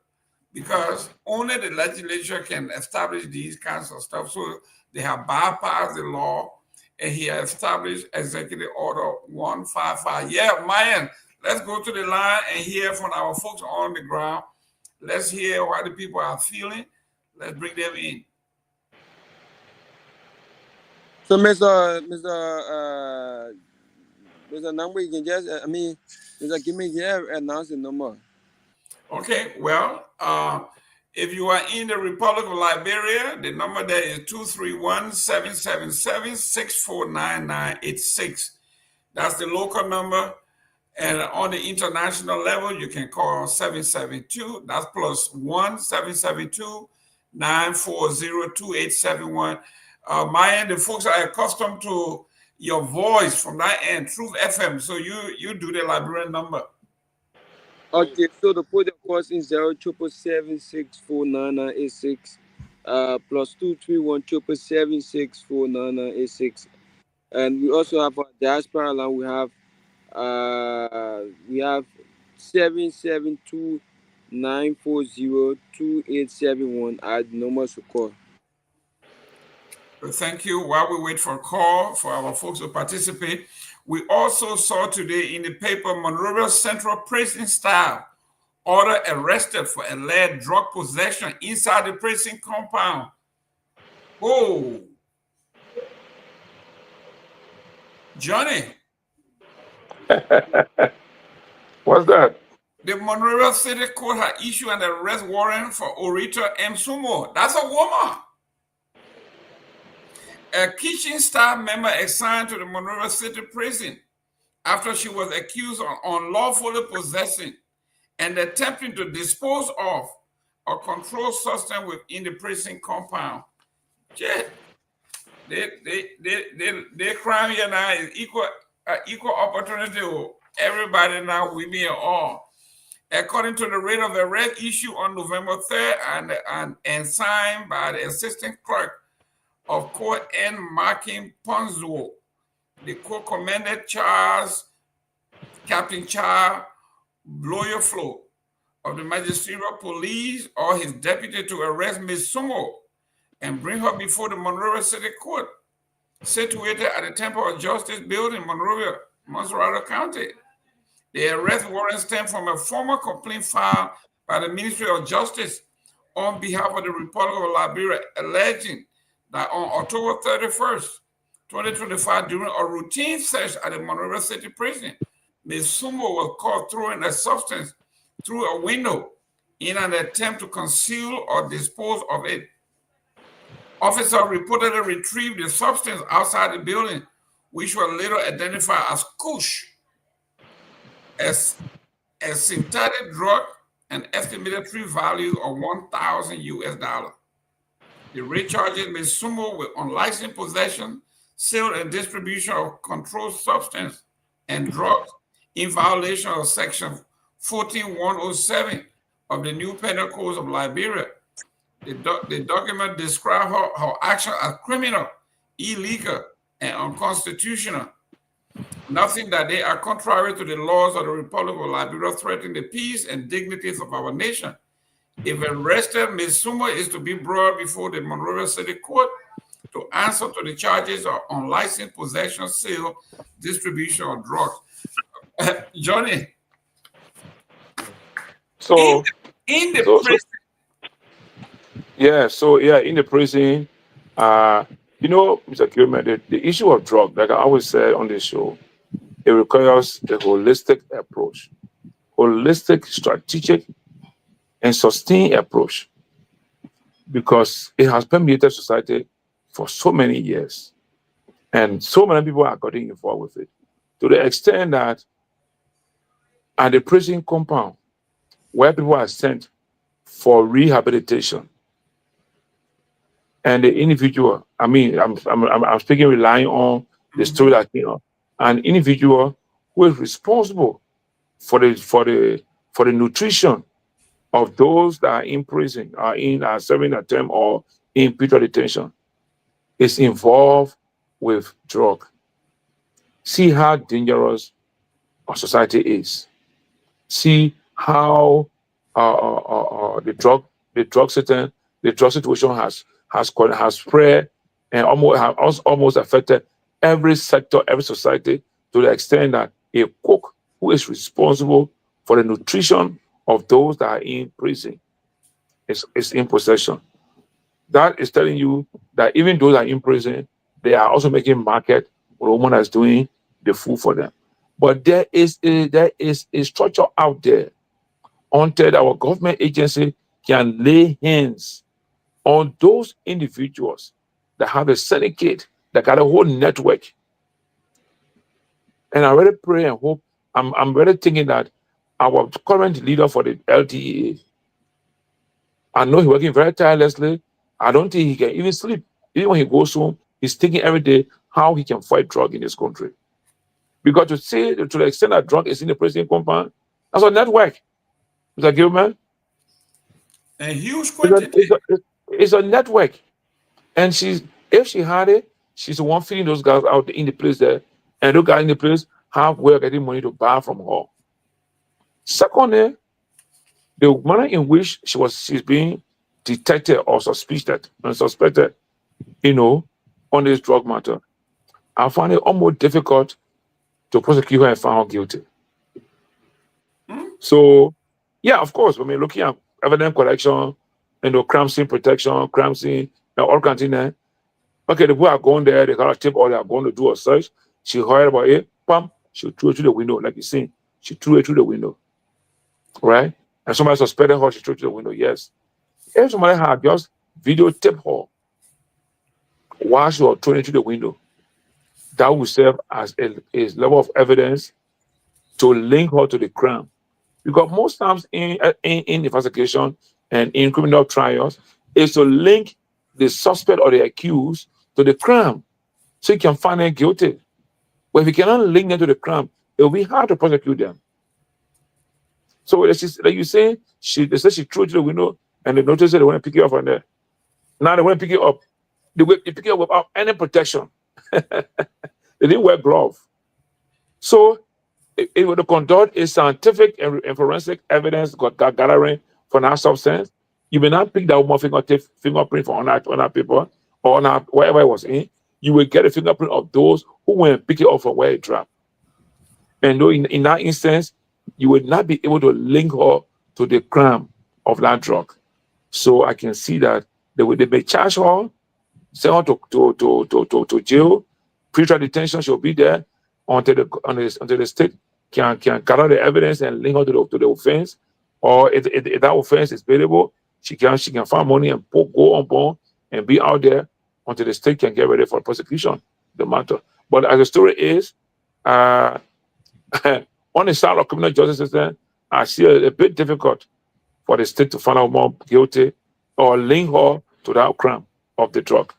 because only the legislature can establish these kinds of stuff. So they have bypassed the law and he has established Executive Order 155. Yeah, Myean, let's go to the line and hear from our folks on the ground. Let's hear how the people are feeling. Let's bring them in. So, Mr. Nagbe, you can just, Mr. Gayman, you announce the number. Okay, well, if you are in the Republic of Liberia, the number there is 231-777-649986. That's the local number. And on the international level, you can call 772. That's +1 772-940-2871. Myean, the folks are accustomed to your voice from that end, Truth FM. So you do the Liberian number. Okay, so the put the cost in 077764986 +231-777-64986. And we also have our diaspora line. We have 772-940-2871 at the numbers to call. Thank you. While we wait for a call for our folks to participate, we also saw today in the paper Monrovia Central Prison staff order arrested for alleged drug possession inside the prison compound. Oh, Johnny. What's that? The Monrovia City Court had issued an arrest warrant for Orita M. Sumo. That's a woman. A kitchen staff member assigned to the Monrovia City Prison after she was accused of unlawfully possessing and attempting to dispose of a controlled substance within the prison compound. Yeah. Their crime here now is equal opportunity. Everybody now, we be all. According to the rate of arrest issued on November 3rd and signed by the assistant clerk of court N. Markin Ponzo, the court commended Captain Charles Bloyerflo of the Magisterial Police or his deputy to arrest Ms. Sumo and bring her before the Monrovia City Court, situated at the Temple of Justice building, Monrovia, Monserrado County. The arrest warrant stemmed from a formal complaint filed by the Ministry of Justice on behalf of the Republic of Liberia, alleging that on October 31st, 2025, during a routine search at the Monrovia City Prison, Ms. Sumo was caught throwing a substance through a window in an attempt to conceal or dispose of it. Officers reportedly retrieved the substance outside the building, which was later identified as kush, as a synthetic drug and estimated free value of $1,000. The rate charges Ms. Sumo with unlicensed possession, sale, and distribution of controlled substance and drugs in violation of Section 14107 of the New Penal Code of Liberia. The document describes her action as criminal illegal and unconstitutional. Nothing that they are contrary to the laws of the Republic of Liberia, threatening the peace and dignities of our nation. If arrested, Ms. Suma is to be brought before the Monrovia City Court to answer to the charges of unlicensed possession, sale, distribution of drugs. Johnny. So in the prison. In the prison, you know, Mr. Gilman, the issue of drug, like I always say on this show, it requires a holistic approach, holistic, strategic, and sustained approach, because it has permeated society for so many years, and so many people are getting involved with it, to the extent that at the prison compound, where people are sent for rehabilitation, and the individual, I mean, I'm speaking relying on the story that, you know, an individual who is responsible for the nutrition of those that are in prison, are serving a term or in pretrial detention, is involved with drug. See how dangerous our society is. See how the drug situation has spread and almost affected every sector, every society, to the extent that a cook who is responsible for the nutrition of those that are in prison is in possession. That is telling you that even those that are in prison, they are also making market with a woman that's doing the food for them. But there is a structure out there until our government agency can lay hands on those individuals that have a syndicate, that got a whole network. And I really pray and hope, I'm really thinking that our current leader for the LTEA, I know he's working very tirelessly. I don't think he can even sleep. Even when he goes home, he's thinking every day how he can fight drug in this country. Because to say to the extent that drug is in the prison compound, that's a network. Mr. Gilman. A huge quantity. It's a network. And if she had it, she's the one feeding those guys out in the place there. And those guys in the place have way of getting money to buy from her. Secondly, the manner in which she's being detected or suspected, you know, on this drug matter, I find it almost difficult to prosecute her and find her guilty. So, yeah, of course, when we're looking at evidence collection, you know, crime scene protection, crime scene, all kinds of things. Okay, the people are going there, they got a tip, or they are going to do a search. She heard about it, bam, she threw it through the window, like you seen. She threw it through the window, right? And somebody suspected her, she threw it through the window, yes. If somebody had just videotaped her while she was thrown into the window, that would serve as a level of evidence to link her to the crime. Because most times in investigation and in criminal trials, is to link the suspect or the accused to the crime, so you can find them guilty. But if you cannot link them to the crime, it will be hard to prosecute them. So like you say, they said she threw it to the window, and they noticed that they want to pick it up from there. Now they want to pick it up. They pick it up without any protection. They didn't wear gloves. So it would conduct a scientific and forensic evidence gathering for that substance. You may not pick that woman's fingerprint on that paper or on whatever it was in. You will get a fingerprint of those who went and pick it up from where it dropped. And though in that instance, you would not be able to link her to the crime of that drug. So I can see that they may charge her, send her to jail, pretrial detention. She'll be there until the state can gather the evidence and link her to the offense. Or if that offense is bailable, she can find money and go on bond and be out there until the state can get ready for prosecution, the matter. But as the story is, on the side of criminal justice system, I see it a bit difficult for the state to find out more guilty or link her to that crime of the drug.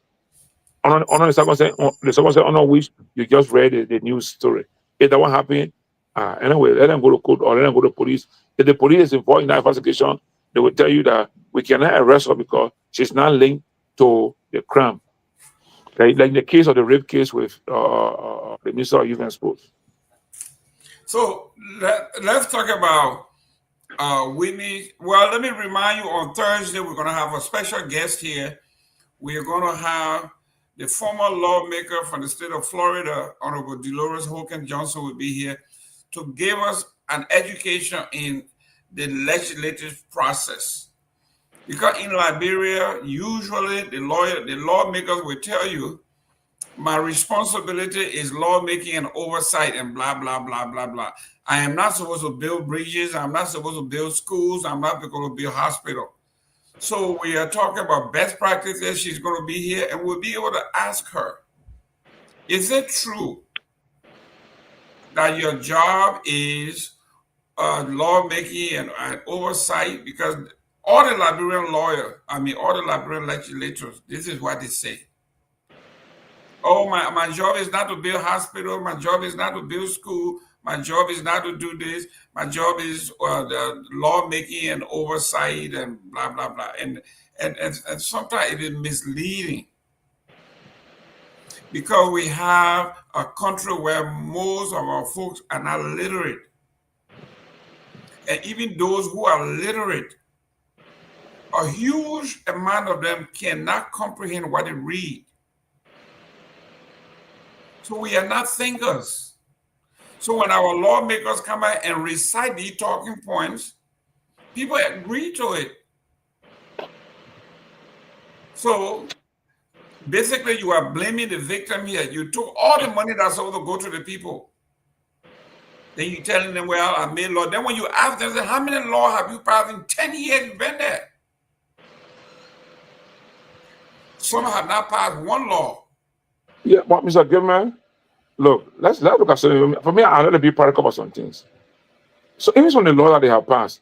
On the circumstance on which you just read the news story. If that won't happen, anyway, let them go to court or let them go to police. If the police is involved in that investigation, they will tell you that we cannot arrest her because she's not linked to the crime. Like the case of the rape case with the Minister of Youth and Sports. So let's talk about Whitney. Well, let me remind you, on Thursday, we're going to have a special guest here. We are going to have the former lawmaker from the state of Florida, Honorable Dolores Holcomb Johnson, will be here to give us an education in the legislative process. Because in Liberia, usually the lawmakers will tell you, my responsibility is lawmaking and oversight and blah, blah, blah, blah, blah. I am not supposed to build bridges. I'm not supposed to build schools. I'm not supposed to build hospitals. So we are talking about best practices. She's going to be here and we'll be able to ask her, is it true that your job is lawmaking and oversight? Because all the Liberian all the Liberian legislators, this is what they say. Oh, my job is not to build hospital. My job is not to build school. My job is not to do this. My job is the lawmaking and oversight and blah, blah, blah. And sometimes it is misleading because we have a country where most of our folks are not literate. And even those who are literate, a huge amount of them cannot comprehend what they read. So we are not thinkers. So when our lawmakers come out and recite these talking points, people agree to it. So basically you are blaming the victim here. You took all the money that's supposed to go to the people. Then you're telling them, well, I made law. Then when you ask them, how many laws have you passed in 10 years you've been there? Some have not passed one law. Yeah, but Mr. Gayman, look, let's look at something. For me, I'd rather be practical about some things. So even some of the laws that they have passed,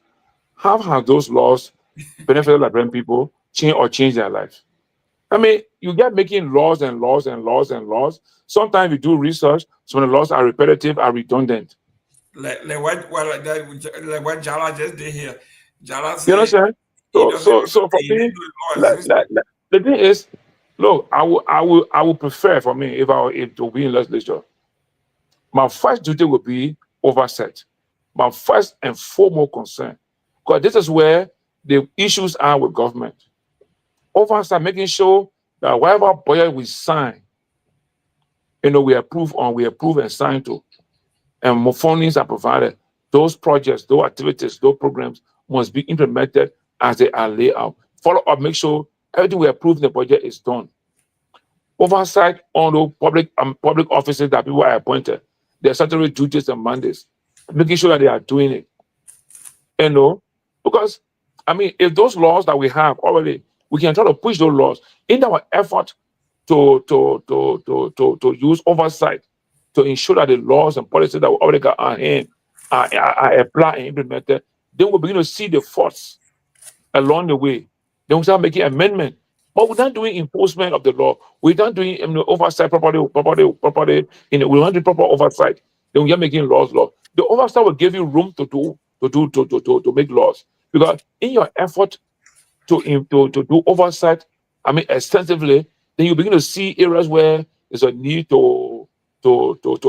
how have those laws benefited Liberian people, change their lives? I mean, you get making laws and laws and laws and laws. Sometimes you do research, some of the laws are repetitive, are redundant. Like what Jala just did here. Jala said, You understand? So for me, the thing is, look, I would prefer, for me, if to be in legislature, my first duty would be oversight. My first and foremost concern, because this is where the issues are with government. Oversight, making sure that whatever budget we sign, we approve and sign to, and more fundings are provided. Those projects, those activities, those programs must be implemented as they are laid out. Follow up, make sure everything we approve in the budget is done. Oversight on those public offices that people are appointed, their statutory duties and mandates, making sure that they are doing it. Because I mean, if those laws that we have already, we can try to push those laws in our effort to use oversight to ensure that the laws and policies that we already got on hand are applied and implemented. Then we'll begin to see the faults along the way. Then we'll start making amendments. But we're not doing enforcement of the law. We're not doing oversight properly. We're not doing proper oversight. Then we are making laws. The oversight will give you room to make laws. Because in your effort to do oversight, I mean extensively, then you begin to see areas where there's a need to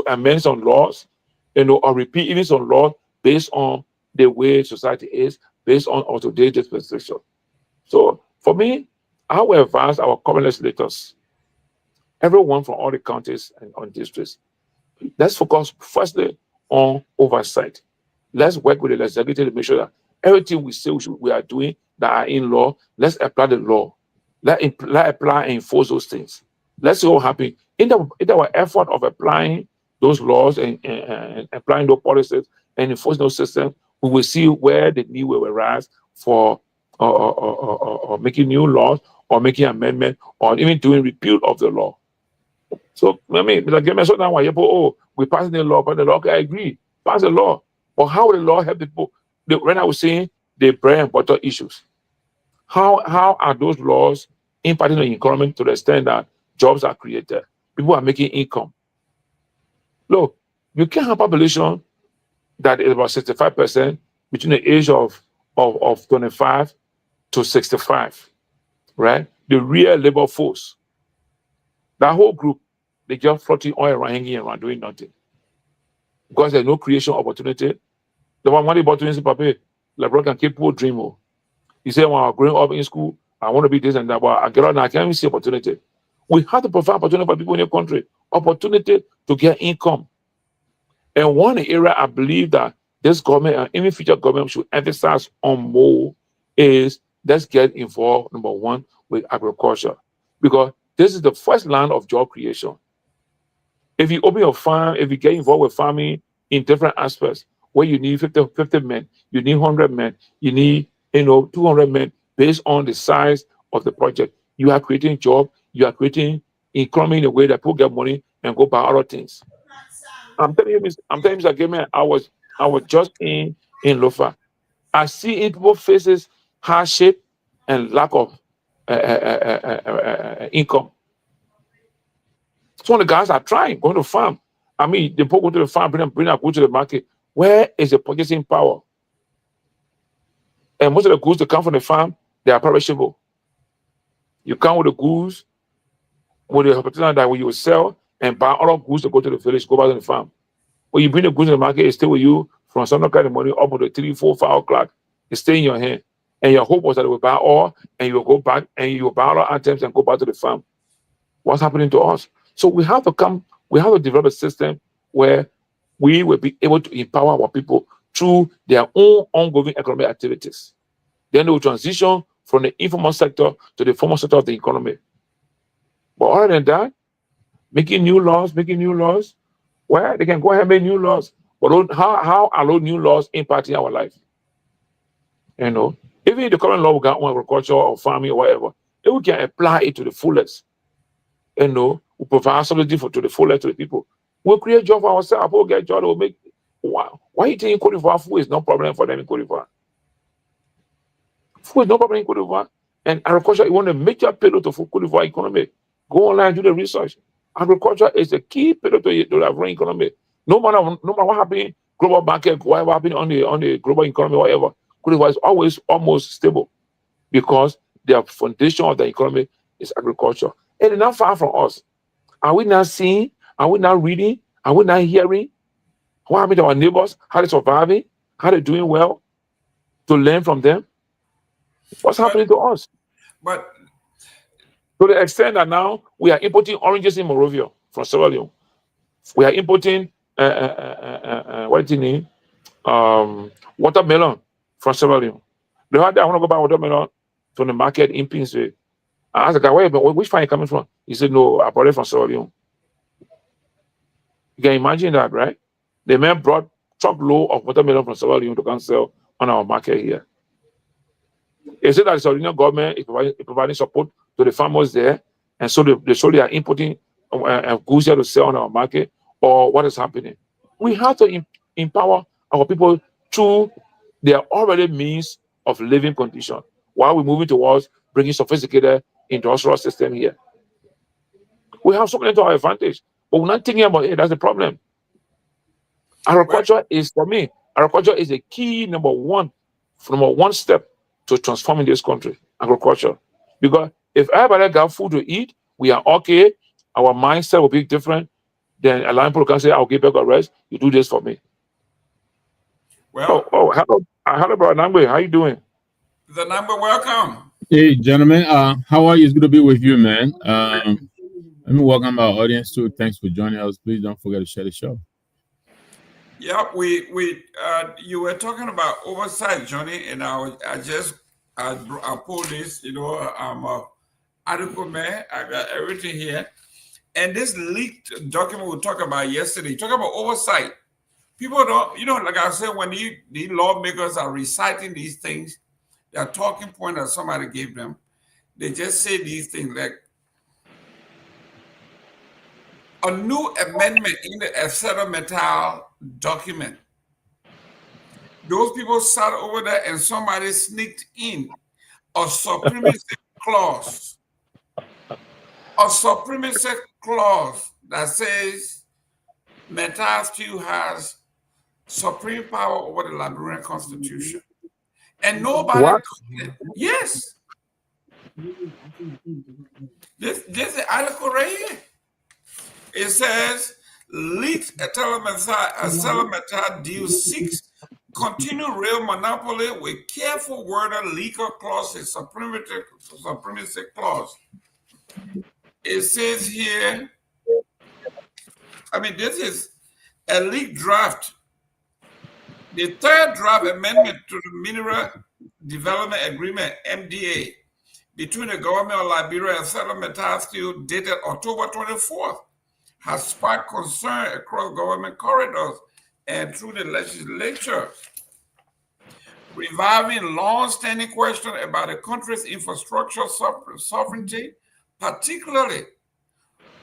amend some laws, or repeat even some laws based on the way society is, based on today's dispensation. So for me, I will advise our current legislators, everyone from all the counties and on districts, let's focus firstly on oversight. Let's work with the legislature to make sure that everything we say we are doing that are in law, let's apply the law. Let's apply and enforce those things. Let's see what happens. In our effort of applying those laws and applying those policies and enforcing those systems, we will see where the need will arise for making new laws or making amendment or even doing repeal of the law. So I mean, like we passed the law, but the law, okay, I agree, pass the law. But how will the law help the people? When I was saying the bread and butter issues, how are those laws impacting the economy to the extent that jobs are created, people are making income? Look, you can't have a population that is about 65% between the age of 25 to 65, right? The real labor force. That whole group, they just floating all around, hanging around, doing nothing. Because there's no creation opportunity. The one money bought to in paper, LeBron can keep people dream. He said, when I was growing up in school, I want to be this and that, but I get out now, I can't even see opportunity. We have to provide opportunity for people in the country, opportunity to get income. And one area I believe that this government and even future government should emphasize on more is let's get involved, number one, with agriculture. Because this is the first line of job creation. If you open your farm, if you get involved with farming in different aspects, where you need 50 men, you need 100 men, you need 200 men based on the size of the project. You are creating job, you are creating economy in a way that people get money and go buy other things. I'm telling you, Mr. Gayman, I was just in Lofa. I see in people's faces hardship and lack of income. Some of the guys are trying, going to farm. I mean, they go to the farm, bring up goods to the market. Where is the purchasing power? And most of the goods that come from the farm, they are perishable. You come with the goods, with the opportunity that when you will sell and buy other goods to go to the village, go back to the farm. When you bring the goods to the market, it stay with you from some kind of money up to 3, 4, 5 o'clock. It stay in your hand. And your hope was that it will buy all, and you will go back and you will buy other items and go back to the farm. What's happening to us? So we have to develop a system where we will be able to empower our people through their own ongoing economic activities. Then they will transition from the informal sector to the formal sector of the economy. But other than that, making new laws, well, they can go ahead and make new laws. But how are those new laws impacting our life? Even if the current law we got on agriculture or farming or whatever, if we can apply it to the fullest, we provide subsidy to the fullest to the people. We'll create jobs for ourselves. We'll get jobs. We'll make. Why you think Cote d'Ivoire food is no problem for them in Cote d'Ivoire? Food is no problem in Cote d'Ivoire. And agriculture is one of the major pillars of Cote d'Ivoire economy. Go online, do the research. Agriculture is the key pillar to the Ivorian economy. No matter what happens, global market, whatever happens on the global economy, whatever, Cote d'Ivoire is always almost stable because the foundation of the economy is agriculture. And it's not far from us. Are we not seeing? Are we not reading? Are we not hearing? What happened to our neighbors? How they're surviving? How they're doing well? To learn from them? What's happening to us? But to the extent that now we are importing oranges in Monrovia from Sierra Leone. We are importing watermelon from Sierra Leone. The other day I want to go buy watermelon from the market in Pinsway. I asked the guy, which farm are you coming from? He said, no, I brought it from Sierra Leone. You can imagine that, right? The man brought truckload of watermelon from Sierra Leone to come sell on our market here. He said that the Sierra Leone government is providing support to the farmers there, and so they are importing goods here to sell on our market, or what is happening? We have to empower our people through their already means of living condition while we're moving towards bringing sophisticated industrial system here. We have something to our advantage, but we're not thinking about it. That's the problem. Agriculture is, for me, agriculture is a key number one step to transforming this country, agriculture. Because if everybody got food to eat, we are okay, our mindset will be different, then allowing people can say, I'll give back a rest, you do this for me. Well, hello, brother Nagbe, how you doing? The number, welcome. Hey, gentlemen, how are you? It's good to be with you, man. Let me welcome our audience too. Thanks for joining us. Please don't forget to share the show. Yeah, you were talking about oversight, Johnny, and I pulled this, I'm a article man, I got everything here. And this leaked document we talked about yesterday, talk about oversight. People don't, like I said, when these lawmakers are reciting these things, their talking point that somebody gave them, they just say these things like, a new amendment in the ArcelorMittal document. Those people sat over there and somebody sneaked in a supremacy clause. A supremacy clause that says Mittal still has supreme power over the Liberian Constitution. And nobody, yes. This is the article right here. It says, leaked telemetry deal 6 continue real monopoly with careful worded legal clauses, supremacy clause. It says here, this is a leaked draft. The third draft amendment to the Mineral Development Agreement, MDA, between the government of Liberia and Settlement Steel dated October 24th, has sparked concern across government corridors and through the legislature, reviving long-standing questions about the country's infrastructure sovereignty, particularly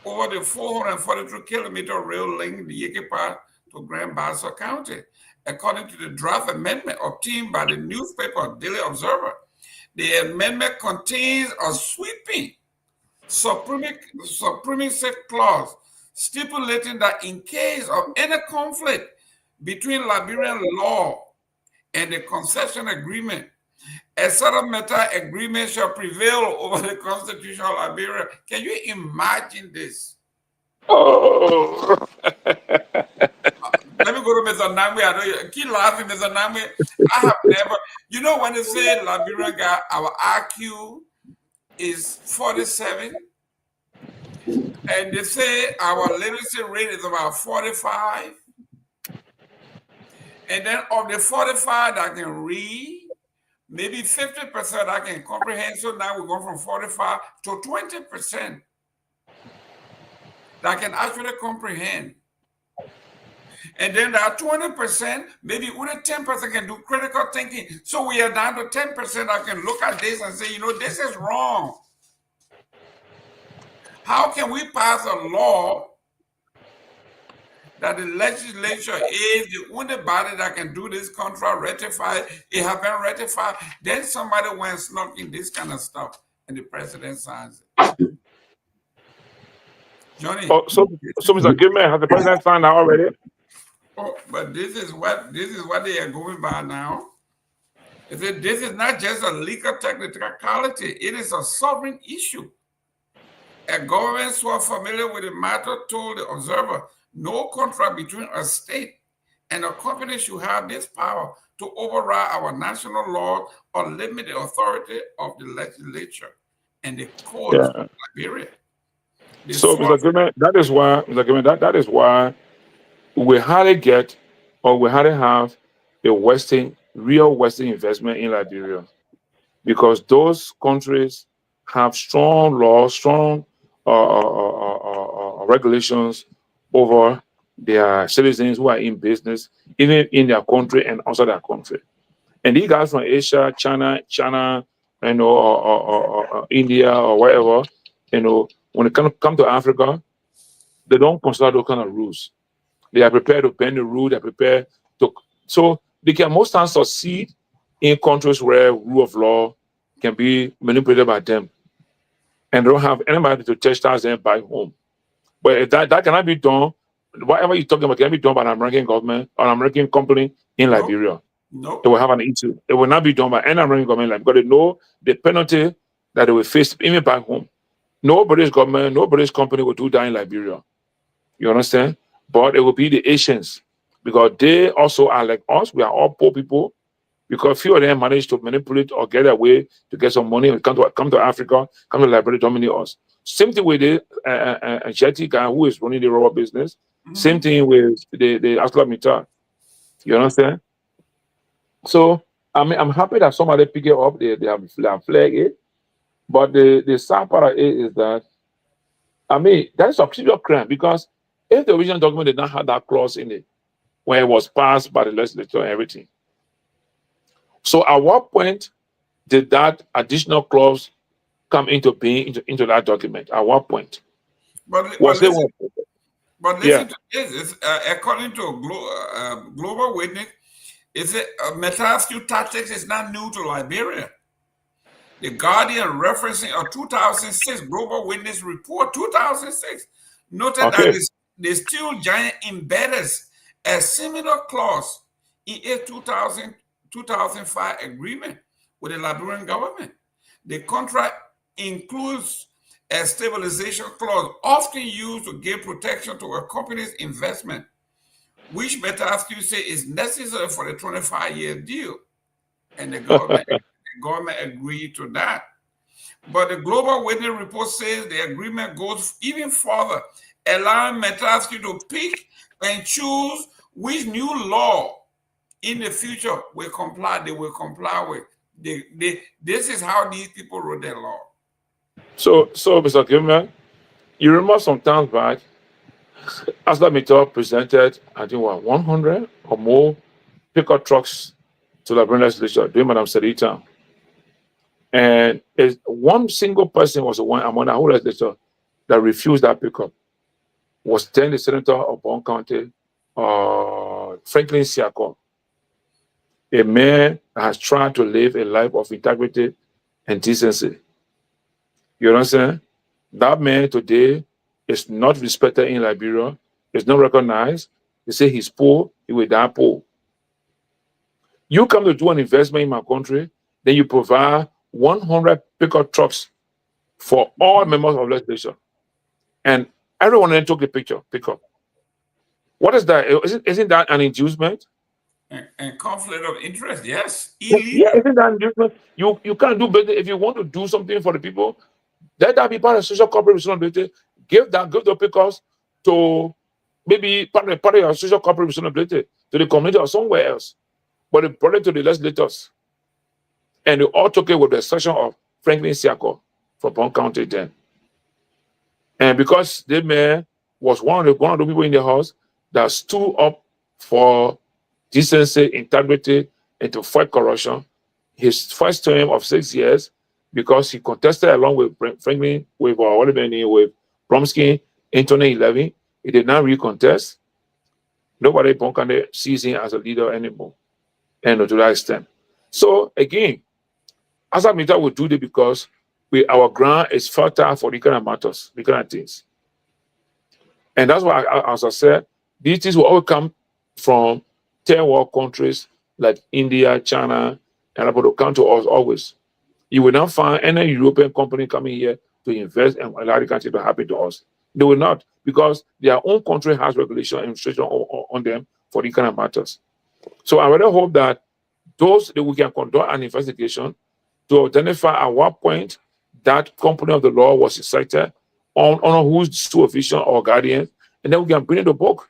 over the 442-kilometer rail link Yekepa to Grand Bassa County. According to the draft amendment obtained by the newspaper Daily Observer, the amendment contains a sweeping supremacy clause stipulating that in case of any conflict between Liberian law and the concession agreement, a settlement agreement shall prevail over the Constitution of Liberia. Can you imagine this? Oh. Let me go to Mr. Nagbe. I know you keep laughing, Mr. Nagbe. I have never, when they say Liberian guy, our IQ is 47, and they say our literacy rate is about 45, and then of the 45 that can read, maybe 50% I can comprehend. So now we go from 45 to 20% that can actually comprehend. And then there are 20%, maybe only 10% can do critical thinking. So we are down to 10% that can look at this and say, this is wrong. How can we pass a law that the legislature is the only body that can do this contract, ratify it, have been ratified, then somebody went snuck in this kind of stuff and the president signs it. Johnny. Oh, so Mr. Gayman, has the president signed that already? Oh, but this is what they are going by now. Is that this is not just a legal technicality, it is a sovereign issue. A government so familiar with the matter told the Observer, no contract between a state and a company should have this power to override our national laws or limit the authority of the legislature and the courts of Liberia. So, Mr. Gayman, that is why we hardly get, or we hardly have a real Western investment in Liberia, because those countries have strong laws, strong regulations over their citizens who are in business, even in their country and outside their country. And these guys from Asia, China, or India or wherever, when it come to Africa, they don't consider those kind of rules. They are prepared to bend the rule. They're prepared to, so they can most times succeed in countries where rule of law can be manipulated by them, and they don't have anybody to chastise them back home. But if that cannot be done, whatever you're talking about can be done by an American government or an American company in Liberia. No. They will have an issue. It will not be done by any American government, because they know the penalty that they will face even back home. Nobody's government, nobody's company will do that in Liberia. You understand? But it will be the Asians, because they also are like us. We are all poor people, because few of them manage to manipulate or get away to get some money and come to Africa, come to Liberia, dominate us. Same thing with the Jetty guy who is running the rubber business. Same thing with the Asla Mita. You understand? So I'm happy that somebody pick it up. They have flag it. But the sad part of it is that, that is a serious crime, because if the original document did not have that clause in it, when it was passed by the legislature and everything. So at what point did that additional clause come into being into that document? At what point? But listen to this. It's, according to Global Witness, metal tactics is not new to Liberia. The Guardian, referencing a 2006 Global Witness report, 2006, noted that the steel giant embedded a similar clause in a 2005 agreement with the Liberian government. The contract includes a stabilization clause often used to give protection to a company's investment, which Metascue say is necessary for the 25-year deal. And the government agreed to that. But the Global Witness report says the agreement goes even further, allowing Metascue to pick and choose which new law in the future will comply. They will comply with. This is how these people wrote their law. So Mr. Gayman, you remember some time back, ArcelorMittal presented, I think, 100 or more pickup trucks to the Liberian legislature during Madam Sadiq time. And one single person was the one among the whole legislature that refused that pickup. Was then the senator of Bon County, Franklin Siako, a man that has tried to live a life of integrity and decency. You understand? That man today is not respected in Liberia, is not recognized. They say he's poor, he will die poor. You come to do an investment in my country, then you provide 100 pickup trucks for all members of legislation. And everyone then took a pickup. What is that? Isn't that an inducement? And conflict of interest, yes. Yeah, isn't that an inducement? You can't do better. If you want to do something for the people, let that be part of social corporate responsibility. Give the pickups to maybe part of your social corporate responsibility to the community or somewhere else. But they brought it to the legislators. And they all took it with the exception of Franklin Siako from Bon County then. And because the man was one of the people in the house that stood up for decency, integrity, and to fight corruption, his first term of 6 years, because he contested along with Franklin, with Bromsky in 2011, he did not recontest. Nobody in Bon County sees him as a leader anymore, and to that extent. So again, ArcelorMittal will do this because our ground is fertile for the kind of matters, the kind of things. And that's why, as I said, these things will always come from third world countries like India, China, and about to come to us always. You will not find any European company coming here to invest and allow the country to happen to us. They will not, because their own country has regulation and restriction on them for the kind of matters. So I really hope that we can conduct an investigation to identify at what point that company of the law was cited on whose supervision or guardian, and then we can bring in the book.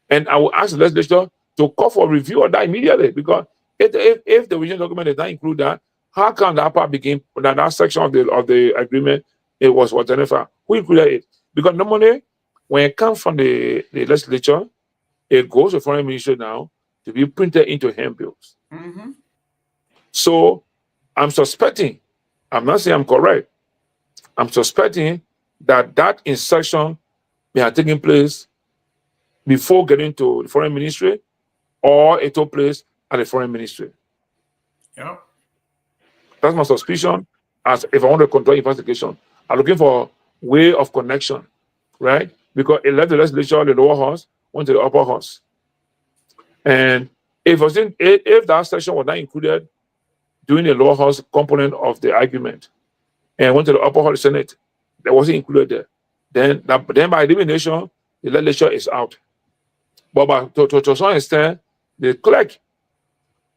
And I will ask the legislature to call for review of that immediately, because if the original document does not include that, how can that part begin, that section of the agreement, it was identified? Who included it? Because normally, when it comes from the legislature, it goes to foreign ministry now to be printed into handbills. Mm-hmm. So I'm suspecting, I'm not saying I'm correct, I'm suspecting that insertion may have taken place before getting to the foreign ministry, or it took place at the foreign ministry. Yeah. That's my suspicion. As if I want to conduct investigation, I'm looking for way of connection, right? Because it left the legislature, the lower house, went to the upper house. And if that section was not included during the lower house component of the argument and went to the upper house Senate, that wasn't included there. Then by elimination, the legislature is out. But to some extent, the clerk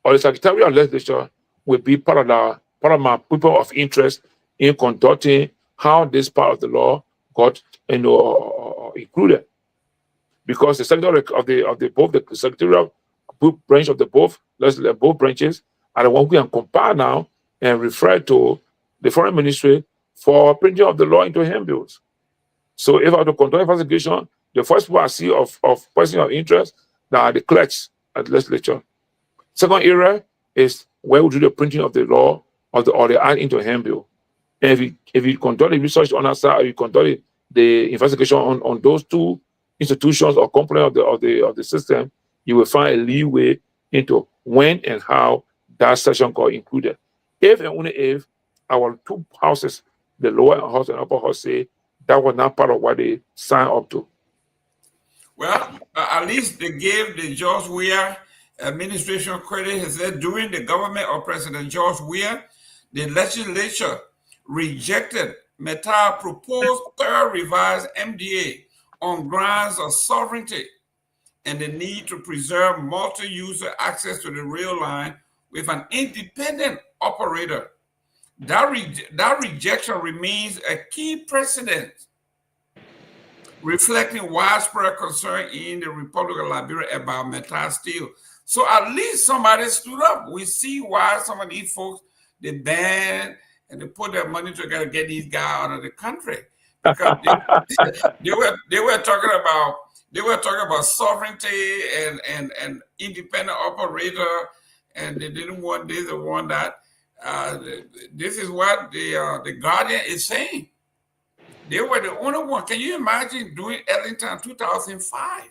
or the secretary of legislature will be part of my people of interest in conducting how this part of the law got included. Because the secretary of the secretarial branch of both branches are the one who can compare now and refer to the foreign ministry for printing of the law into handbills. So if I have to conduct investigation, the first people I see of person of interest that are the clerks at the legislature. Second area is where we do the printing of the law or the act into a handbill. And if you conduct the research on that side, or you conduct the investigation on those two institutions or components of the system, you will find a leeway into when and how that section got included. If and only if our two houses, the lower house and upper house, say that was not part of what they signed up to. Well, at least they gave the George Weah administration credit. He said during the government of President George Weah, the legislature rejected Meta proposed third revised MDA on grounds of sovereignty and the need to preserve multi-user access to the rail line with an independent operator. That rejection remains a key precedent, reflecting widespread concern in the Republic of Liberia about Meta Steel. So at least somebody stood up. We see why some of these folks, they ban and they put their money together to get these guys out of the country, because they were talking about sovereignty and independent operator, and they didn't want this or want that. This is what the Guardian is saying. They were the only one. Can you imagine doing Ellington 2005?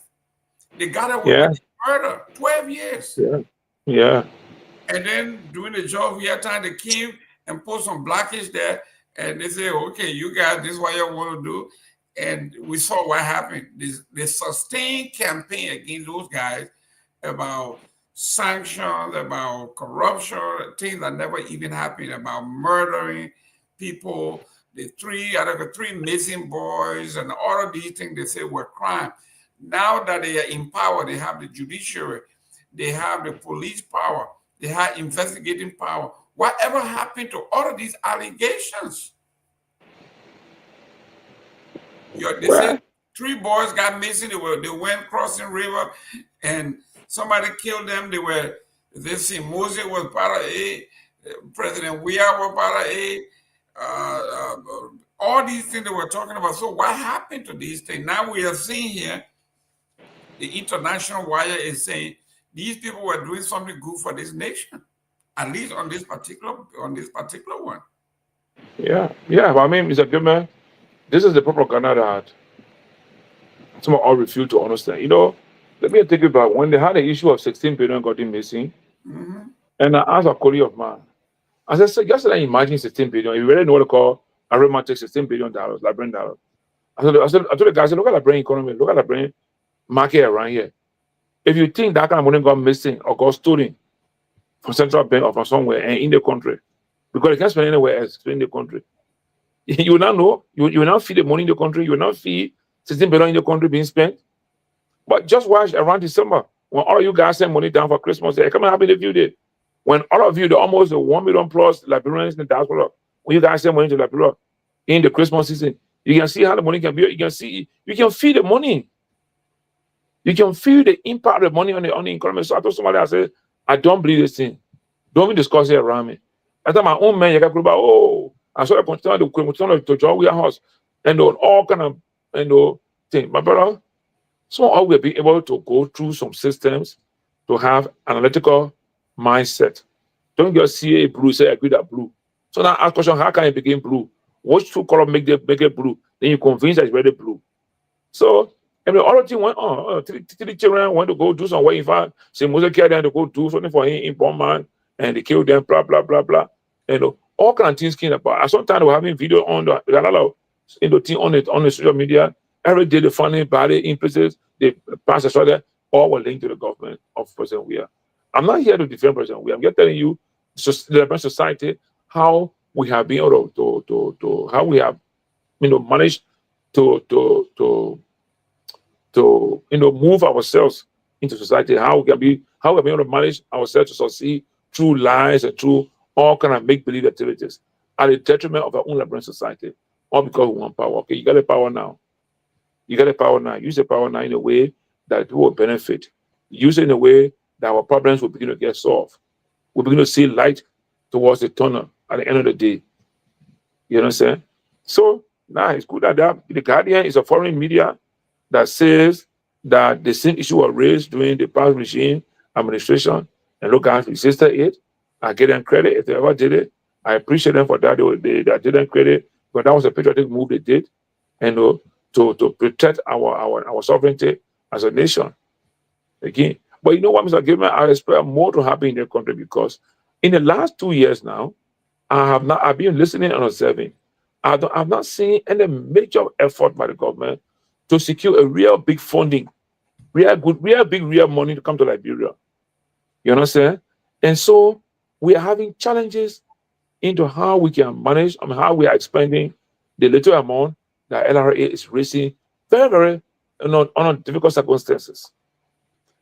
They got away with murder, 12 years. Yeah. And then during the Jovial time, they came and put some blackish there, and they say, okay, you guys, this is what you want to do. And we saw what happened. This sustained campaign against those guys about sanctions, about corruption, things that never even happened, about murdering people, the three missing boys, and all of these things they say were crime. Now that they are in power, they have the judiciary, they have the police power, they have investigating power. Whatever happened to all of these allegations? They said 3 boys got missing. They went crossing river, and somebody killed them. Moses was part of it. President Weah was part of it. All these things they were talking about. So what happened to these things? Now we are seeing here, the international wire is saying these people were doing something good for this nation, at least on this particular one. Yeah. But I mean, Mr. Gayman, this is the propaganda that some all refuse to understand. Let me take you back when they had the issue of 16 billion getting missing, and I asked a colleague of mine, I said, so just imagine 16 billion. You really know what to call arithmetic, $16 billion, Liberian dollars. I told the guy, look at the brain economy, look at the brain market around here. If you think that kind of money got missing or got stolen from central bank or from somewhere and in the country, because they can't spend anywhere else in the country, you will not know. You will not feed the money in the country. You will not feed 16 billion in the country being spent. But just watch around December when all of you guys send money down for Christmas. Come and happen if you did. When all of you, the almost 1 million plus Liberians in the diaspora, when you guys send money to Liberia in the Christmas season, you can see how the money can be. You can see, you can feel the money. You can feel the impact of the money on the economy. So I told somebody, I said, I don't believe this thing. Don't be discussing it around me. I thought my own man, you got to go, I saw a continue to Garguah house and all kind of things. My brother, so I will be able to go through some systems to have analytical mindset. Don't just see a blue, say agree that blue. So now ask question, how can it become blue? Which 2 colors make it blue? Then you convince that it's really blue. So and the other thing went on. 3 children went to go do some work. In fact, say Moses carried them to go do something for him in Bowman, and they killed them, blah, blah, blah, blah. And all kind of things came about. At some time they were having video on the on the social media. Every day they found it body in places, they passed each other, all were linked to the government of President Weah. I'm not here to defend President Weah. I'm just telling you, the Liberian society, how we have been able to how we have managed to move ourselves into society, how we have been able to manage ourselves to succeed through lies and through all kind of make-believe activities at the detriment of our own Liberian society, all because we want power. Okay, you got the power now. You got the power now. Use the power now in a way that people will benefit. Use it in a way that our problems will begin to get solved. We'll begin to see light towards the tunnel at the end of the day. You know what I'm saying? So now it's good that the Guardian is a foreign media that says that the same issue was raised during the past regime administration, and look at resisted it. I give them credit if they ever did it. I appreciate them for that. They did them credit, but that was a patriotic move they did, and to protect our sovereignty as a nation. Again, but you know what, Mr. Gayman, I expect more to happen in the country, because in the last 2 years now, I've been listening and observing. I've not seen any major effort by the government to secure a real big funding, real money to come to Liberia. You know what I'm saying? And so we are having challenges into how we can manage, how we are expanding the little amount that LRA is raising very, very on difficult circumstances.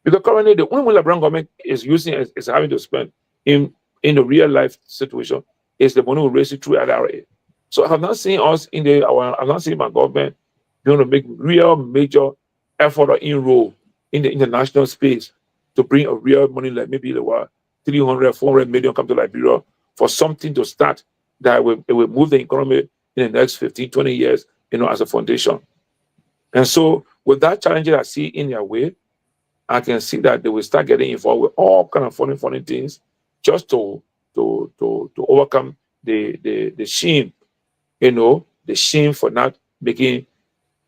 Because currently the only money the Brown government is using is having to spend in the real life situation is the money we raise it through LRA. So I have not seen us I've not seen my government going to make real major effort or inroad in the international space to bring a real money like maybe the 300, 400 million come to Liberia for something to start that will move the economy in the next 15, 20 years, as a foundation. And so with that challenge I see in their way, I can see that they will start getting involved with all kind of funny things just to overcome the shame, the shame for not making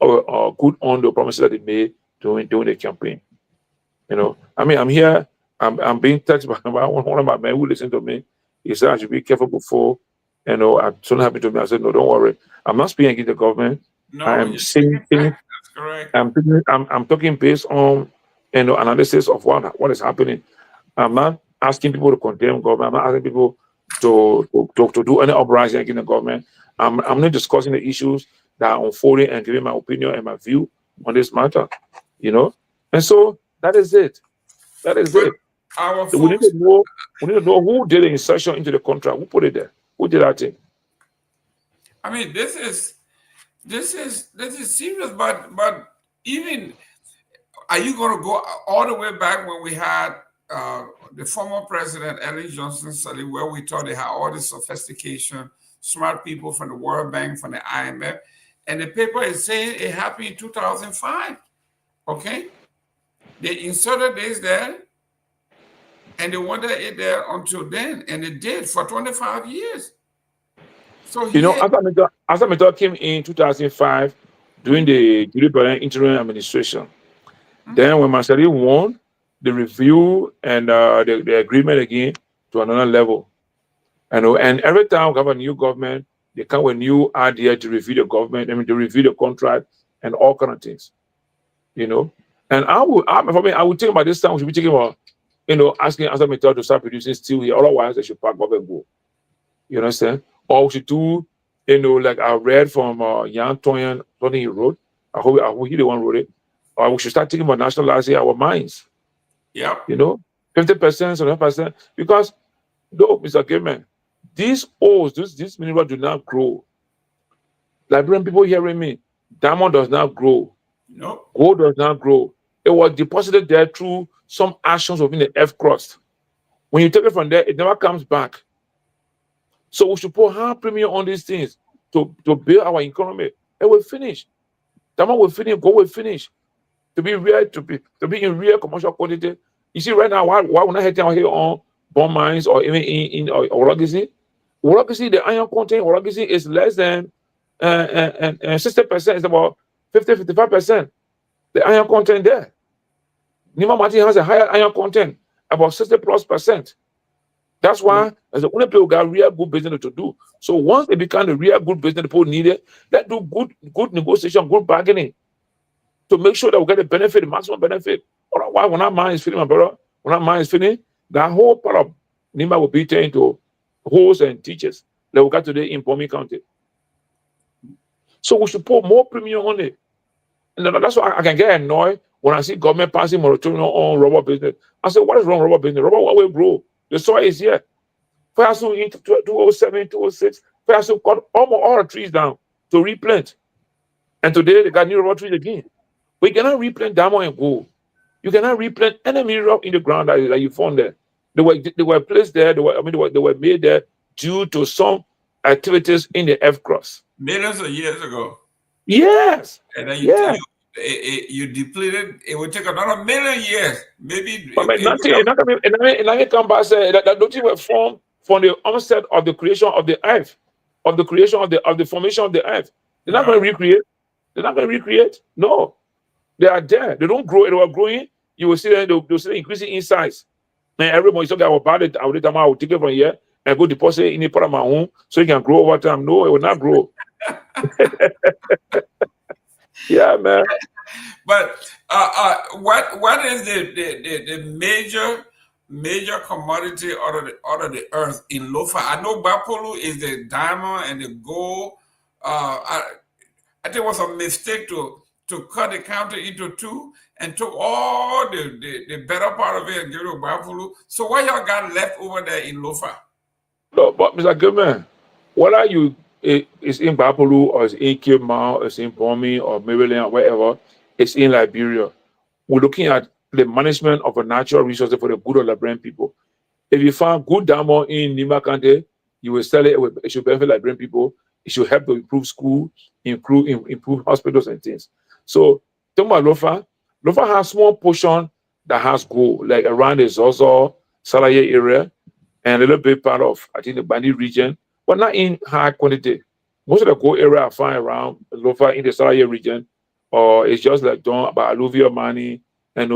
good on the promises that they made during the campaign. I mean, I'm here, I'm being touched by one of my men who listened to me. He said I should be careful before, and something happened to me. I said, no, don't worry. I'm not speaking against the government. No, I am saying things. That's correct. I'm talking based on analysis of what is happening. I'm not asking people to condemn government. I'm not asking people to do any uprising against the government. I'm not discussing the issues that are unfolding and giving my opinion and my view on this matter. And so that is it. That is it. We need to know who did the insertion into the contract. Who put it there? Who did that thing? I mean, this is serious, but even, are you going to go all the way back when we had the former president Ellen Johnson Sirleaf, where we thought they had all this sophistication, smart people from the World Bank, from the IMF, and the paper is saying it happened in 2005. Okay, they inserted this there, and they wanted it there until then, and it did for 25 years. So after Metal came in 2005 during the Liberia interim administration. Then when Masari won, the review and the agreement again to another level. And every time we have a new government, they come with new idea to review the government, to review the contract and all kind of things. And I would think about this time we should be thinking about, asking Asa Metal to start producing steel here. Otherwise, they should pack up and go. You understand? Or we should do, like I read from Myean something he wrote. I hope he the one wrote it. Or we should start thinking about nationalizing our mines. Yeah. 50%, 7%. Because, no, Mr. Gayman, these ores, these minerals do not grow. Liberian people hearing me, diamond does not grow. No. Gold does not grow. It was deposited there through some actions within the earth crust. When you take it from there, it never comes back. So we should put high premium on these things to build our economy. And we'll finish. Diamond will finish, gold will finish. To be in real commercial quantity. You see, right now, why we're not heading out here on bond mines or even in Orogisi? Orogisi, the iron content in Orogisi is less than 60%. It's about 50-55%. The iron content there. Nima Martin has a higher iron content, about 60+%. That's why as the only people got real good business to do. So once they become the real good business people need it, let's do good negotiation, good bargaining to make sure that we get the benefit, the maximum benefit. Otherwise, when our mind is feeling, my brother, when our mind is feeling, that whole part of Nima will be turned into hosts and teachers that we got today in Bomi County. So we should put more premium on it. And that's why I can get annoyed when I see government passing moratorium on rubber business. I say, what is wrong with rubber business? Rubber will grow. The soil is here. FASU in 2007, 2006, FASU cut almost all the trees down to replant. And today they got new rubber trees again. We cannot replant diamond and gold. You cannot replant any mineral in the ground that you found there. They were placed there. They were made there due to some activities in the earth crust. Millions of years ago. Yes. And then you depleted. It would take another million years, maybe. But nothing come back say that those were formed from the onset of the creation of the earth, of the creation of the formation of the earth. They're not going to recreate. They're not going to recreate. No. They are there. They don't grow. They were growing. You will see them. They'll see them increasing in size. And everybody is talking about it. I will take it from here and go deposit in a part of my home so it can grow over time. No, it will not grow. Yeah, man. But what is the major commodity out of the earth in Lofa? I know Bapolu is the diamond and the gold. I think it was a mistake to cut the county into two and took all the better part of it and give it to Buffalo. So what y'all got left over there in Lofa? No, but Mr. Gayman, whether you it's in Buffalo or it's in Kehleboe or it's in Bomi or Maryland or wherever, it's in Liberia. We're looking at the management of a natural resources for the good of Liberian people. If you find good diamond in Nima County, you will sell it. It should benefit Liberian people. It should help to improve schools, improve hospitals and things. So, talking about Lofa has small portion that has gold, like around the Zozo, Salaye area, and a little bit part of, I think, the Bandi region, but not in high quantity. Most of the gold area I find around Lofa in the Salaye region, or it's just like done about alluvial money, and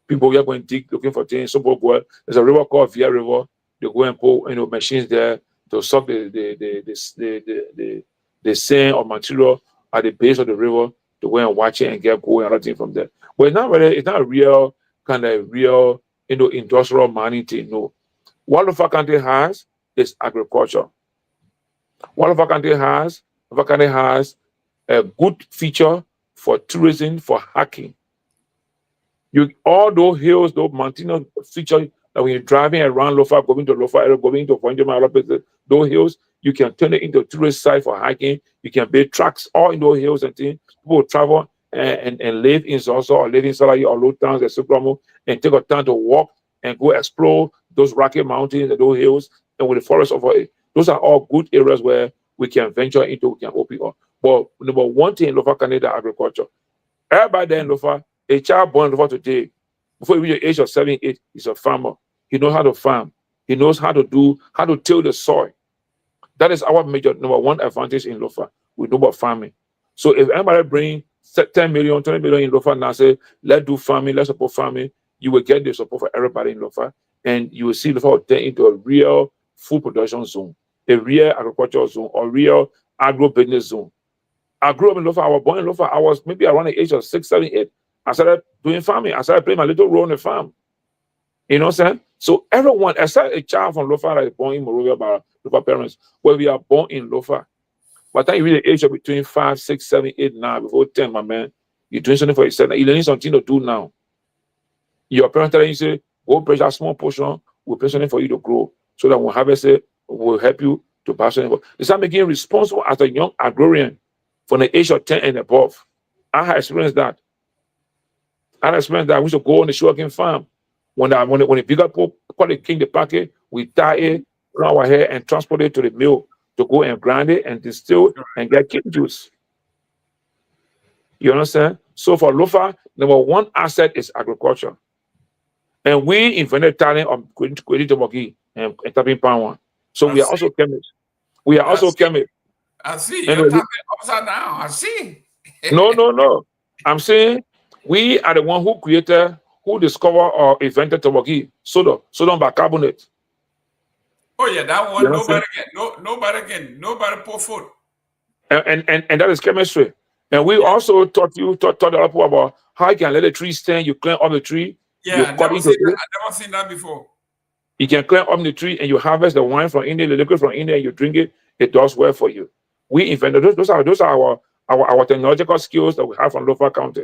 people are going to dig looking for things. Some people go, there's a river called Via River. They go and put machines there to suck the sand or material at the base of the river to go and watch it and get gold and other things from there. But it's not a real kind of industrial mining thing. No. What Lofa County has is agriculture. What Lofa County has a good feature for tourism, for hiking. All those hills, those mountainous features that when you're driving around Lofa, going to Lofa area, going to Fonjema, other places, those hills, you can turn it into a tourist site for hiking. You can build tracks all in those hills and things. People travel and live in Zoso or live in Salaye or low towns and Supramo and take a time to walk and go explore those rocky mountains and those hills and with the forest over it. Those are all good areas where we can venture into, we can open up. But number one thing in Lofa Canada, agriculture. Everybody there in Lofa, a child born in Lofa today, before he reaches the age of 7, 8, he's a farmer. He knows how to farm. He knows how to till the soil. That is our major number one advantage in Lofa. We know about farming. So if anybody bring 10 million, 20 million in Lofa now say, let's do farming, let's support farming, you will get the support for everybody in Lofa. And you will see Lofa turn into a real food production zone, a real agricultural zone, or real agro-business zone. I grew up in Lofa. I was born in Lofa. I was maybe around the age of 6, 7, 8. I started doing farming. I started playing my little role on the farm. You know what I'm saying? So everyone, except a child from Lofa that is born in Monrovia by Lofa parents, where we are born in Lofa. By the time you reach the age of between 5, 6, 7, 8, 9, before 10, my man, you're doing something for yourself. You're learning something to do now. Your parents telling you, say, go bring that small portion, we'll pay something for you to grow. So that when harvest it, we'll help you to pass something. They start making responsible as a young agrarian from the age of 10 and above. I have experienced that. We should go on the sugarcane farm. When the bigger people call the king the packet, we tie it, put our hair, and transport it to the mill to go and grind it and distill and get cane juice. You understand? So for Lofa, number one asset is agriculture. And we invented talent of creating Tomogi and tapping power. So we are also chemists. I see. You're tapping upside down. I see. No. I'm saying we are the one who discovered or invented Tomogi, sodium bicarbonate. Oh yeah, that one nobody put food. And that is chemistry. And we also taught the other people about how you can let a tree stand, you climb up the tree. Yeah, I've never seen that before. You can climb up the tree and you harvest the wine from India, the liquid from India, and you drink it. It does well for you. We invented those are our technological skills that we have from Lofa County.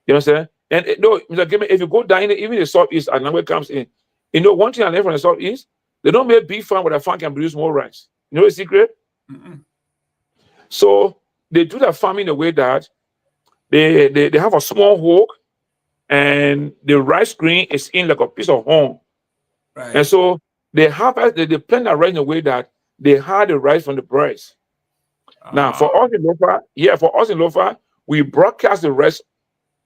You know what I'm saying? And Mr. Gayman, if you go down, even the Southeast, and Nagbe comes in. One thing I learned from the Southeast, they don't make big farm where the farm can produce more rice. You know the secret? So they do that farming in a way that they have a small hole, and the rice grain is in like a piece of horn. Right. And so they plant that rice in a way that they hide the rice from the breast. Now, for us in Lofa, we broadcast the rice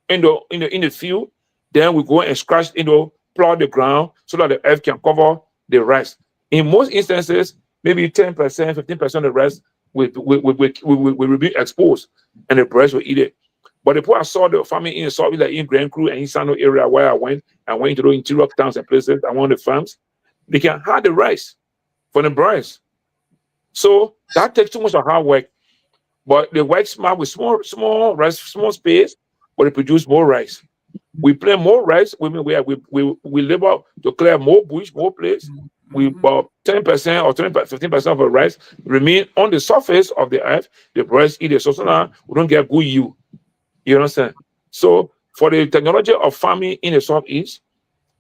in the field. Then we go and scratch, plow the ground so that the earth can cover the rice. In most instances, maybe 10%, 15% of the rice will be exposed, and the birds will eat it. But the people I saw the farming in South, like in Grand Cru and in Sano area where I went into those interior towns and places, I went to the farms, they can hide the rice from the birds. So that takes too much of hard work. But the white smart with small rice, small space, but they produce more rice. We plant more rice. We labor to clear more bush, more place, we about 10% or 15% of the rice remain on the surface of the earth. The birds eat it. So now we don't get good yield. You understand? So for the technology of farming in the southeast,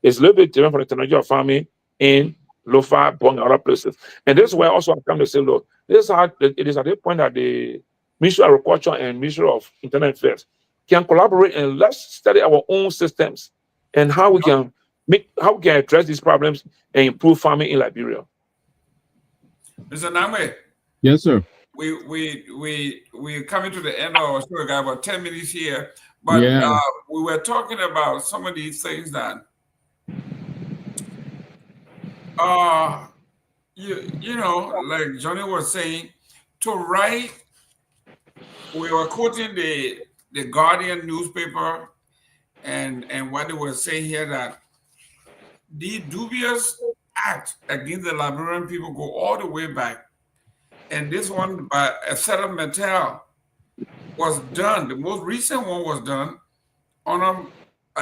it's a little bit different from the technology of farming in Lofa, Bong, and other places. And this is where also I come to say, look, this is how it is at the point that the Ministry of Agriculture and Ministry of Internal Affairs can collaborate and let's study our own systems and how we can address these problems and improve farming in Liberia. Mr. Nagbe. Yes, sir. We're coming to the end of our show. We got about 10 minutes here, but we were talking about some of these things that you know, like Johnny was saying, to write. We were quoting the Guardian newspaper and what they were saying here, that the dubious act against the Liberian people go all the way back. And this one by a set of Mattel was done. The most recent one was done on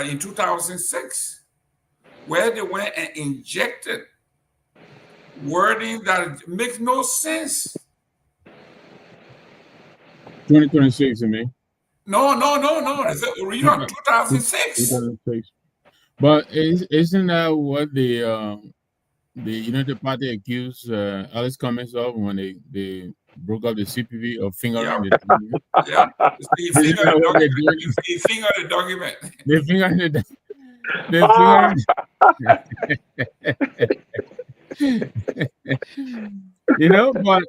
in 2006, where they went and injected wording that makes no sense. 2026, I mean. No. It's read on 2006. 2006. But isn't that what the United Party accused Alice Cummings of when they broke up the CPV of fingering the document? Yeah. He fingered the document. They fingered you know, but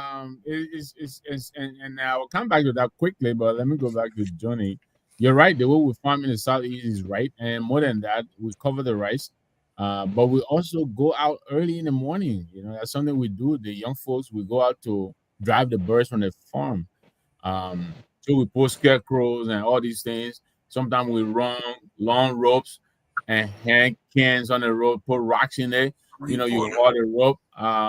it's and I'll come back to that quickly, but let me go back to Johnny. You're right, the way we farm in the southeast is right, and more than that, we cover the rice, but we also go out early in the morning. You know, that's something we do. The young folks, we go out to drive the birds from the farm. So we put scarecrows and all these things. Sometimes we run long ropes and hang cans on the road, put rocks in there. You know, you hold the rope,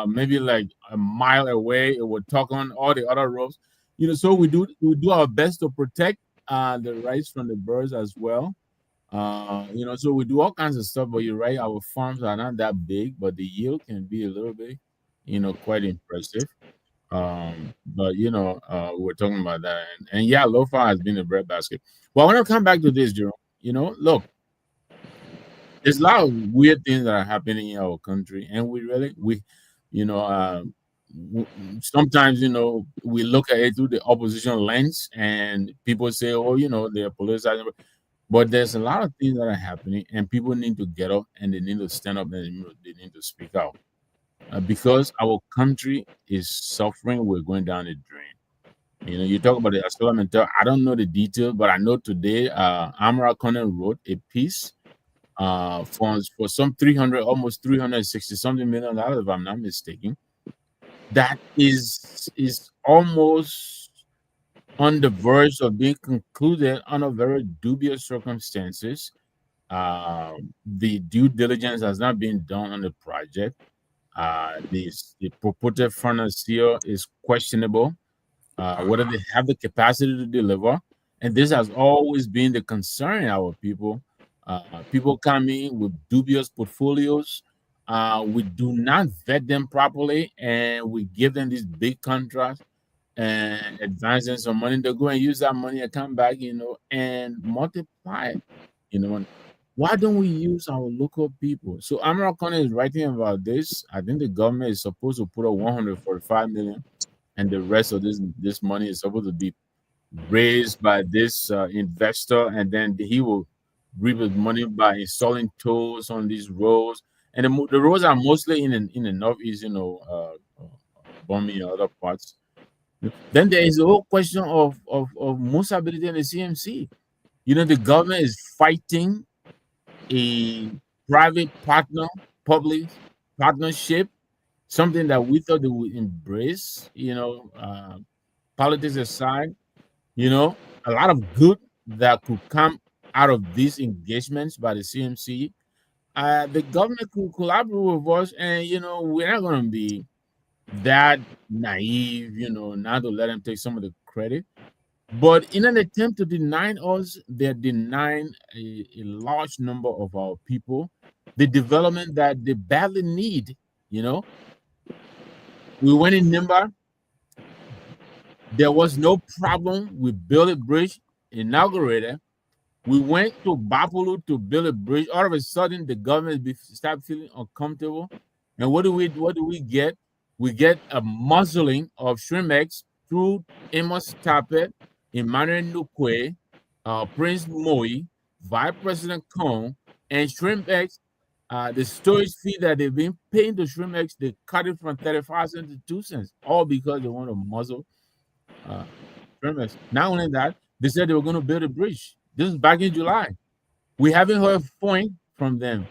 maybe like a mile away, it would tug on all the other ropes. You know, so we do our best to protect the rice from the birds as well. You know, so we do all kinds of stuff. But you're right, our farms are not that big, but the yield can be a little bit, you know, quite impressive. But you know, we're talking about that, and yeah, Lofa has been a breadbasket. Well, I want to come back to this, Jerome. You know, look, there's a lot of weird things that are happening in our country, and sometimes, you know, we look at it through the opposition lens, and people say, oh, you know, they're politicizing. But there's a lot of things that are happening, and people need to get up and they need to stand up and they need to speak out. Because our country is suffering, we're going down the drain. You know, you talk about the Astrometer. I don't know the detail, but I know today Amara Conan wrote a piece for some 300, almost 360 something million dollars, if I'm not mistaken. That is almost on the verge of being concluded under very dubious circumstances. The due diligence has not been done on the project. The purported financier is questionable, whether they have the capacity to deliver. And this has always been the concern in our people. People come in with dubious portfolios. We do not vet them properly, and we give them these big contracts and advance them some money. They go and use that money and come back, you know, and multiply it. You know, why don't we use our local people? So Amara Conan is writing about this. I think the government is supposed to put up 145 million, and the rest of this money is supposed to be raised by this investor, and then he will reap his money by installing tolls on these roads. And the roads are mostly in the northeast, you know, Bombay and other parts. Then there is the whole question of Musability and the CMC. You know, the government is fighting a private public partnership, something that we thought they would embrace. You know, politics aside, you know, a lot of good that could come out of these engagements by the CMC. The government could collaborate with us, and you know, we're not going to be that naive, you know, not to let them take some of the credit. But in an attempt to deny us, they're denying a large number of our people the development that they badly need. You know, we went in Nimba. There was no problem. We built a bridge, inaugurated. We went to Bapulu to build a bridge. All of a sudden, the government started feeling uncomfortable. And what do we get? We get a muzzling of Shrimex through Amos Tapet, Emmanuel Nukwe, Prince Moi, Vice President Kong, and Shrimex. The storage fee that they've been paying to Shrimex, they cut it from 35 cents to 2 cents, all because they want to muzzle Shrimex. Not only that, they said they were going to build a bridge. This is back in July. We haven't heard a point from them.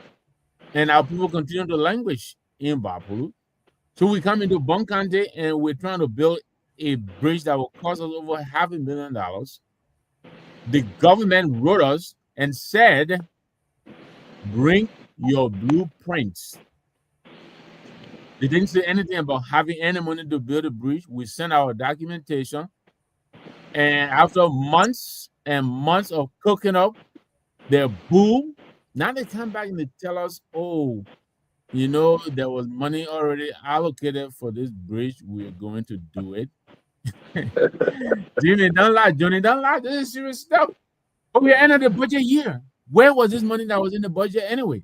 And our people continue to languish in Bapulu. So we come into Bonkante and we're trying to build a bridge that will cost us over $500,000. The government wrote us and said, bring your blueprints. They didn't say anything about having any money to build a bridge. We sent our documentation. And after months and months of cooking up their boo, now they come back and they tell us, oh, you know, there was money already allocated for this bridge. We're going to do it. Jimmy, don't lie. Johnny, don't lie. This is serious stuff. But we're ending the budget year. Where was this money that was in the budget anyway?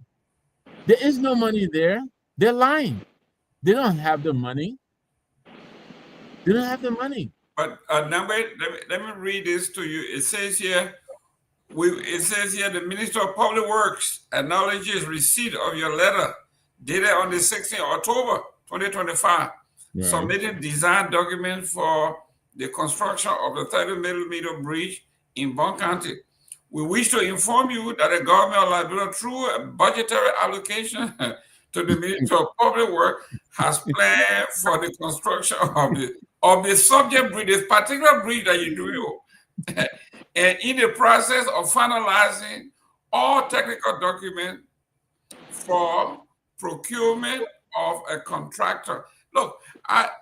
There is no money there. They're lying. They don't have the money. They don't have the money. But Nagbe, let me read this to you. It says here, the Minister of Public Works acknowledges receipt of your letter dated on the 16th of October 2025, submitting design document for the construction of the 30-millimeter bridge in Bon County. We wish to inform you that the government of Liberia, through a budgetary allocation to the Ministry of Public Works, has planned for the construction of the subject bridge, this particular bridge that you're doing, and in the process of finalizing all technical documents for procurement of a contractor. Look,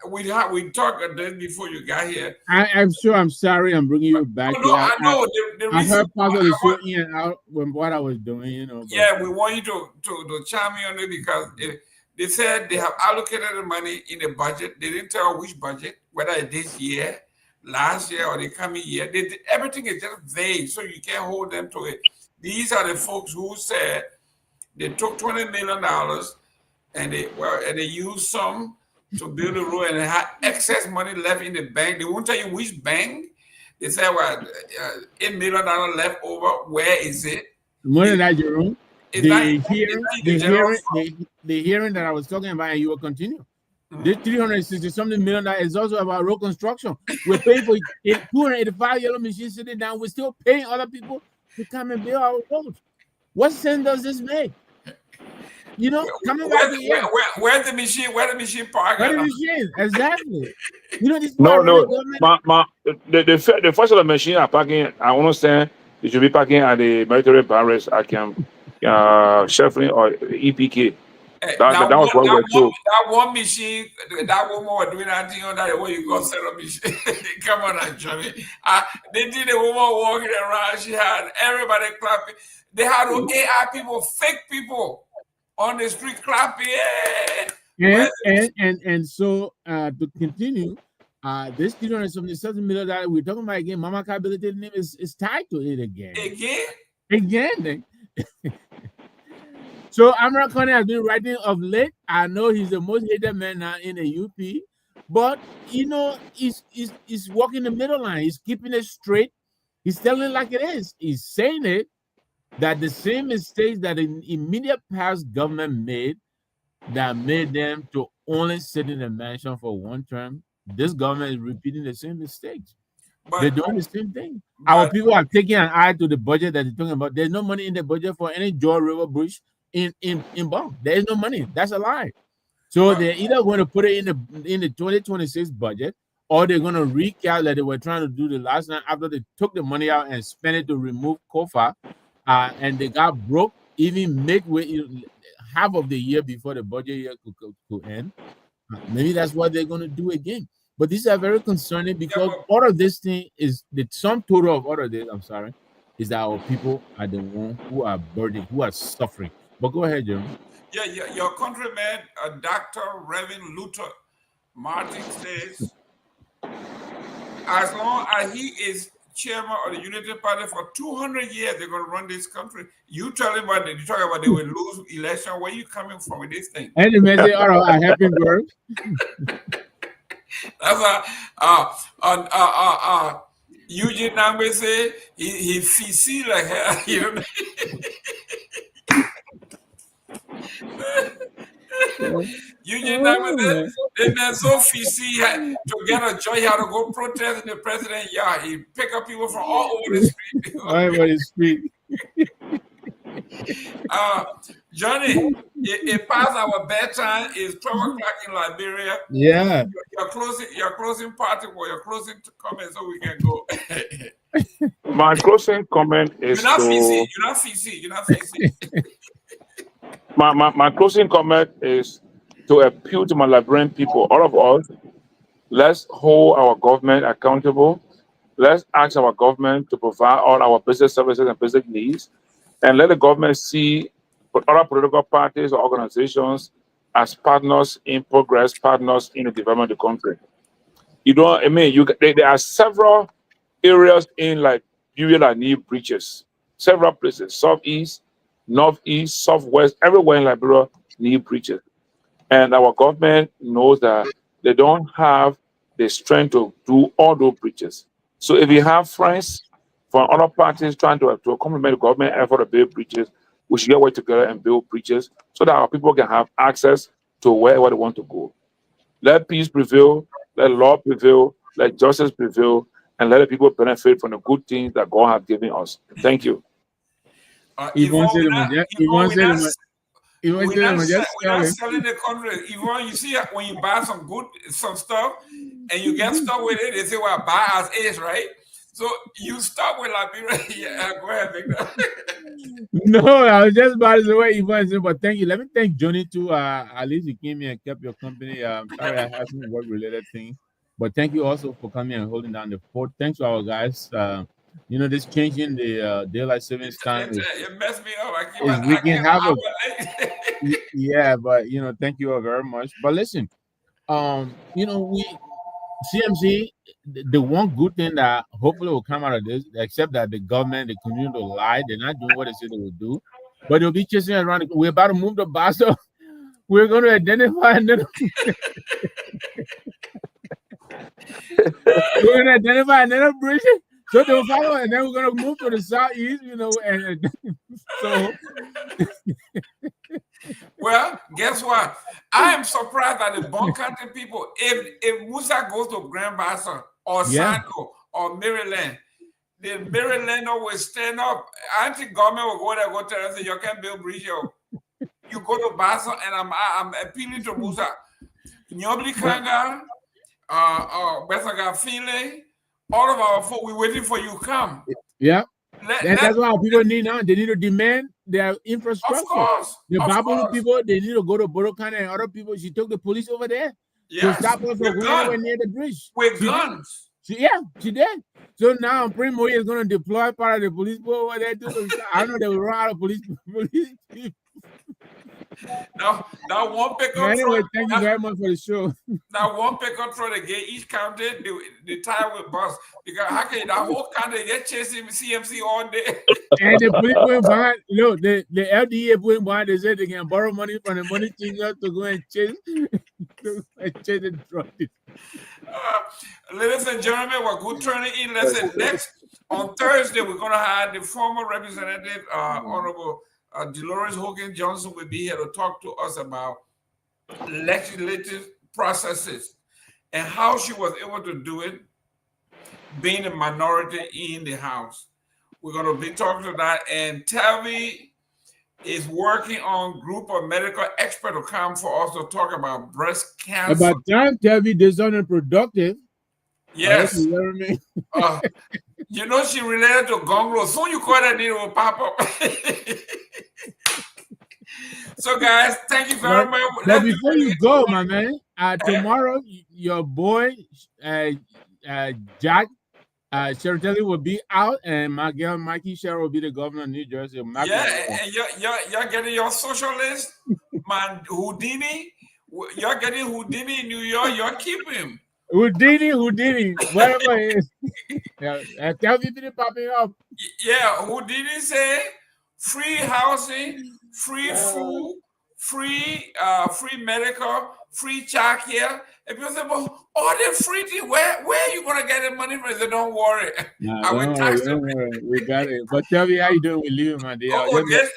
we talked a day before you got here. I'm sure. I'm sorry. I'm bringing you back. No, I know. I heard part of the show in and out when what I was doing. You know. But. Yeah, we want you to chime in on it because they said they have allocated the money in the budget. They didn't tell which budget, whether it's this year, last year, or the coming year. Everything is just vague, so you can't hold them to it. These are the folks who said they took $20 million and they used some to build a road and they had excess money left in the bank. They won't tell you which bank. They said, well, $8 million left over. Where is it? More than that, Jerome. The hearing that I was talking about, and you will continue. This $360-something million is also about road construction. We're paying for 285 yellow machines sitting down. We're still paying other people to come and build our roads. What sense does this make? You know, coming back here. Where's the machine? Where the machine park? Where the machine? Exactly. You know, this the first of the machine are parking. I understand they should be parking at the military barracks. I can Shefflin or EPK. That was what we're told. That one machine, that woman was doing that thing on that way you go set up machine. Come on, Johnny. They did a woman walking around. She had everybody clapping. They had AI people, fake people on the street clapping. And so to continue, this $377 million we're talking about again, Mama Kability name is tied to it again. Again. So Amara Connie has been writing of late. I know he's the most hated man now in the UP, but you know, he's walking the middle line. He's keeping it straight. He's telling it like it is. He's saying it that the same mistakes that the immediate past government made that made them to only sit in the mansion for one term, this government is repeating the same mistakes. They're doing the same thing. Our people are taking an eye to the budget that they're talking about. There's no money in the budget for any George River Bridge in Bong. There is no money. That's a lie. So they're either going to put it in the 2026 budget, or they're going to recalculate like they were trying to do the last time after they took the money out and spent it to remove COFA, and they got broke even midway, half of the year before the budget year could end. Maybe that's what they're going to do again. But these are very concerning because all of this thing is the sum total of all of this. I'm sorry, is that our people are the ones who are burdened, who are suffering. But go ahead, Jerome. Yeah, your countryman, Dr. Reverend Luther Martin says, as long as he is chairman of the Unity Party for 200 years, they're going to run this country. You tell him about you talk about they will lose election. Where you coming from with this thing? And the message, all right, I happy word. That's Eugene Nagbe say he see like hell, you know. Eugene Nagbe they're so fishy to get a joy. He had to go protest in the president yard. He pick up people from all over the street. All over the street. Johnny, it past our bedtime. It's 12 o'clock in Liberia. Yeah. Your closing party or your closing comment so we can go. My closing comment is You're not fishy. My closing comment is to appeal to my Liberian people, all of us. Let's hold our government accountable. Let's ask our government to provide all our basic services and basic needs, and let the government see other political parties or organizations as partners in progress, partners in the development of the country. You know, I mean, there are several areas in Liberia that need bridges. Several places, southeast, northeast, southwest, everywhere in Liberia need bridges. And our government knows that they don't have the strength to do all those bridges. So if you have friends from other parties trying to complement the government effort to build bridges, we should get work together and build bridges so that our people can have access to wherever they want to go. Let peace prevail, let law prevail, let justice prevail, and let the people benefit from the good things that God has given us. Thank you. We're not selling the country. Yvonne, you see when you buy some stuff and you get stuck with it, they say, well, buy as is, right? So you start with Liberia. Yeah, go ahead, Victor. No, I was just about to say what Yvonne said, but thank you. Let me thank Johnny too. At least you came here and kept your company. Sorry I had some work-related things. But thank you also for coming and holding down the fort. Thanks to our guys. This changing the daylight savings time it messed me up. We can have a yeah, but thank you all very much. But listen, we CMC, the one good thing that hopefully will come out of this, except that the government, they continue to lie, they're not doing what they say they will do, but they'll be chasing around. We're about to move the bus, so we're going to identify another. We're going to identify another bridge. So they'll follow, and then we're going to move to the southeast, and so. Well, guess what? I am surprised that the Bon-County people, if Musa goes to Grand Bassa or Santo or Maryland, the Marylander will stand up. Anti-government will go there, go tell us, you can't build bridge. You go to Bassa, and I'm appealing to Musa. Nyobli Kanga, Besaga File, all of our folk, we're waiting for you to come. Yeah. That's what our people need now. They need to demand their infrastructure. Of course. The Babalu people, they need to go to Borokana and other people. She took the police over there to stop us from going near the bridge. With guns. She did. So now Primo is going to deploy part of the police over there too. I know they will run out of police people. Now one pickup anyway, truck. Thank you very much for the show. Now one pickup truck they get each county the tire with bus because how can that whole county get chasing CMC all day? And the police went behind. The LDA went behind. They said they can borrow money from the money changers to go and chase the truck. Ladies and gentlemen, we're good turning in. Listen, next on Thursday we're going to have the former representative, Honorable Dolores Hogan Johnson will be here to talk to us about legislative processes and how she was able to do it being a minority in the House. We're going to be talking to that. And Tavi is working on a group of medical experts to come for us to talk about breast cancer. About time Tavi did something productive. Yes. You know what I mean? She related to Gongloe. Soon you call that name will pop up. So, guys, thank you very much. But before you go, my man, tomorrow your boy Jack Sherry will be out, and my girl Mikey Sherrill will be the governor of New Jersey. And you're getting your socialist man Houdini. You're getting Houdini in New York. You're keeping him. Houdini, whatever it is. Tell people to pop it up. Yeah, Houdini say free housing, free food, free medical, free childcare. And people say, well, all the free thing, where are you gonna get the money from? They don't worry. I will tax them. We got it. But tell me how you doing with Leo, my dear. I was just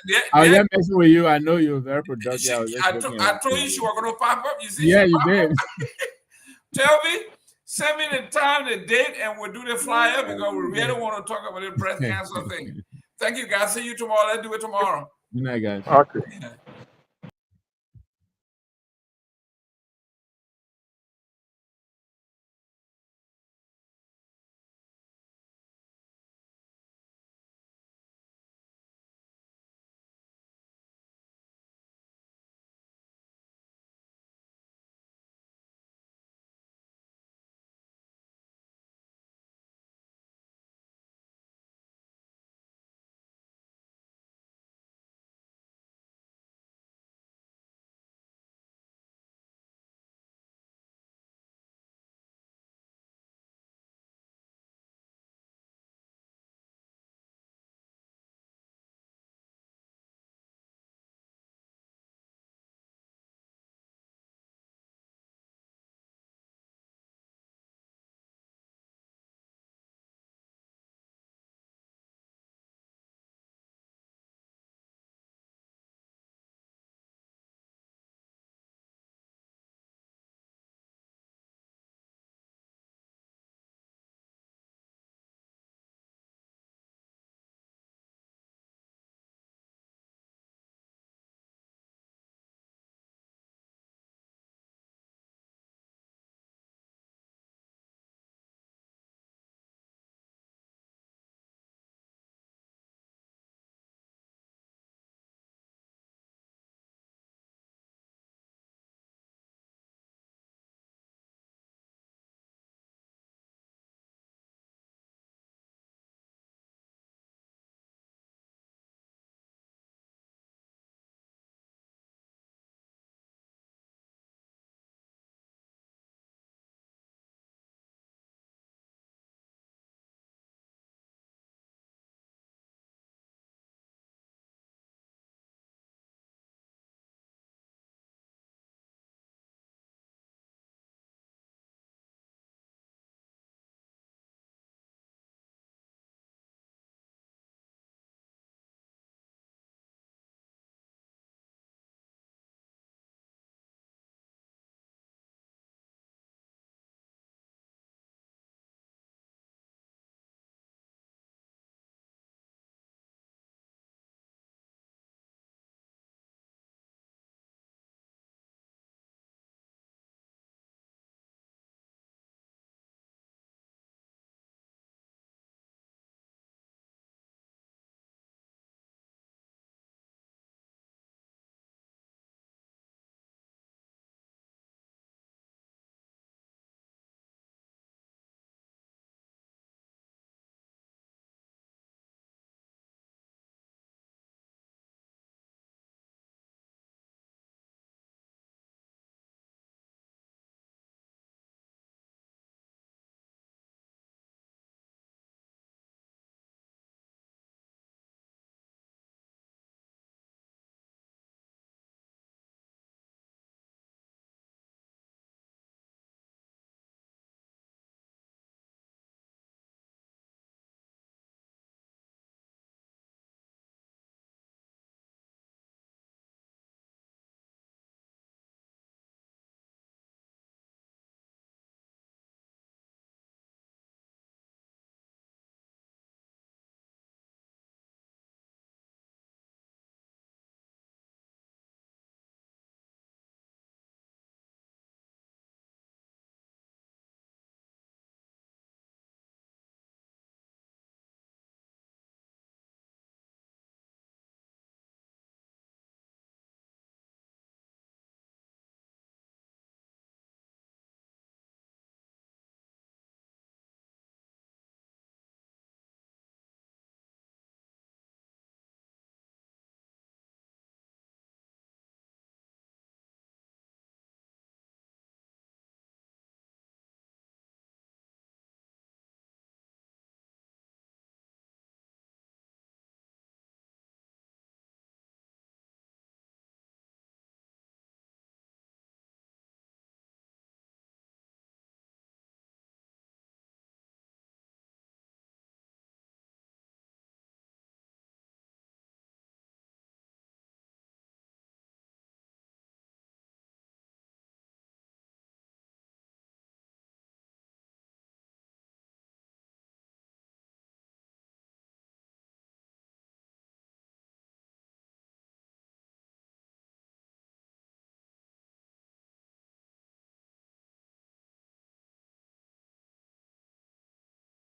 messing with you. I know you're very productive. I told you she was gonna pop up. You see? Yeah, you did. Tell me. Send me the time, the date, and we'll do the flyer because we really want to talk about the breast cancer thing. Thank you, guys. See you tomorrow. Let's do it tomorrow. Good night, guys. Okay.